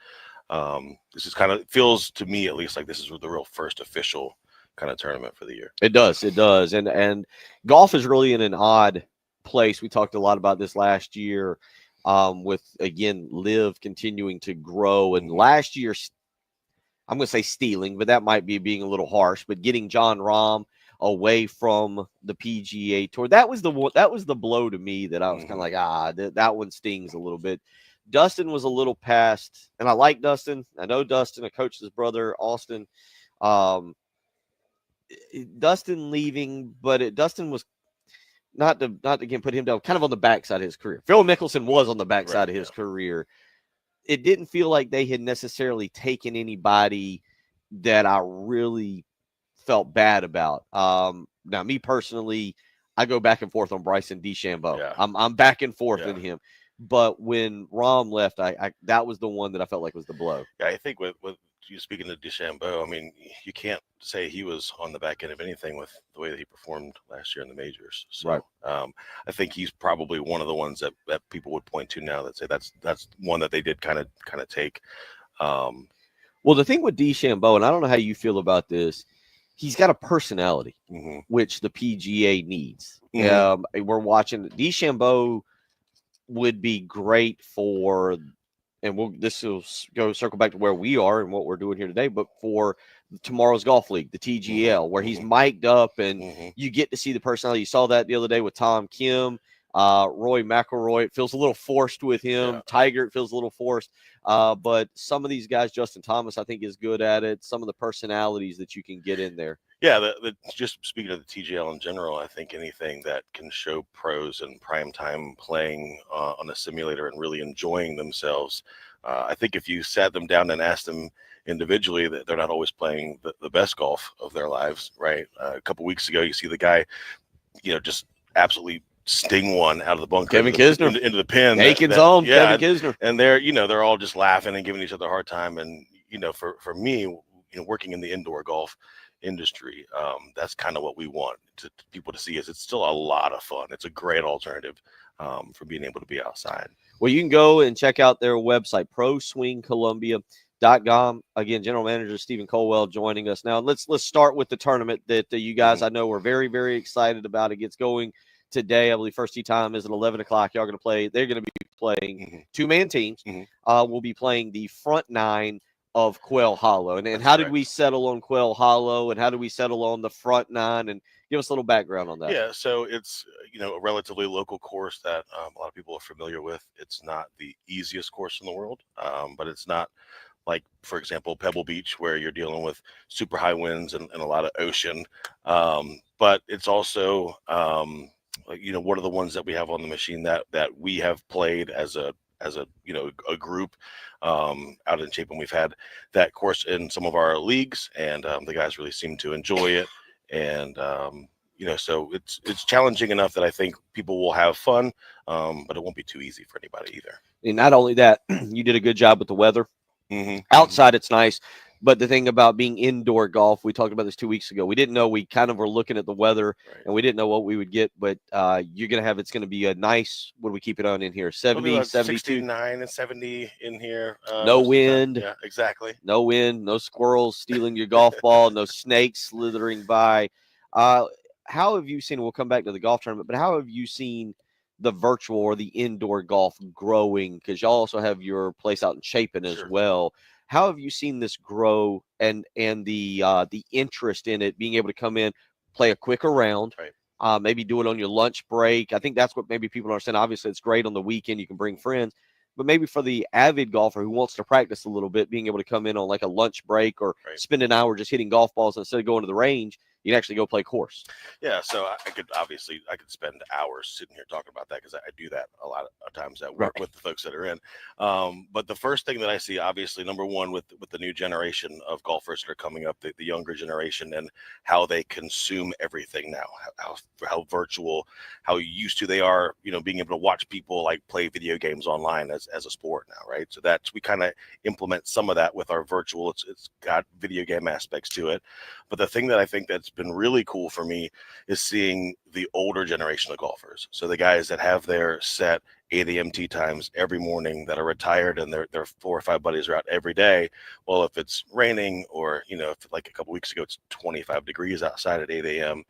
[SPEAKER 12] this is kind of feels to me at least like this is the real first official kind of tournament for the year.
[SPEAKER 1] It does. It does. And golf is really in an odd place. We talked a lot about this last year. With, again, Live continuing to grow. And last year, I'm going to say stealing, but that might be being a little harsh, but getting Jon Rahm away from the PGA Tour, that was the blow to me that I was kind of like, that one stings a little bit. Dustin was a little past, and I like Dustin. I know Dustin. I coached his brother, Austin. Dustin leaving, but Dustin was not to again put him down, kind of on the backside of his career. Phil Mickelson was on the backside of his career. It didn't feel like they had necessarily taken anybody that I really felt bad about. Now, me personally, I go back and forth on Bryson DeChambeau.
[SPEAKER 12] Yeah.
[SPEAKER 1] I'm back and forth in him. But when Rahm left, I that was the one that I felt like was the blow.
[SPEAKER 12] Yeah, I think with you speaking to DeChambeau, I mean, you can't say he was on the back end of anything with the way that he performed last year in the majors. So,
[SPEAKER 1] right.
[SPEAKER 12] I think he's probably one of the ones that people would point to now that say that's one that they did kind of take.
[SPEAKER 1] Well, the thing with DeChambeau, and I don't know how you feel about this, he's got a personality, which the PGA needs. We're watching DeChambeau would be great for. And this will go circle back to where we are and what we're doing here today, but for tomorrow's golf league, the TGL, where he's mic'd up and you get to see the personality. You saw that the other day with Tom Kim, Roy McIlroy. It feels a little forced with him. Tiger, it feels a little forced. But some of these guys, Justin Thomas, I think is good at it. Some of the personalities that you can get in there.
[SPEAKER 12] Yeah, just speaking of the TGL in general, I think anything that can show pros in prime time playing on a simulator and really enjoying themselves, I think if you sat them down and asked them individually, that they're not always playing the best golf of their lives, right? A couple weeks ago, you see the guy, just absolutely sting one out of the bunker,
[SPEAKER 1] Kevin Kisner
[SPEAKER 12] into the pin.
[SPEAKER 1] Aiken's home, Kevin Kisner,
[SPEAKER 12] and they're all just laughing and giving each other a hard time. And for me, working in the indoor golf industry, that's kind of what we want people to see. Is it's still a lot of fun. It's a great alternative for being able to be outside.
[SPEAKER 1] Well, you can go and check out their website, ProSwingColumbia.com. golfers.com. Again, General Manager Stephen Colwell joining us now. Let's start with the tournament that you guys I know are very, very excited about. It gets going today. I believe first tee time is at 11 o'clock. Y'all going to play. They're going to be playing two-man teams. We'll be playing the front nine of Quail Hollow. And how did we settle on Quail Hollow, and how did we settle on the front nine? And give us a little background on that.
[SPEAKER 12] Yeah, so it's a relatively local course that a lot of people are familiar with. It's not the easiest course in the world, but it's not like, for example, Pebble Beach, where you're dealing with super high winds and a lot of ocean. But it's also one of the ones that we have on the machine that we have played as a group out in Chapin. We've had that course in some of our leagues, and the guys really seem to enjoy it. And so it's challenging enough that I think people will have fun, but it won't be too easy for anybody either.
[SPEAKER 1] And not only that, you did a good job with the weather. Outside, it's nice. But the thing about being indoor golf, we talked about this 2 weeks ago. We didn't know. We kind of were looking at the weather, and we didn't know what we would get. But it's going to be a nice, what do we keep it on in here? 70, 72.
[SPEAKER 12] 69 and 70 in here.
[SPEAKER 1] No wind.
[SPEAKER 12] Yeah, exactly.
[SPEAKER 1] No wind, no squirrels stealing your golf ball, no snakes slithering by. How have you seen, we'll come back to the golf tournament, but how have you seen the virtual or the indoor golf growing? Because y'all also have your place out in Chapin as well. How have you seen this grow and the interest in it, being able to come in, play a quicker round, maybe do it on your lunch break? I think that's what maybe people don't understand. Obviously, it's great on the weekend. You can bring friends. But maybe for the avid golfer who wants to practice a little bit, being able to come in on like a lunch break or spend an hour just hitting golf balls instead of going to the range, you can actually go play course.
[SPEAKER 12] Yeah, so I could spend hours sitting here talking about that, because I do that a lot of times at work with the folks that are in. But the first thing that I see, obviously, number one, with the new generation of golfers that are coming up, the younger generation, and how they consume everything now, how virtual, how used to they are, being able to watch people like play video games online as a sport now, right? So we kind of implement some of that with our virtual. It's got video game aspects to it. But the thing that I think that's been really cool for me is seeing the older generation of golfers. So the guys that have their set 8 a.m. tee times every morning, that are retired, and their 4 or 5 buddies are out every day. Well, if it's raining, or if like a couple weeks ago it's 25 degrees outside at 8 a.m.,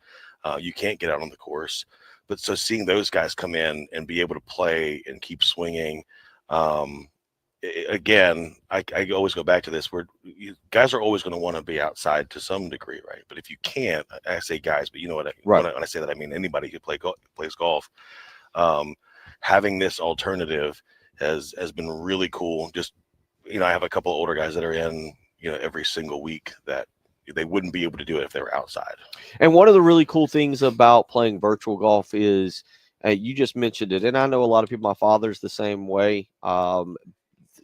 [SPEAKER 12] you can't get out on the course. But so seeing those guys come in and be able to play and keep swinging, again, I always go back to this, where guys are always going to want to be outside to some degree, right? But if you can't, I say guys, but you know what when I say that, I mean anybody who plays golf. Having this alternative has been really cool. Just I have a couple of older guys that are in every single week that they wouldn't be able to do it if they were outside.
[SPEAKER 1] And one of the really cool things about playing virtual golf is, you just mentioned it, and I know a lot of people, my father's the same way.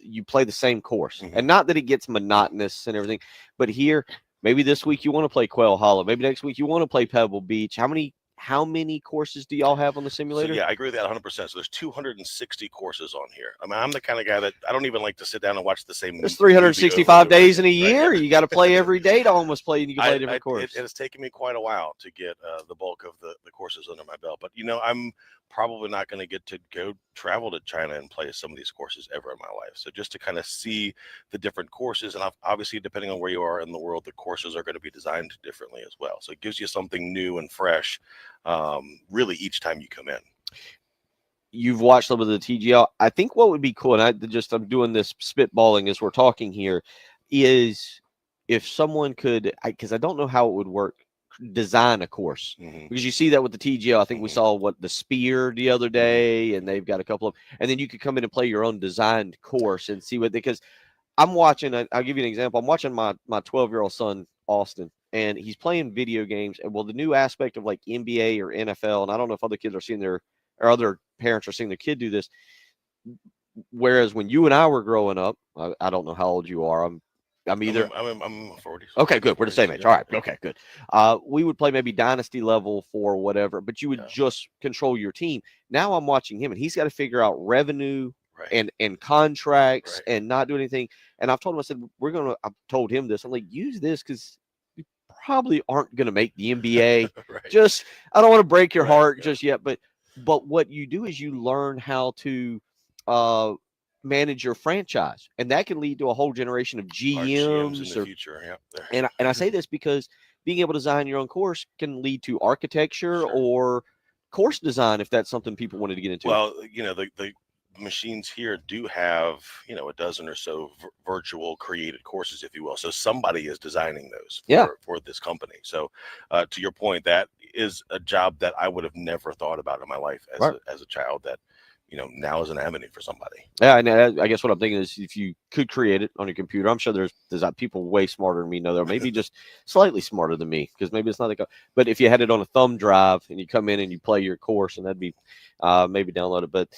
[SPEAKER 1] You play the same course, and not that it gets monotonous and everything, but here, maybe this week you want to play Quail Hollow, maybe next week you want to play Pebble Beach. How many courses do y'all have on the simulator?
[SPEAKER 12] So, yeah, I agree with that 100%. So there's 260 courses on here. I mean, I'm the kind of guy that I don't even like to sit down and watch the same.
[SPEAKER 1] There's 365 days in a year. You got to play every day to almost play, and you can play a different course.
[SPEAKER 12] It has taken me quite a while to get the bulk of the courses under my belt. But, I'm probably not going to get to go travel to China and play some of these courses ever in my life. So just to kind of see the different courses, and obviously depending on where you are in the world, the courses are going to be designed differently as well. So it gives you something new and fresh, really, each time you come in.
[SPEAKER 1] You've watched some of the TGL. I think what would be cool, and I'm doing this spitballing as we're talking here, is if someone could, because I don't know how it would work, design a course, because you see that with the TGL. I think we saw the Spear the other day, and they've got a couple of, and then you could come in and play your own designed course and see because I'm watching. I'll give you an example. I'm watching my 12-year-old son Austin, and he's playing video games. And the new aspect of like NBA or NFL, and I don't know if other kids are seeing or other parents are seeing their kid do this. Whereas when you and I were growing up, I don't know how old you are. I'm
[SPEAKER 12] 40s.
[SPEAKER 1] Okay, good. We're the same age. All right. Okay, good. We would play maybe dynasty level for whatever, but you would just control your team. Now I'm watching him, and he's got to figure out revenue and contracts and not do anything. And I've told him, I said, I've told him this. I'm like, use this because you probably aren't going to make the NBA. Just, I don't want to break your heart just yet, but what you do is you learn how to manage your franchise, and that can lead to a whole generation of
[SPEAKER 12] Our GMs in
[SPEAKER 1] GMs.
[SPEAKER 12] the future. Yep.
[SPEAKER 1] And I say this because being able to design your own course can lead to architecture or course design if that's something people wanted to get into.
[SPEAKER 12] Well, the machines here do have, a dozen or so virtual created courses, if you will. So somebody is designing those for this company. So to your point, that is a job that I would have never thought about in my life as a child that, now is an avenue for somebody.
[SPEAKER 1] Yeah, and I guess what I'm thinking is if you could create it on your computer, I'm sure there's people way smarter than me know, maybe just slightly smarter than me, because maybe it's not but if you had it on a thumb drive and you come in and you play your course, and that'd be maybe download it. But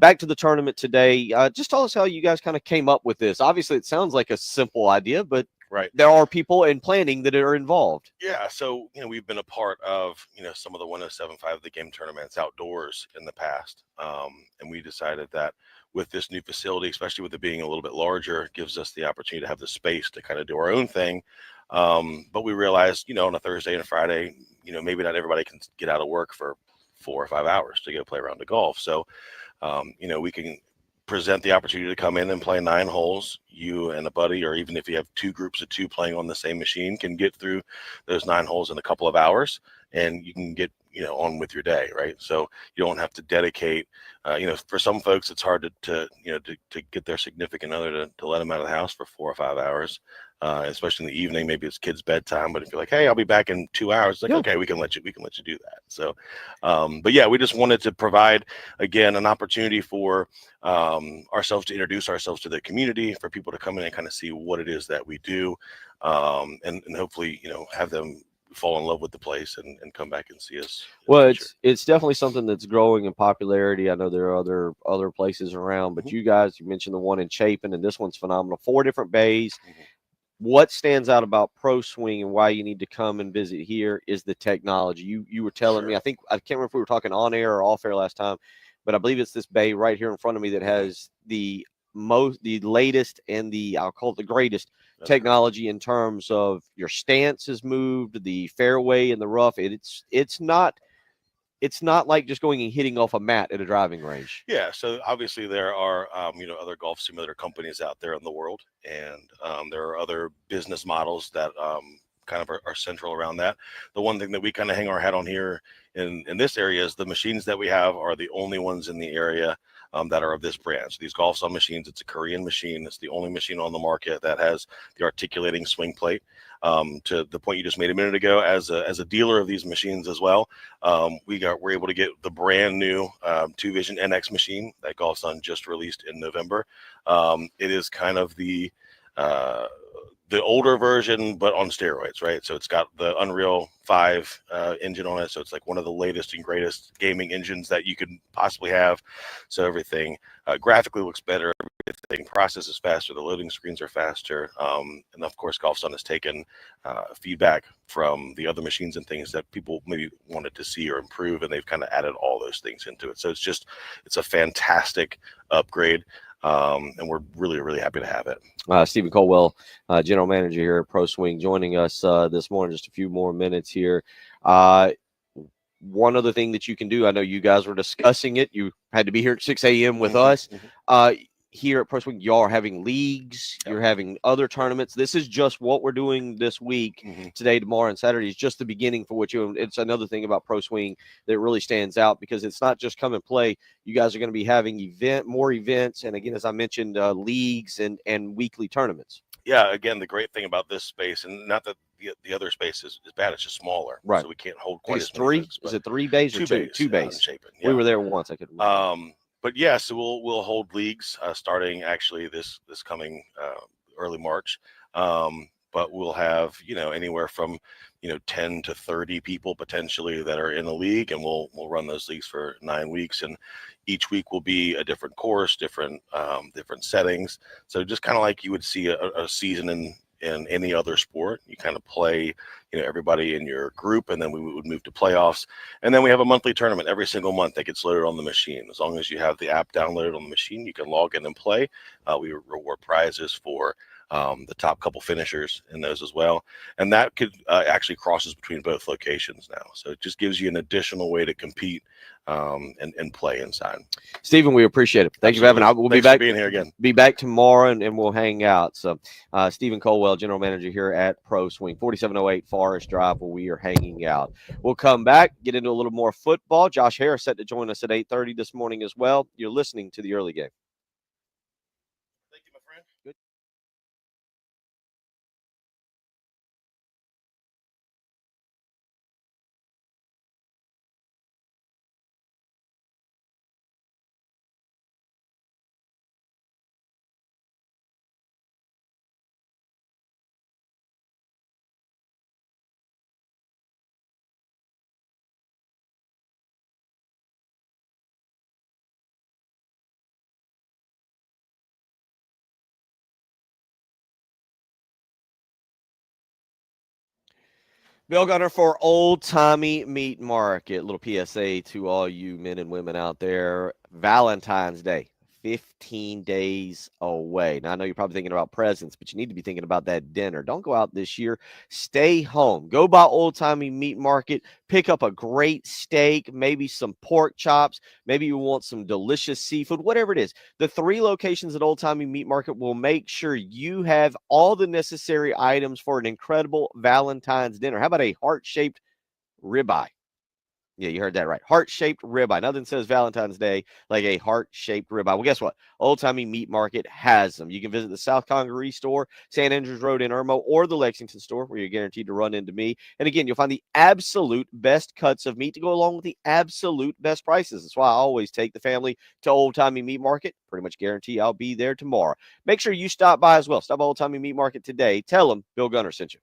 [SPEAKER 1] back to the tournament today, just tell us how you guys kind of came up with this. Obviously, it sounds like a simple idea, but there are people in planning that are involved.
[SPEAKER 12] Yeah, so we've been a part of some of the 107.5 the game tournaments outdoors in the past, and we decided that with this new facility, especially with it being a little bit larger, gives us the opportunity to have the space to kind of do our own thing. But we realized, on a Thursday and a Friday, maybe not everybody can get out of work for 4 or 5 hours to go play around the golf. So, we can present the opportunity to come in and play 9 holes. You and a buddy, or even if you have 2 groups of 2 playing on the same machine, can get through those 9 holes in a couple of hours, and you can get on with your day, right? So you don't have to dedicate. For some folks, it's hard to get their significant other to let them out of the house for 4 or 5 hours, especially in the evening. Maybe it's kids' bedtime, but if you're like, hey, I'll be back in 2 hours, it's like, okay, we can let you do that. So, but yeah, we just wanted to provide again an opportunity for ourselves to introduce ourselves to the community, for people to come in and kind of see what it is that we do, and hopefully have them fall in love with the place and come back and see us.
[SPEAKER 1] Well, it's definitely something that's growing in popularity. I know there are other places around, but you mentioned the one in Chapin, and this one's phenomenal. 4 different bays. What stands out about Pro Swing and why you need to come and visit here is the technology. You were telling me, I can't remember if we were talking on air or off air last time, but I believe it's this bay right here in front of me that has the latest and I'll call it the greatest technology in terms of your stance has moved, the fairway and the rough. It's not like just going and hitting off a mat at a driving range.
[SPEAKER 12] Yeah, so obviously there are other golf simulator companies out there in the world, and there are other business models that kind of are central around that. The one thing that we kind of hang our hat on here in this area is the machines that we have are the only ones in the area that are of this brand. So these Golf Sun machines, it's a Korean machine. It's the only machine on the market that has the articulating swing plate. To the point you just made a minute ago, as a dealer of these machines as well, we're able to get the brand new 2Vision NX machine that Golf Sun just released in November. It is kind of the older version, but on steroids, right? So it's got the Unreal 5 engine on it. So it's like one of the latest and greatest gaming engines that you could possibly have. So everything graphically looks better. Everything processes faster. The loading screens are faster. And of course, Golf Sun has taken feedback from the other machines and things that people maybe wanted to see or improve, and they've kind of added all those things into it. So it's a fantastic upgrade. And we're really, really happy to have it.
[SPEAKER 1] Stephen Colwell, general manager here at Pro Swing, joining us this morning. Just a few more minutes here. One other thing that you can do, I know you guys were discussing it. You had to be here at 6 a.m. with us. Here at Pro Swing, y'all are having leagues. You're having other tournaments. This is just what we're doing this week, today, tomorrow, and Saturday is just the beginning for what you. It's another thing about Pro Swing that really stands out, because it's not just come and play. You guys are going to be having more events, and again, as I mentioned, leagues and weekly tournaments.
[SPEAKER 12] Yeah, again, the great thing about this space, and not that the other space is bad, it's just smaller,
[SPEAKER 1] right?
[SPEAKER 12] So we can't hold quite as many
[SPEAKER 1] three.
[SPEAKER 12] folks,
[SPEAKER 1] Is it 3 bays or 2 bays? 2 bays.
[SPEAKER 12] Yeah.
[SPEAKER 1] We were there once. I could remember.
[SPEAKER 12] But yeah, so we'll hold leagues starting actually this coming early March. But we'll have anywhere from 10 to 30 people potentially that are in the league, and we'll run those leagues for 9 weeks, and each week will be a different course, different settings. So just kind of like you would see a season in any other sport. You kind of play everybody in your group, and then we would move to playoffs, and then we have a monthly tournament every single month that gets loaded on the machine. As long as you have the app downloaded on the machine, you can log in and play. We reward prizes for the top couple finishers in those as well. And that could actually crosses between both locations now. So it just gives you an additional way to compete and play inside.
[SPEAKER 1] Stephen, we appreciate it. Thank you for having us. We'll be back
[SPEAKER 12] being here again.
[SPEAKER 1] Be back tomorrow and we'll hang out. So Stephen Colwell, general manager here at Pro Swing, 4708 Forest Drive, where we are hanging out. We'll come back, get into a little more football. Josh Harris set to join us at 8:30 this morning as well. You're listening to the early game.
[SPEAKER 12] Thank you, my friend.
[SPEAKER 1] Good. Bill Gunner for Old Tommy Meat Market. Little PSA to all you men and women out there. Valentine's Day, 15 days away. Now, I know you're probably thinking about presents, but you need to be thinking about that dinner. Don't go out this year. Stay home. Go by Old Tommy Meat Market. Pick up a great steak, maybe some pork chops. Maybe you want some delicious seafood, whatever it is. The 3 locations at Old Tommy Meat Market will make sure you have all the necessary items for an incredible Valentine's dinner. How about a heart-shaped ribeye? Yeah, you heard that right. Heart-shaped ribeye. Nothing says Valentine's Day like a heart-shaped ribeye. Well, guess what? Old Timey Meat Market has them. You can visit the South Congaree store, St. Andrews Road in Irmo, or the Lexington store, where you're guaranteed to run into me. And again, you'll find the absolute best cuts of meat to go along with the absolute best prices. That's why I always take the family to Old Timey Meat Market. Pretty much guarantee I'll be there tomorrow. Make sure you stop by as well. Stop by Old Timey Meat Market today. Tell them Bill Gunner sent you.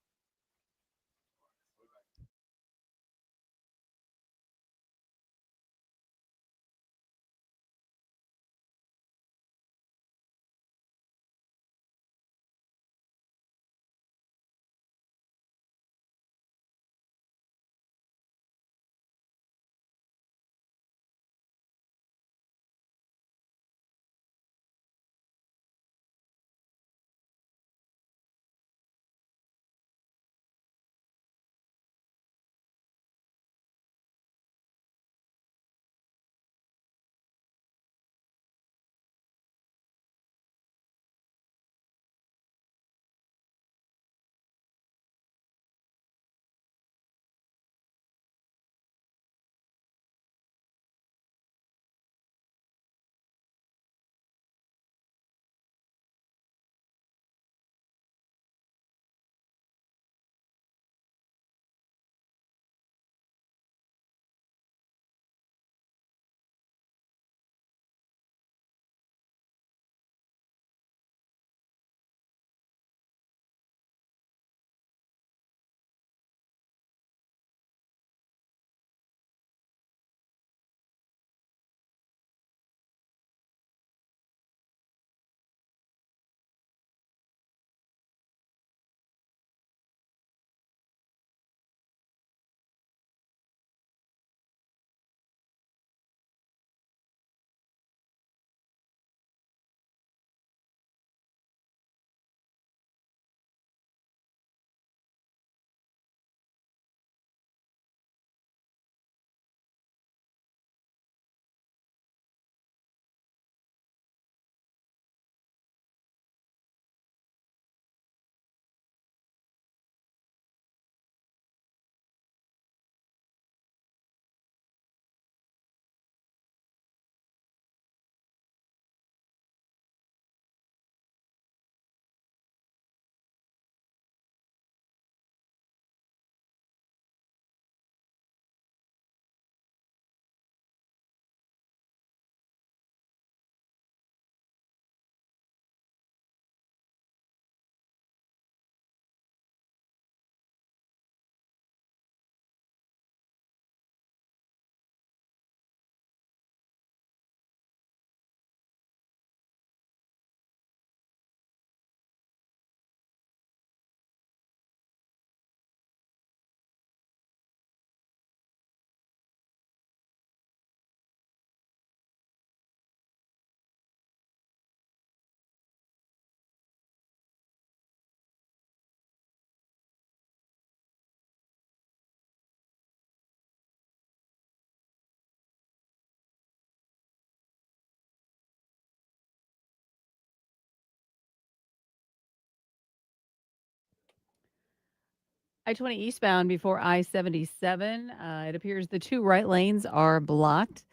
[SPEAKER 3] I-20 eastbound before I-77. It appears the two right lanes are blocked.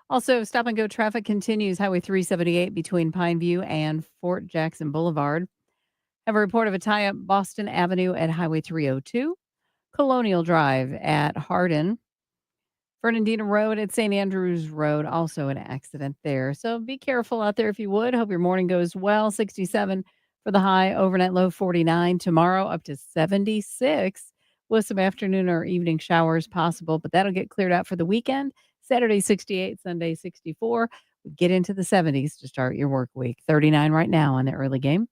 [SPEAKER 3] Also, stop and go traffic continues Highway 378 between Pineview and Fort Jackson Boulevard. Have a report of a tie-up Boston Avenue at Highway 302. Colonial Drive at Hardin. Fernandina Road at St. Andrews Road, also an accident there. So be careful out there if you would. Hope your morning goes well. 67 for the high, overnight low 49. Tomorrow up to 76 with some afternoon or evening showers possible, but that'll get cleared out for the weekend. Saturday 68, Sunday 64. We get into the 70s to start your work week. 39 right now on the early game.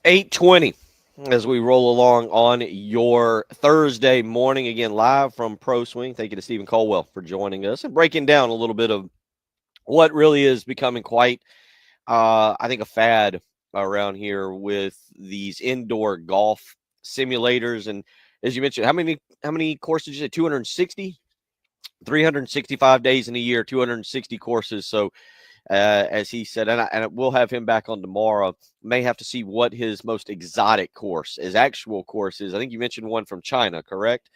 [SPEAKER 1] $8:20 as we roll along on your Thursday morning, again live from Pro Swing. Thank you to Stephen Colwell for joining us and breaking down a little bit of what really is becoming quite, I think, a fad around here with these indoor golf simulators. And as you mentioned, how many courses did you say? 260, 365 days in a year, 260 courses. So as he said, and we'll have him back on tomorrow. May have to see what his most exotic course, his actual course is. I think you mentioned one from China, correct?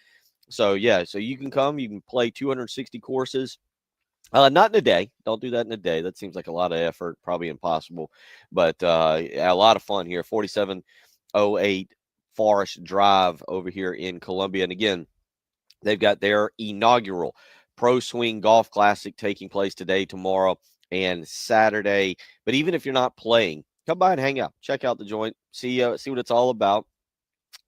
[SPEAKER 1] So yeah, so you can come, you can play 260 courses. Not in a day. Don't do that in a day. That seems like a lot of effort, probably impossible. But a lot of fun here. 4708 Forest Drive over here in Columbia. And again, they've got their inaugural Pro Swing Golf Classic taking place today, tomorrow, and Saturday. But even if you're not playing, come by and hang out. Check out the joint. See what it's all about.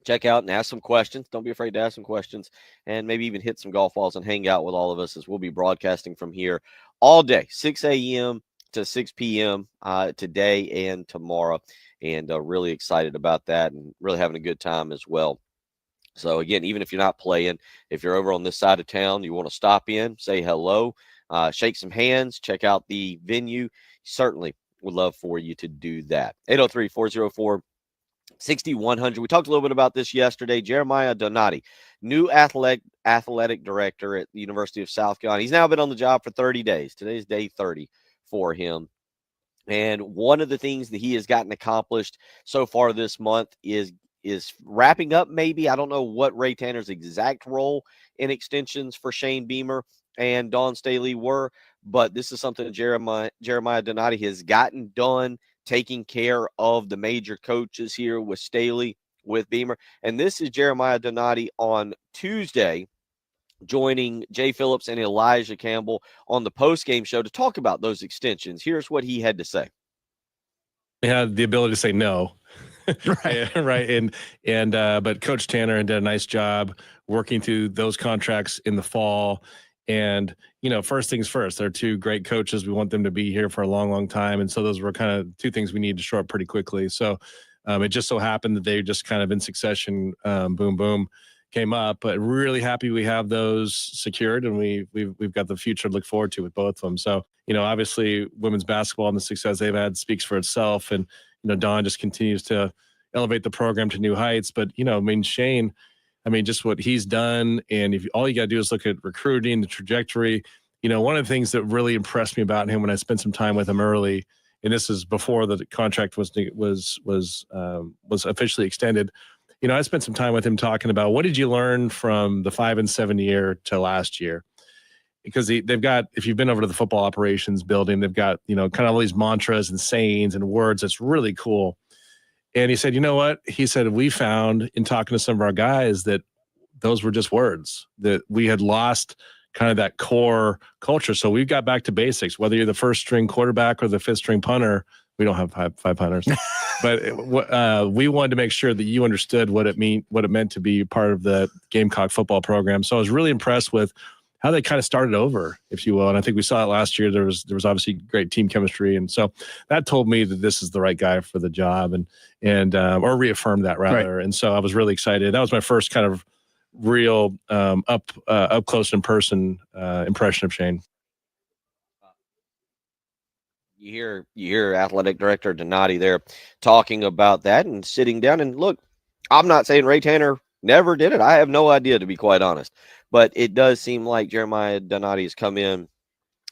[SPEAKER 1] Check out and ask some questions. Don't be afraid to ask some questions, and maybe even hit some golf balls and hang out with all of us, as we'll be broadcasting from here all day, 6 a.m. to 6 p.m. Today and tomorrow. And really excited about that and really having a good time as well. So again, even if you're not playing, if you're over on this side of town, you want to stop in, say hello, shake some hands, check out the venue, certainly would love for you to do that. 803-404-6100. We talked a little bit about this yesterday. Jeremiah Donati, new athletic director at the University of South Carolina. He's now been on the job for 30 days. Today's day 30 for him. And one of the things that he has gotten accomplished so far this month is wrapping up, maybe, I don't know what Ray Tanner's exact role in extensions for Shane Beamer and Dawn Staley were, but this is something that Jeremiah Donati has gotten done, taking care of the major coaches here with Staley, with Beamer. And this is Jeremiah Donati on Tuesday, joining Jay Phillips and Elijah Campbell on the post-game show to talk about those extensions. Here's what he had to say.
[SPEAKER 13] We had the ability to say no. Right. But Coach Tanner did a nice job working through those contracts in the fall. And, first things first, they're two great coaches. We want them to be here for a long, long time. And so those were kind of two things we needed to shore up pretty quickly. So it just so happened that they just kind of in succession, boom, boom, came up. But really happy we have those secured, and we've got the future to look forward to with both of them. So, obviously women's basketball and the success they've had speaks for itself. And, Dawn just continues to elevate the program to new heights. But, Shane, just what he's done. And if all you got to do is look at recruiting, the trajectory, one of the things that really impressed me about him when I spent some time with him early, and this is before the contract was officially extended. I spent some time with him talking about what did you learn from the 5 and 7 year to last year? Because they've got, if you've been over to the football operations building, they've got, kind of all these mantras and sayings and words. That's really cool. And he said, you know what? He said, we found in talking to some of our guys that those were just words, that we had lost kind of that core culture. So we've got back to basics, whether you're the first string quarterback or the fifth string punter. We don't have five punters, but we wanted to make sure that you understood what it meant to be part of the Gamecock football program. So I was really impressed with how they kind of started over, if you will. And I think we saw it last year. There was obviously great team chemistry, and so that told me that this is the right guy for the job, and or reaffirmed that rather. Right. And so I was really excited. That was my first kind of real up close in person impression of Shane.
[SPEAKER 1] You hear athletic director Donati there talking about that and sitting down. And look, I'm not saying Ray Tanner never did it. I have no idea, to be quite honest. But it does seem like Jeremiah Donati has come in,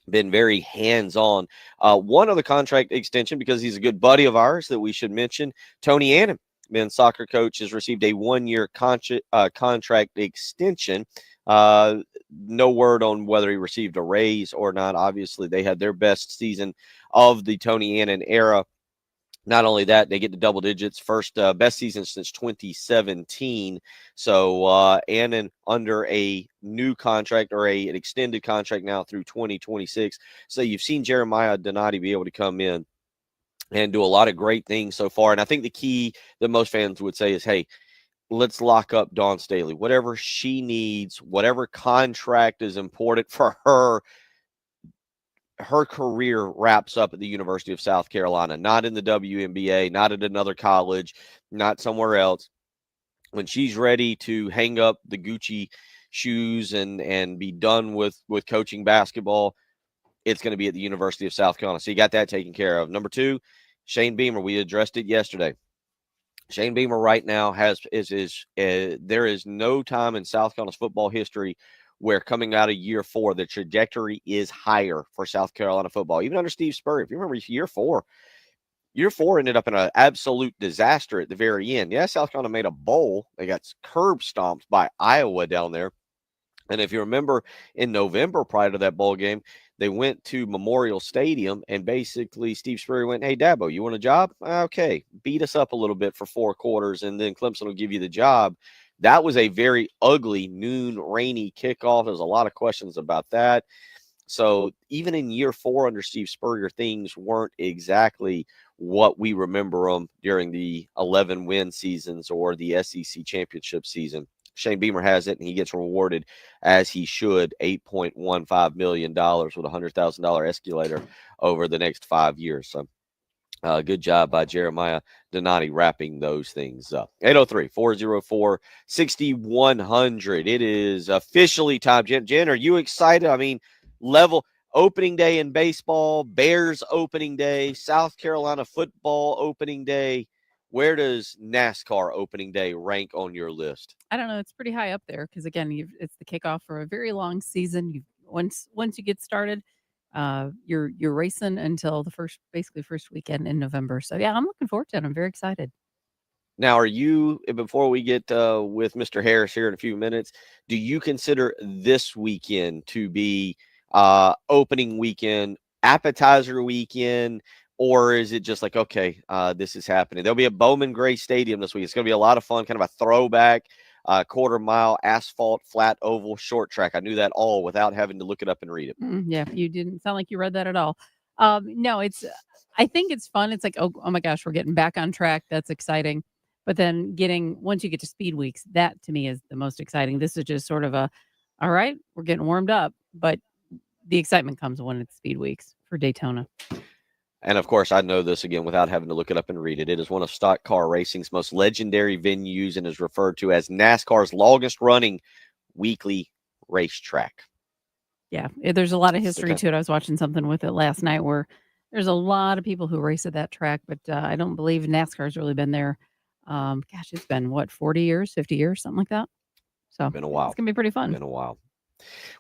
[SPEAKER 1] been very hands-on. One other contract extension, because he's a good buddy of ours that we should mention, Tony Annan, men's soccer coach, has received a one-year contract extension. No word on whether he received a raise or not. Obviously, they had their best season of the Tony Annan era. Not only that, they get to double digits, first best season since 2017. So Annan under a new contract, or an extended contract now through 2026. So you've seen Jeremiah Donati be able to come in and do a lot of great things so far. And I think the key that most fans would say is, hey, let's lock up Dawn Staley. Whatever she needs, whatever contract is important for her, her career wraps up at the University of South Carolina, not in the WNBA, not at another college, not somewhere else. When she's ready to hang up the Gucci shoes and be done with coaching basketball, it's going to be at the University of South Carolina. So you got that taken care of. Number two, Shane Beamer. We addressed it yesterday. Shane Beamer right now there is no time in South Carolina's football history where coming out of year 4, the trajectory is higher for South Carolina football. Even under Steve Spurrier, if you remember year 4 ended up in an absolute disaster at the very end. Yeah, South Carolina made a bowl. They got curb stomped by Iowa down there. And if you remember in November prior to that bowl game, they went to Memorial Stadium, and basically Steve Spurrier went, hey, Dabo, you want a job? Okay, beat us up a little bit for 4 quarters, and then Clemson will give you the job. That was a very ugly noon rainy kickoff. There's a lot of questions about that. So even in year 4 under Steve Spurrier, things weren't exactly what we remember them during the 11-win seasons or the SEC championship season. Shane Beamer has it, and he gets rewarded as he should, $8.15 million with a $100,000 escalator over the next 5 years. So good job by Jeremiah Donati wrapping those things up. 803-404-6100. It is officially time. Jen, are you excited? I mean, level opening day in baseball, Bears opening day, South Carolina football opening day. Where does NASCAR opening day rank on your list?
[SPEAKER 3] I don't know. It's pretty high up there because, again, it's the kickoff for a very long season. Once you get started, you're racing until the first weekend in November. So yeah, I'm looking forward to it. I'm very excited.
[SPEAKER 1] Now, are you, before we get with Mr. Harris here in a few minutes, do you consider this weekend to be opening weekend, appetizer weekend? Or is it just like, okay, this is happening? There'll be a Bowman Gray Stadium this week. It's going to be a lot of fun, kind of a throwback, quarter-mile, asphalt, flat, oval, short track. I knew that all without having to look it up and read it.
[SPEAKER 3] Yeah, you didn't sound like you read that at all. No, I think it's fun. It's like, oh my gosh, we're getting back on track. That's exciting. But then once you get to Speed Weeks, that to me is the most exciting. This is just sort of all right, we're getting warmed up. But the excitement comes when it's Speed Weeks for Daytona.
[SPEAKER 1] And, of course, I know this, again, without having to look it up and read it. It is one of stock car racing's most legendary venues and is referred to as NASCAR's longest-running weekly racetrack.
[SPEAKER 3] Yeah, there's a lot of history to it. I was watching something with it last night where there's a lot of people who race at that track, but I don't believe NASCAR's really been there. It's been, 40 years, 50 years, something like that. So
[SPEAKER 1] been a while.
[SPEAKER 3] It's going to be pretty fun.
[SPEAKER 1] Been a while.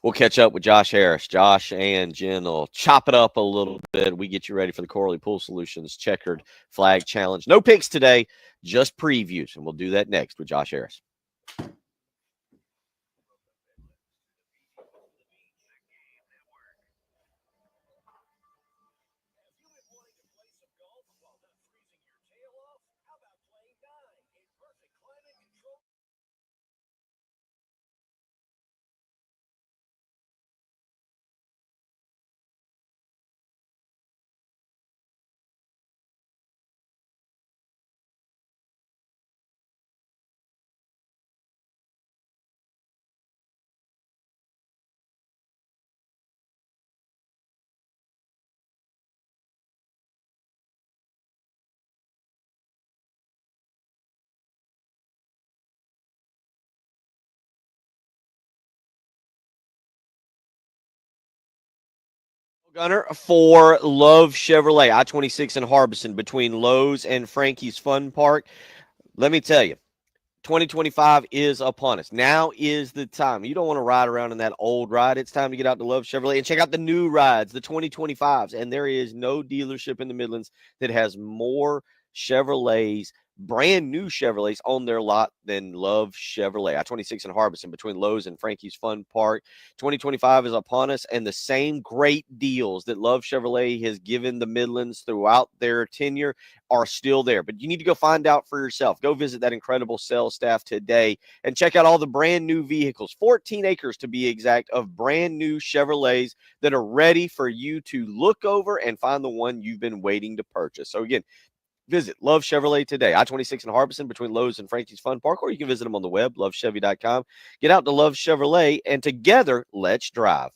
[SPEAKER 1] We'll catch up with Josh Harris. Josh and Jen will chop it up a little bit. We get you ready for the Corley Pool Solutions Checkered Flag Challenge. No picks today, just previews, and we'll do that next with Josh Harris. Gunner for Love Chevrolet, I-26 in Harbison between Lowe's and Frankie's Fun Park. Let me tell you, 2025 is upon us. Now is the time. You don't want to ride around in that old ride. It's time to get out to Love Chevrolet and check out the new rides, the 2025s. And there is no dealership in the Midlands that has more Chevrolets, brand new Chevrolets on their lot than Love Chevrolet. I-26 in Harbison between Lowe's and Frankie's Fun Park. 2025 is upon us, and the same great deals that Love Chevrolet has given the Midlands throughout their tenure are still there. But you need to go find out for yourself. Go visit that incredible sales staff today and check out all the brand new vehicles, 14 acres to be exact, of brand new Chevrolets that are ready for you to look over and find the one you've been waiting to purchase. So again, visit Love Chevrolet today, I-26 in Harbison between Lowe's and Frankie's Fun Park, or you can visit them on the web, lovechevy.com. Get out to Love Chevrolet, and together, let's drive.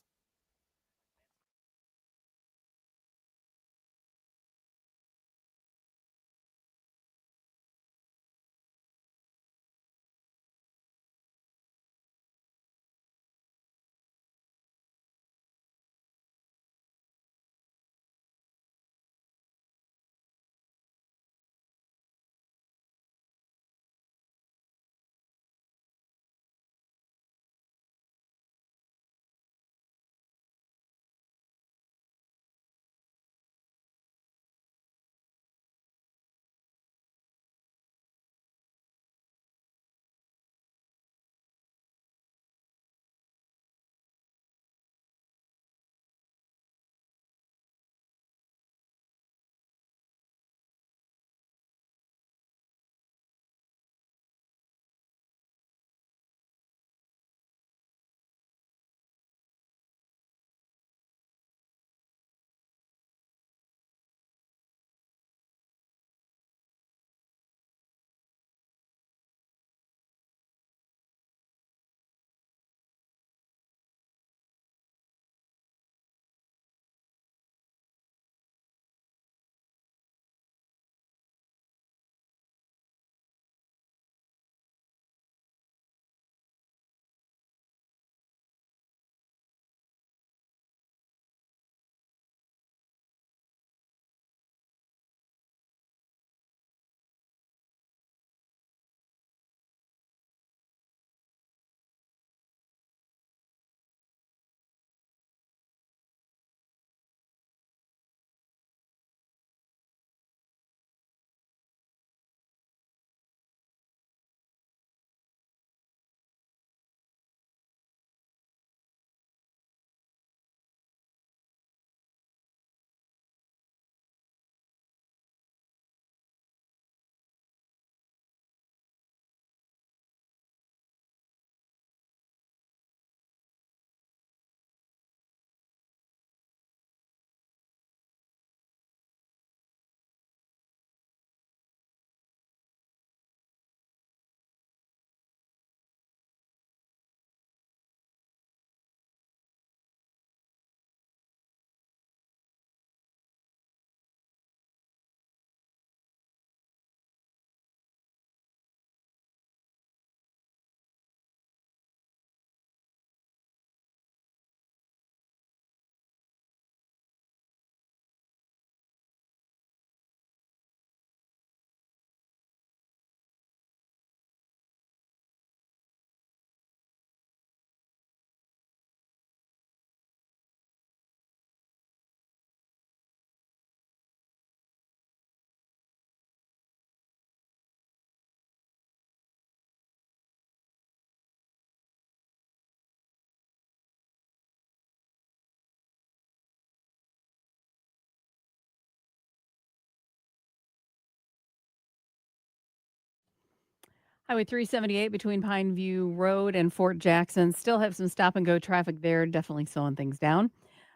[SPEAKER 3] Highway 378 between Pineview Road and Fort Jackson. Still have some stop and go traffic there, definitely slowing things down.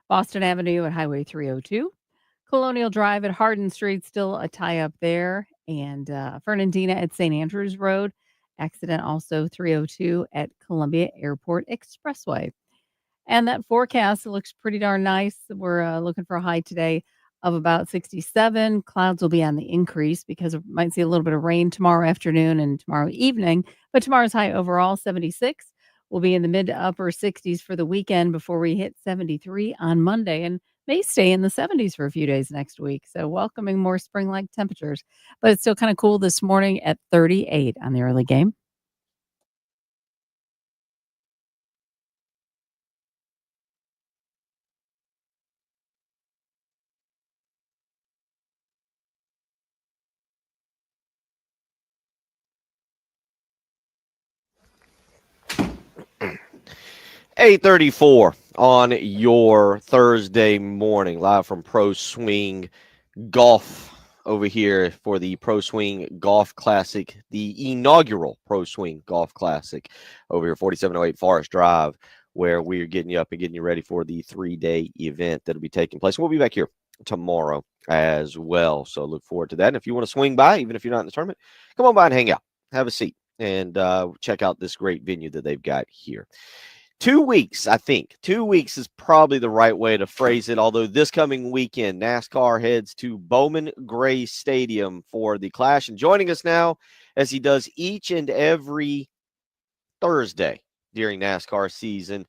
[SPEAKER 3] Boston Avenue at Highway 302. Colonial Drive at Hardin Street, still a tie up there. And Fernandina at St. Andrews Road. Accident also 302 at Columbia Airport Expressway. And that forecast looks pretty darn nice. We're looking for a high today of about 67. Clouds will be on the increase because we might see a little bit of rain tomorrow afternoon and tomorrow evening. But tomorrow's high overall 76 We'll be in the mid to upper 60s for the weekend before we hit 73 on Monday and may stay in the 70s for a few days next week. So welcoming more spring-like temperatures. But it's still kind of cool this morning at 38 on the early game.
[SPEAKER 1] $8:34 on your Thursday morning, live from Pro Swing Golf over here for the Pro Swing Golf Classic, the inaugural Pro Swing Golf Classic over here, 4708 Forest Drive, where we're getting you up and getting you ready for the 3-day event that'll be taking place. We'll be back here tomorrow as well, so look forward to that. And if you want to swing by, even if you're not in the tournament, come on by and hang out, have a seat, and check out this great venue that they've got here. 2 weeks, I think. 2 weeks is probably the right way to phrase it, although this coming weekend, NASCAR heads to Bowman Gray Stadium for the Clash. And joining us now, as he does each and every Thursday during NASCAR season,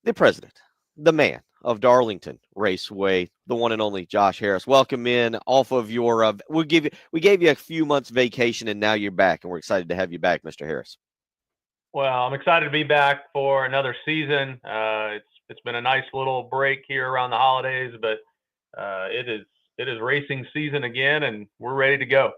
[SPEAKER 1] the president, the man of Darlington Raceway, the one and only Josh Harris. Welcome in off of your we gave you a few months vacation, and now you're back, and we're excited to have you back, Mr. Harris.
[SPEAKER 14] Well, I'm excited to be back for another season. It's been a nice little break here around the holidays, but it is racing season again, and we're ready to go.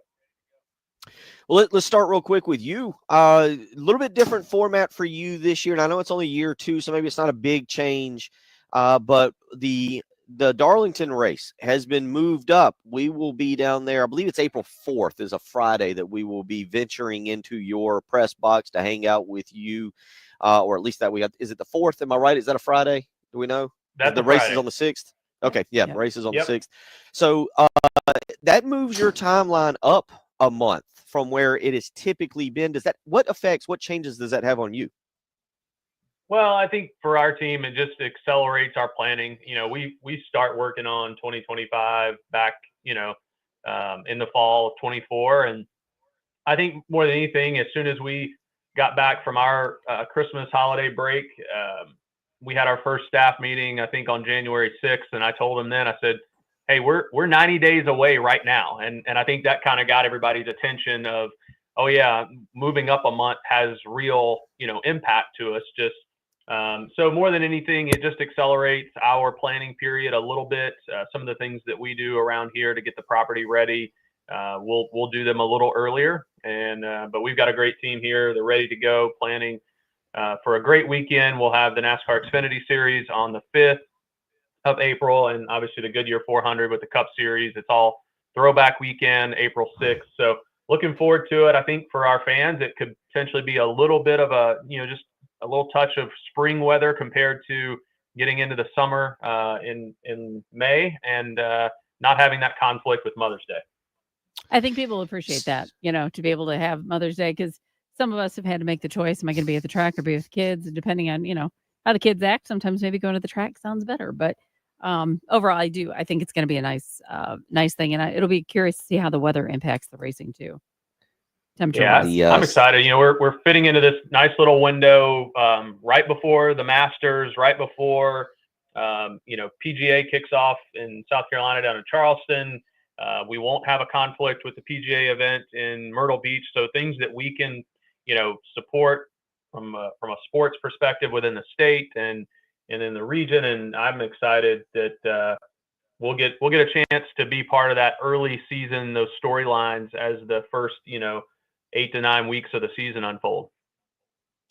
[SPEAKER 1] Well, let's start real quick with you. A little bit different format for you this year, and I know it's only year 2, so maybe it's not a big change. But the Darlington race has been moved up. We will be down there. I believe it's April 4th is a Friday that we will be venturing into your press box to hang out with you, or at least that we have. Is it the 4th? Am I right? Is that a Friday? Do we know?
[SPEAKER 14] That's
[SPEAKER 1] the
[SPEAKER 14] a
[SPEAKER 1] race
[SPEAKER 14] Friday.
[SPEAKER 1] is on the 6th. Okay, yeah,
[SPEAKER 3] Yep.
[SPEAKER 1] race is on
[SPEAKER 14] Yep.
[SPEAKER 1] the 6th. So that moves your timeline up a month from where it has typically been. What changes does that have on you?
[SPEAKER 14] Well, I think for our team, it just accelerates our planning. We start working on 2025 back, in the fall of 24. And I think more than anything, as soon as we got back from our Christmas holiday break, we had our first staff meeting, I think on January 6th. And I told them then, I said, hey, we're 90 days away right now. And I think that kind of got everybody's attention of, oh yeah, moving up a month has real, impact to us. So more than anything, it just accelerates our planning period a little bit. Some of the things that we do around here to get the property ready, we'll do them a little earlier. But we've got a great team here. They're ready to go, planning for a great weekend. We'll have the NASCAR Xfinity Series on the 5th of April, and obviously the Goodyear 400 with the Cup Series. It's all throwback weekend, April 6th. So looking forward to it. I think for our fans, it could potentially be a little bit of a, just a little touch of spring weather compared to getting into the summer in May, and not having that conflict with Mother's Day.
[SPEAKER 3] I think people appreciate that, to be able to have Mother's Day, because some of us have had to make the choice. Am I going to be at the track or be with kids? And depending on, how the kids act, sometimes maybe going to the track sounds better. But overall, I think it's going to be a nice thing. And it'll be curious to see how the weather impacts the racing too.
[SPEAKER 14] Yeah, I'm excited. We're fitting into this nice little window right before the Masters, right before PGA kicks off in South Carolina down in Charleston. We won't have a conflict with the PGA event in Myrtle Beach. So things that we can, support from a sports perspective within the state and in the region. And I'm excited that we'll get a chance to be part of that early season, those storylines as the first, 8 to 9 weeks of the season unfold.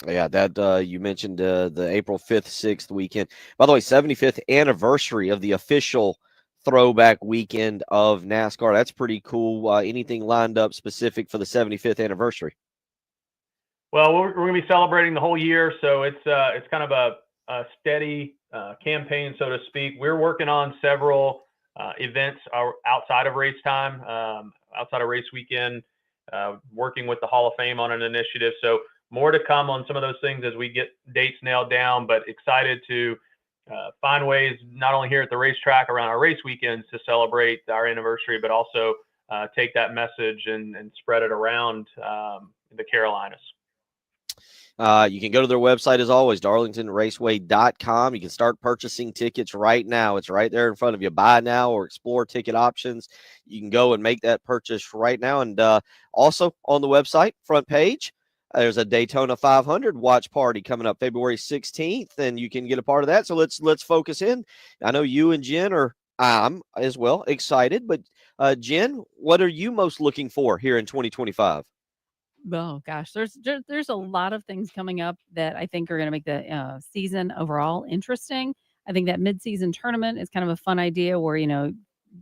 [SPEAKER 1] Yeah, that you mentioned the April 5th, 6th weekend. By the way, 75th anniversary of the official throwback weekend of NASCAR. That's pretty cool. Anything lined up specific for the 75th anniversary?
[SPEAKER 14] Well, we're going to be celebrating the whole year, so it's kind of a steady campaign, so to speak. We're working on several events outside of race time, outside of race weekend. Working with the Hall of Fame on an initiative. So more to come on some of those things as we get dates nailed down, but excited to find ways not only here at the racetrack around our race weekends to celebrate our anniversary, but also take that message and spread it around the Carolinas.
[SPEAKER 1] You can go to their website as always, darlingtonraceway.com. You can start purchasing tickets right now. It's right there in front of you. Buy now or explore ticket options. You can go and make that purchase right now. And also on the website, front page, there's a Daytona 500 watch party coming up February 16th, and you can get a part of that. So let's focus in. I know you and Jen I'm as well excited, but Jen, what are you most looking for here in 2025?
[SPEAKER 3] Oh gosh, there's a lot of things coming up that I think are going to make the season overall interesting. I think that midseason tournament is kind of a fun idea where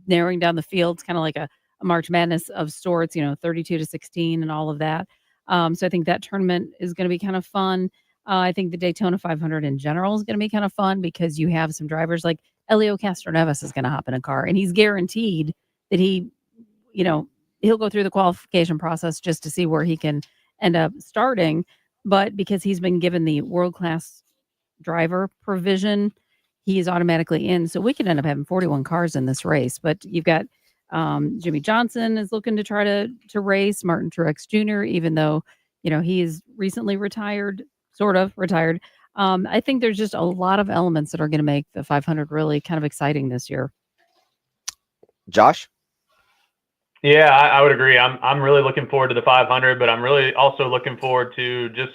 [SPEAKER 3] narrowing down the fields, kind of like a March Madness of sorts. 32 to 16 and all of that. So I think that tournament is going to be kind of fun. I think the Daytona 500 in general is going to be kind of fun because you have some drivers like Elio Castroneves is going to hop in a car, and he's guaranteed that he'll go through the qualification process just to see where he can end up starting. But because he's been given the world-class driver provision, he is automatically in. So we could end up having 41 cars in this race. But you've got Jimmy Johnson is looking to try to race, Martin Truex Jr., even though, he is recently sort of retired. I think there's just a lot of elements that are going to make the 500 really kind of exciting this year.
[SPEAKER 1] Josh?
[SPEAKER 14] Yeah, I would agree. I'm really looking forward to the 500, but I'm really also looking forward to just,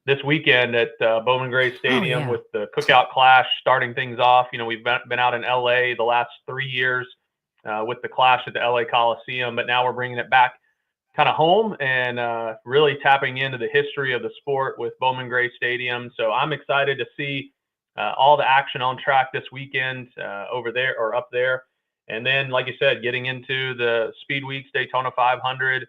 [SPEAKER 14] this weekend at Bowman Gray Stadium with the Cookout Clash starting things off. We've been out in LA the last 3 years with the Clash at the LA Coliseum, but now we're bringing it back kind of home and really tapping into the history of the sport with Bowman Gray Stadium. So I'm excited to see all the action on track this weekend over there or up there. And then, like you said, getting into the Speed Weeks, Daytona 500.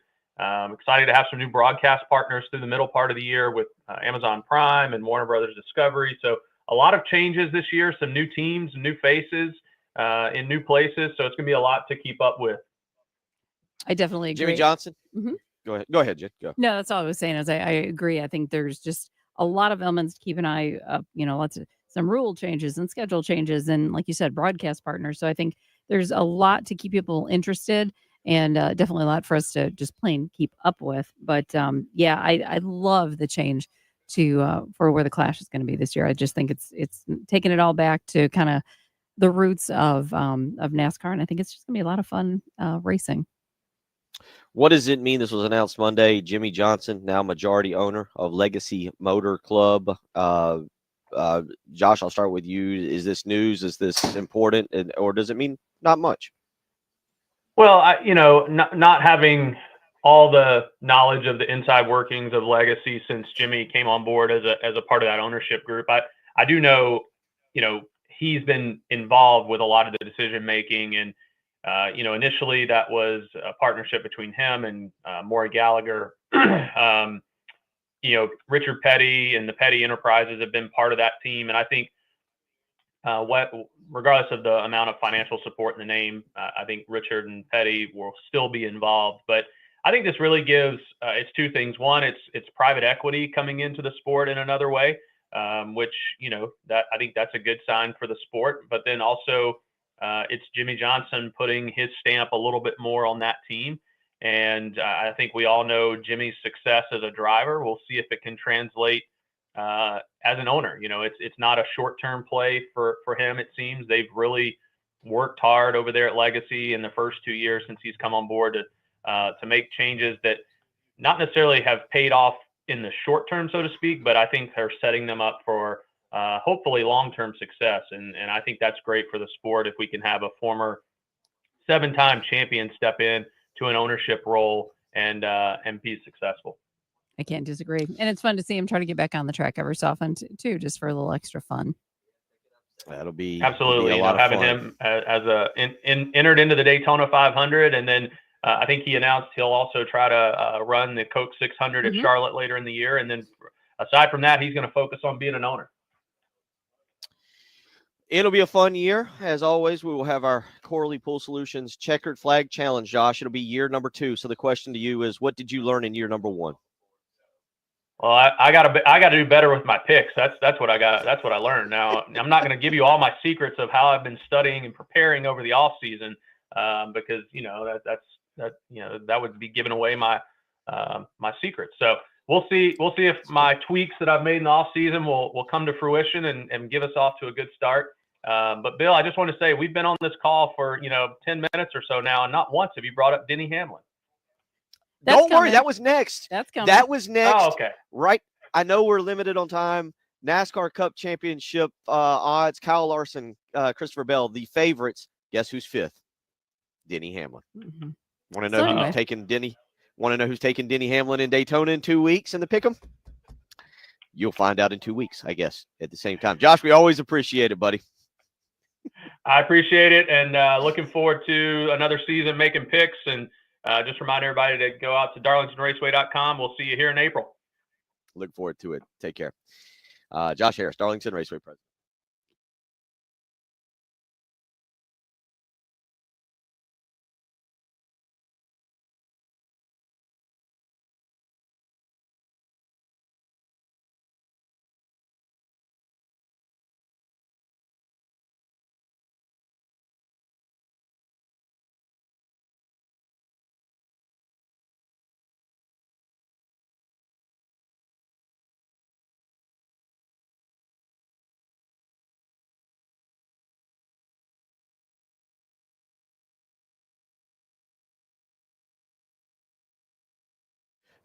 [SPEAKER 14] Excited to have some new broadcast partners through the middle part of the year with Amazon Prime and Warner Brothers Discovery. So a lot of changes this year, some new teams, new faces in new places. So it's going to be a lot to keep up with.
[SPEAKER 3] I definitely agree.
[SPEAKER 1] Jimmy Johnson?
[SPEAKER 3] Mm-hmm.
[SPEAKER 1] Go ahead, Jen. Go.
[SPEAKER 3] No, that's all I was saying is I agree. I think there's just a lot of elements to keep an eye up, lots of some rule changes and schedule changes and, like you said, broadcast partners. So I think there's a lot to keep people interested and definitely a lot for us to just plain keep up with. But I love the change for where the Clash is going to be this year. I just think it's taking it all back to kind of the roots of NASCAR. And I think it's just going to be a lot of fun racing.
[SPEAKER 1] What does it mean? This was announced Monday. Jimmy Johnson, now majority owner of Legacy Motor Club. Josh, I'll start with you. Is this news? Is this important? Or does it mean not much?
[SPEAKER 14] Well, not having all the knowledge of the inside workings of Legacy since Jimmy came on board as a part of that ownership group, I do know, he's been involved with a lot of the decision making, and initially that was a partnership between him and Maury Gallagher. Richard Petty and the Petty Enterprises have been part of that team, and I think regardless of the amount of financial support in the name, I think Richard and Petty will still be involved. But I think this really gives it's two things. One, it's private equity coming into the sport in another way, which that I think that's a good sign for the sport. But then also it's Jimmy Johnson putting his stamp a little bit more on that team. And I think we all know Jimmy's success as a driver. We'll see if it can translate as an owner. It's not a short-term play for him. It seems they've really worked hard over there at Legacy in the first 2 years since he's come on board to make changes that not necessarily have paid off in the short term, so to speak, but I think they're setting them up for hopefully long-term success. And I think that's great for the sport if we can have a former 7-time champion step in to an ownership role and be successful.
[SPEAKER 3] I can't disagree. And it's fun to see him try to get back on the track every so often too, just for a little extra fun.
[SPEAKER 1] That'll be
[SPEAKER 14] absolutely
[SPEAKER 1] a lot of
[SPEAKER 14] having
[SPEAKER 1] fun.
[SPEAKER 14] him as entered into the Daytona 500, and then I think he announced he'll also try to run the Coke 600 at Charlotte later in the year. And then aside from that, he's going to focus on being an owner.
[SPEAKER 1] It'll be a fun year. As always, we will have our Corley Pool Solutions Checkered Flag Challenge, Josh. It'll be year number 2. So the question to you is, what did you learn in year number 1?
[SPEAKER 14] Well, I gotta do better with my picks. That's what I got. That's what I learned. Now, I'm not going to give you all my secrets of how I've been studying and preparing over the off season, because that would be giving away my my secrets. So we'll see if my tweaks that I've made in the off season will come to fruition and give us off to a good start. But Bill, I just want to say we've been on this call for 10 minutes or so now, and not once have you brought up Denny Hamlin.
[SPEAKER 1] Don't worry, that was next.
[SPEAKER 3] That's coming.
[SPEAKER 1] That was next.
[SPEAKER 14] Oh, okay.
[SPEAKER 1] Right. I know we're limited on time. NASCAR Cup Championship odds. Kyle Larson, Christopher Bell, the favorites. Guess who's fifth? Denny Hamlin.
[SPEAKER 3] Mm-hmm.
[SPEAKER 1] Want to know who's taking Denny? Want to know who's taking Denny Hamlin in Daytona in 2 weeks in the pick'em? You'll find out in 2 weeks, I guess, at the same time. Josh, we always appreciate it, buddy.
[SPEAKER 14] I appreciate it, and looking forward to another season making picks. And just remind everybody to go out to darlingtonraceway.com. We'll see you here in April.
[SPEAKER 1] Look forward to it. Take care. Josh Harris, Darlington Raceway president.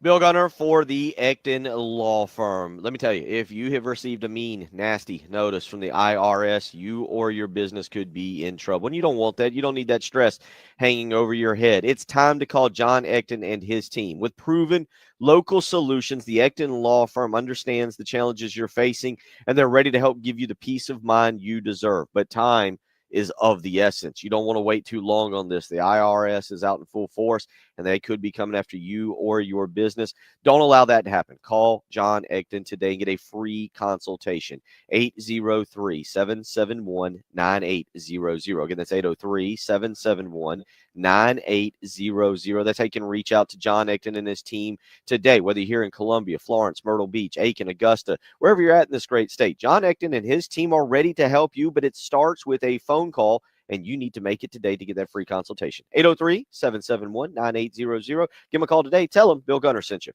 [SPEAKER 1] Bill Gunner for the Ecton Law Firm. Let me tell you, if you have received a mean, nasty notice from the IRS, you or your business could be in trouble. And you don't want that. You don't need that stress hanging over your head. It's time to call John Ecton and his team. With proven local solutions, the Ecton Law Firm understands the challenges you're facing, and they're ready to help give you the peace of mind you deserve. But time is of the essence. You don't want to wait too long on this. The IRS is out in full force, and they could be coming after you or your business. Don't allow that to happen. Call John Ecton today and get a free consultation. 803-771-9800. Again, that's 803-771-9800. That's how you can reach out to John Ecton and his team today, whether you're here in Columbia, Florence, Myrtle Beach, Aiken, Augusta, wherever you're at in this great state. John Ecton and his team are ready to help you, but it starts with a phone call, and you need to make it today to get that free consultation. 803-771-9800. Give them a call today. Tell them Bill Gunner sent you.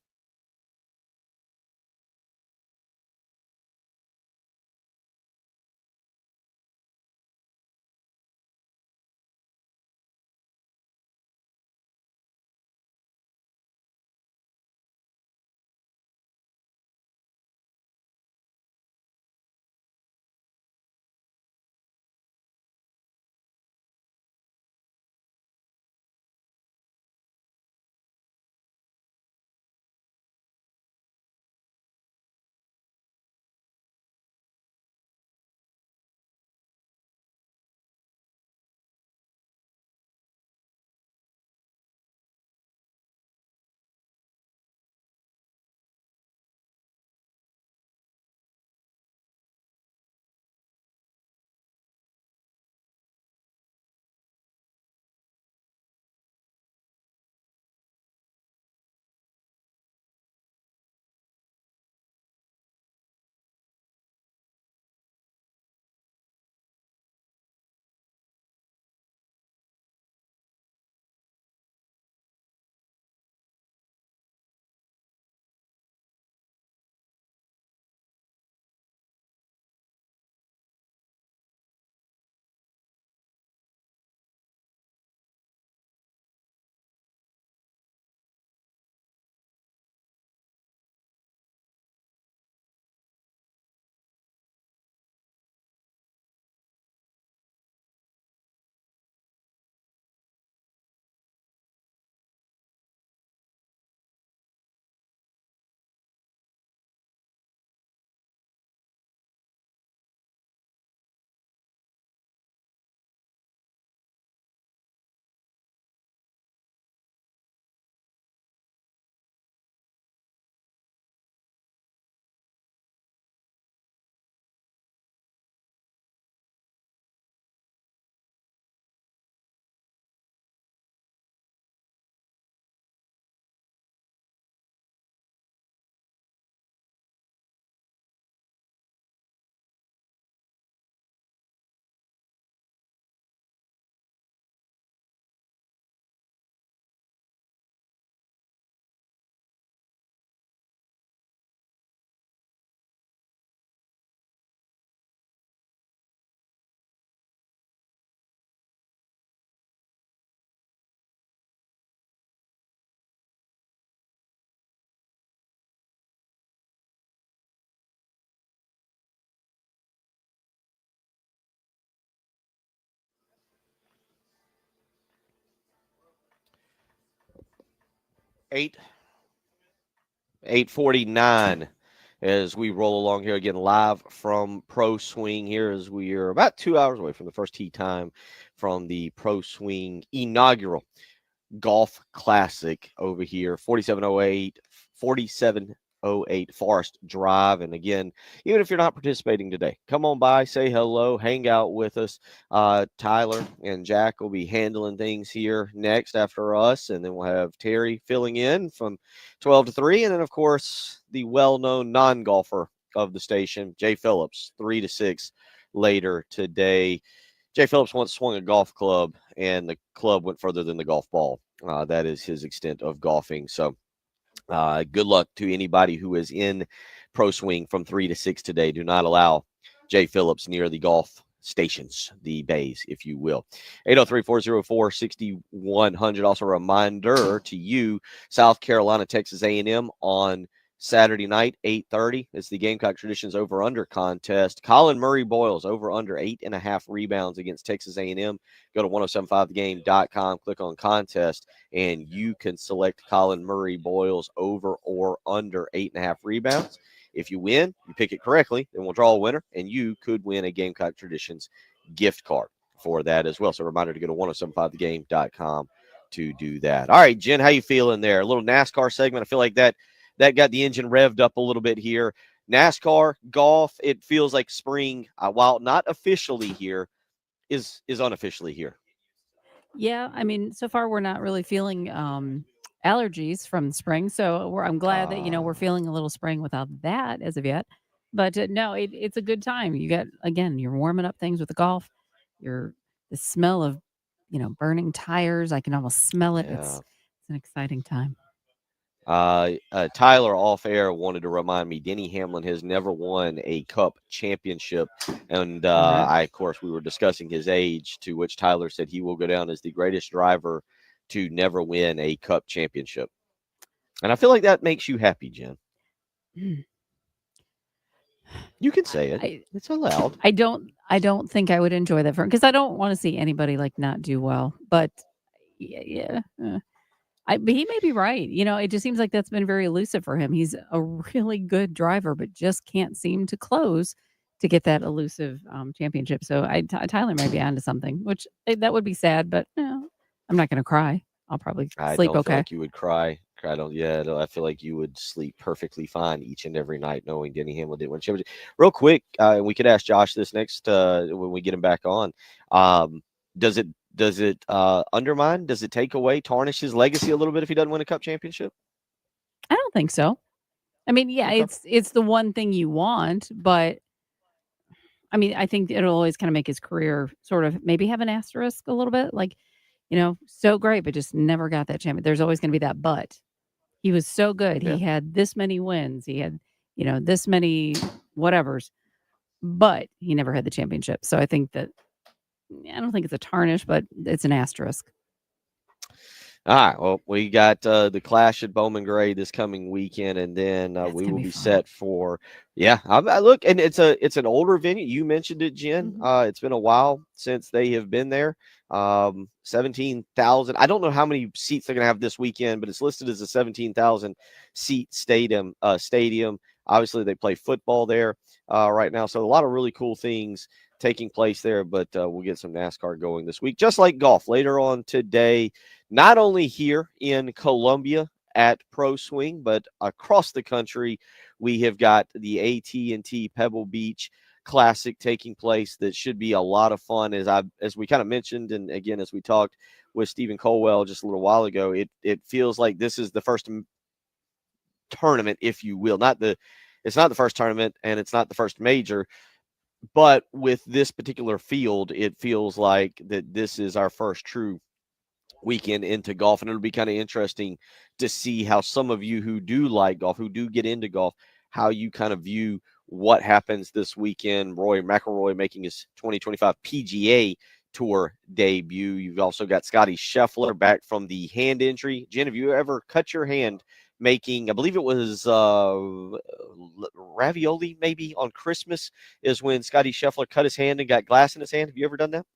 [SPEAKER 1] 8:49 as we roll along here again live from Pro Swing here as we are about 2 hours away from the first tee time from the Pro Swing inaugural Golf Classic over here, 4708 Forest Drive. And again, even if you're not participating today, come on by, say hello, hang out with us. Tyler and Jack will be handling things here next after us, and then we'll have Terry filling in from 12 to 3, and then of course the well-known non-golfer of the station, Jay Phillips, 3 to 6 later today. Jay Phillips once swung a golf club, and the club went further than the golf ball. That is his extent of golfing. So good luck to anybody who is in Pro Swing from 3 to 6 today. Do not allow Jay Phillips near the golf stations, the bays, if you will. 803-404-6100. Also a reminder to you, South Carolina, Texas A&M on Saturday night, 8:30. It's the Gamecock Traditions over-under contest. Colin Murray Boyles over-under 8.5 rebounds against Texas A&M. Go to 1075thegame.com, click on contest, and you can select Colin Murray Boyles over or under 8.5 rebounds. If you win, you pick it correctly, then we'll draw a winner, and you could win a Gamecock Traditions gift card for that as well. So a reminder to go to 1075thegame.com to do that. All right, Jen, how you feeling there? A little NASCAR segment. I feel like that got the engine revved up a little bit here. NASCAR, golf, it feels like spring, while not officially here, is unofficially here.
[SPEAKER 3] Yeah, I mean, so far we're not really feeling allergies from spring, so I'm glad that we're feeling a little spring without that as of yet. But no, it's a good time. You got you're warming up things with the golf. The smell of burning tires. I can almost smell it.
[SPEAKER 1] Yeah.
[SPEAKER 3] It's an exciting time.
[SPEAKER 1] Tyler off air wanted to remind me Denny Hamlin has never won a Cup championship, and of course we were discussing his age, to which Tyler said he will go down as the greatest driver to never win a Cup championship. And I feel like that makes you happy, Jen. You can say it. It's allowed.
[SPEAKER 3] I don't think I would enjoy that for him, because I don't want to see anybody not do well. But yeah. But he may be right. It just seems like that's been very elusive for him. He's a really good driver, but just can't seem to close to get that elusive championship. So Tyler may be onto something, which that would be sad, but I'm not going to cry. I'll probably
[SPEAKER 1] I
[SPEAKER 3] sleep
[SPEAKER 1] don't
[SPEAKER 3] okay.
[SPEAKER 1] feel like you would cry. I feel like you would sleep perfectly fine each and every night knowing Denny Hamlin didn't win championship. Real quick, we could ask Josh this next when we get him back on. Does it undermine? Does it take away, tarnish his legacy a little bit if he doesn't win a Cup championship?
[SPEAKER 3] I don't think so. I mean, yeah,
[SPEAKER 1] Okay.
[SPEAKER 3] it's the one thing you want, but I mean, I think it'll always kind of make his career sort of maybe have an asterisk a little bit. Like, so great, but just never got that champion. There's always going to be that but. He was so good.
[SPEAKER 1] Yeah.
[SPEAKER 3] He had this many wins. He had, this many whatevers, but he never had the championship. So I think that I don't think it's a tarnish, but it's an asterisk.
[SPEAKER 1] All right. Well, we got the Clash at Bowman Gray this coming weekend, and then we will be set for. Yeah, I look, and it's an older venue. You mentioned it, Jen.
[SPEAKER 3] Mm-hmm.
[SPEAKER 1] It's been a while since they have been there. 17,000. I don't know how many seats they're going to have this weekend, but it's listed as a 17,000 seat stadium. Obviously, they play football there right now, so a lot of really cool things taking place there. But we'll get some NASCAR going this week, just like golf later on today. Not only here in Columbia at Pro Swing, but across the country, we have got the AT&T Pebble Beach Classic taking place. That should be a lot of fun. As we kind of mentioned, and again as we talked with Stephen Colwell just a little while ago, it feels like this is the first tournament, if you will. It's not the first tournament, and it's not the first major, but with this particular field, it feels like that this is our first true weekend into golf, and it'll be kind of interesting to see how some of you who do like golf, who do get into golf, how you kind of view what happens this weekend. Rory McIlroy making his 2025 PGA Tour debut. You've also got Scotty Scheffler back from the hand injury. Jen, have you ever cut your hand making, I believe it was ravioli maybe on Christmas, is when Scotty Scheffler cut his hand and got glass in his hand? Have you ever done that?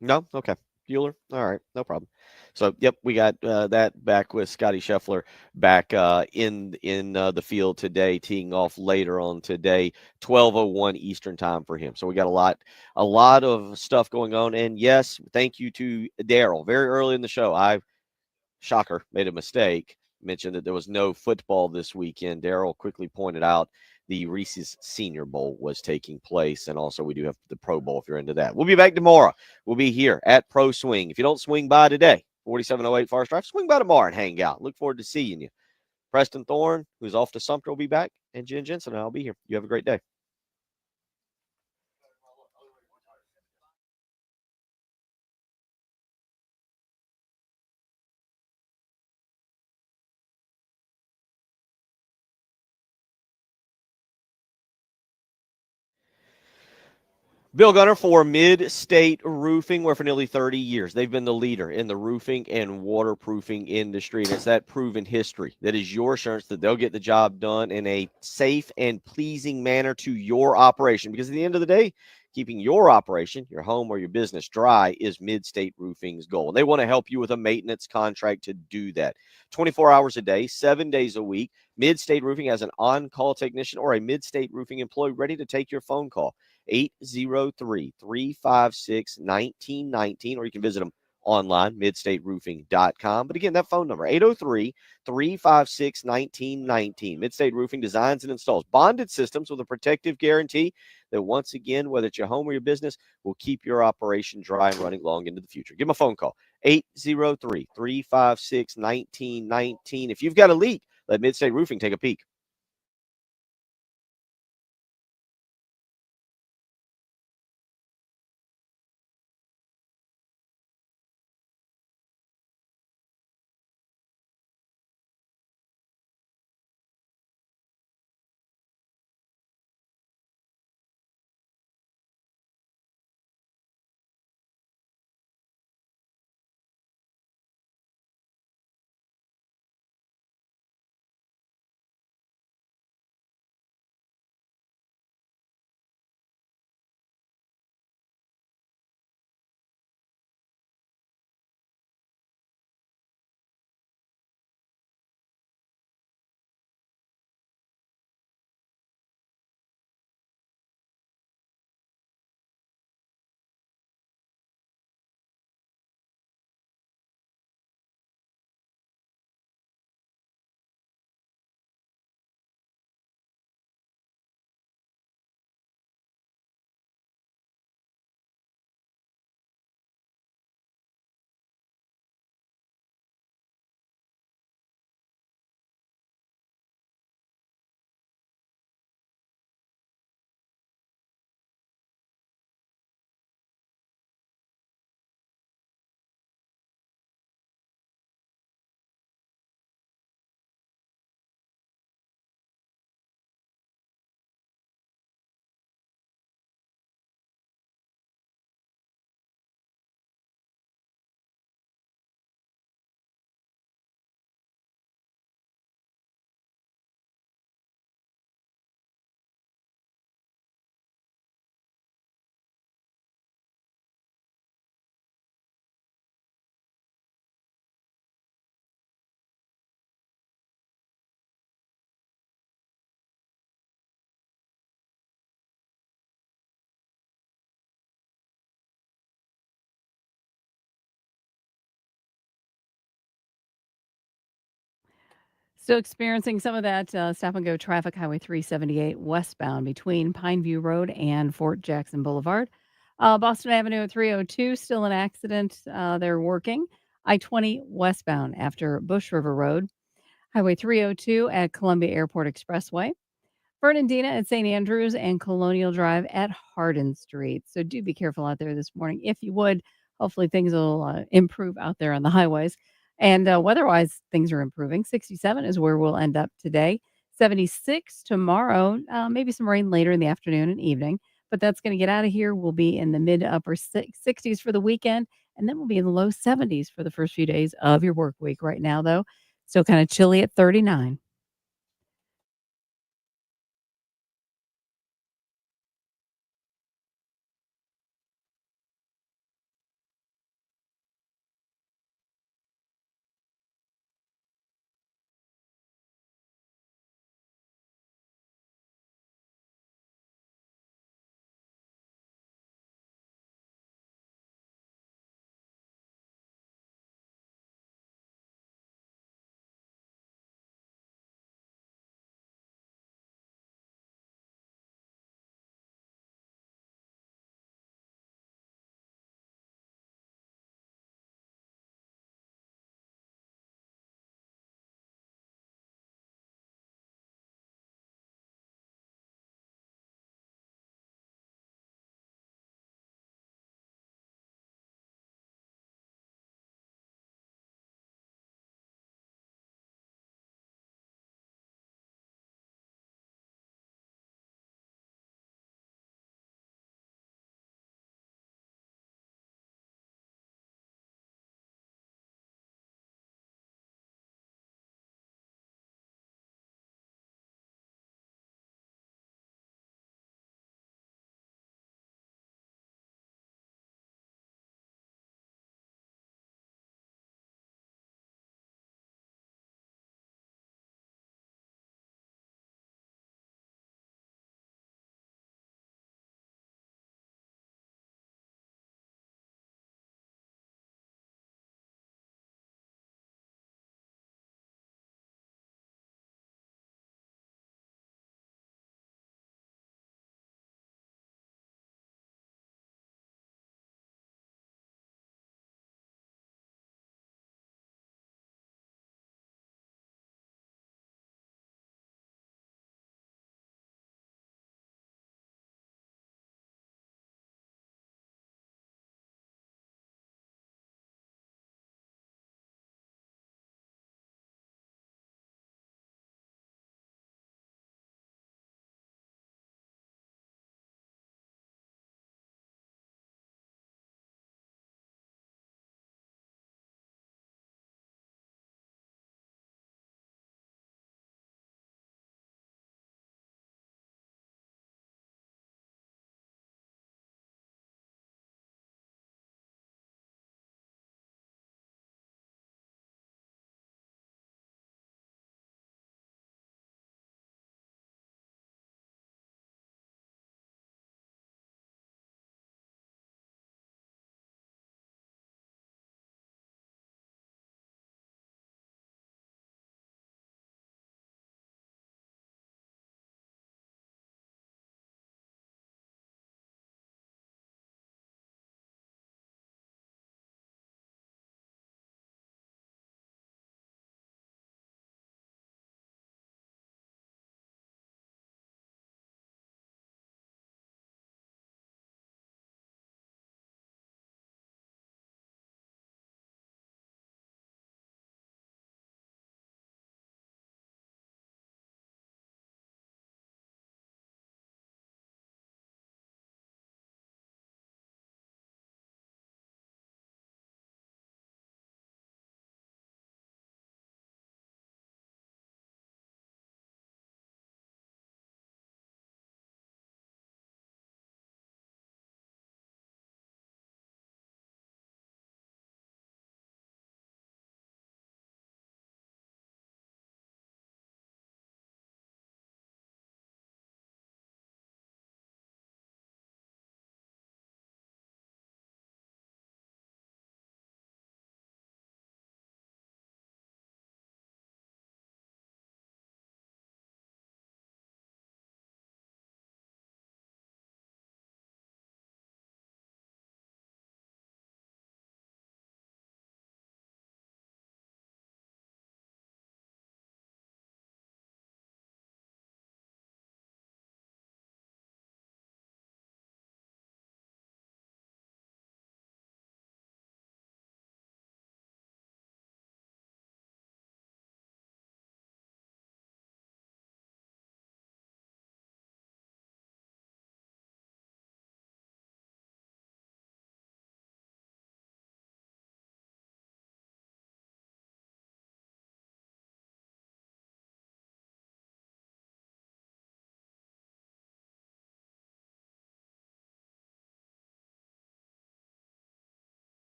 [SPEAKER 1] No? Okay. Bueller? All right, no problem. So, yep, we got that back with Scotty Scheffler back in the field today, teeing off later on today, 12:01 Eastern time for him. So we got a lot of stuff going on. And yes, thank you to Daryl. Very early in the show, I made a mistake. Mentioned that there was no football this weekend. Daryl quickly pointed out the Reese's Senior Bowl was taking place, and also we do have the Pro Bowl if you're into that. We'll be back tomorrow. We'll be here at Pro Swing. If you don't swing by today, 4708 Forest Drive, swing by tomorrow and hang out. Look forward to seeing you. Preston Thorne, who's off to Sumter, will be back, and Jen Jensen and I'll be here. You have a great day. Bill Gunner for Mid-State Roofing, where for nearly 30 years they've been the leader in the roofing and waterproofing industry. And it's that proven history that is your assurance that they'll get the job done in a safe and pleasing manner to your operation. Because at the end of the day, keeping your operation, your home or your business dry is Mid-State Roofing's goal. And they want to help you with a maintenance contract to do that. 24 hours a day, 7 days a week. Mid-State Roofing has an on-call technician or a Mid-State Roofing employee ready to take your phone call. 803-356-1919, or you can visit them online, midstateroofing.com. But again, that phone number, 803-356-1919. Midstate Roofing designs and installs bonded systems with a protective guarantee that, once again, whether it's your home or your business, will keep your operation dry and running long into the future. Give them a phone call, 803-356-1919. If you've got a leak, let Midstate Roofing take a peek.
[SPEAKER 3] Still experiencing some of that stop and go traffic, Highway 378 westbound between Pineview Road and Fort Jackson Boulevard. Boston Avenue at 302, still an accident. They're working. I-20 westbound after Bush River Road. Highway 302 at Columbia Airport Expressway. Fernandina at St. Andrews and Colonial Drive at Hardin Street. So do be careful out there this morning. If you would, hopefully things will improve out there on the highways. And weather-wise, things are improving. 67 is where we'll end up today. 76 tomorrow, maybe some rain later in the afternoon and evening. But that's going to get out of here. We'll be in the mid to upper 60s for the weekend. And then we'll be in the low 70s for the first few days of your work week. Right now, though, still kind of chilly at 39.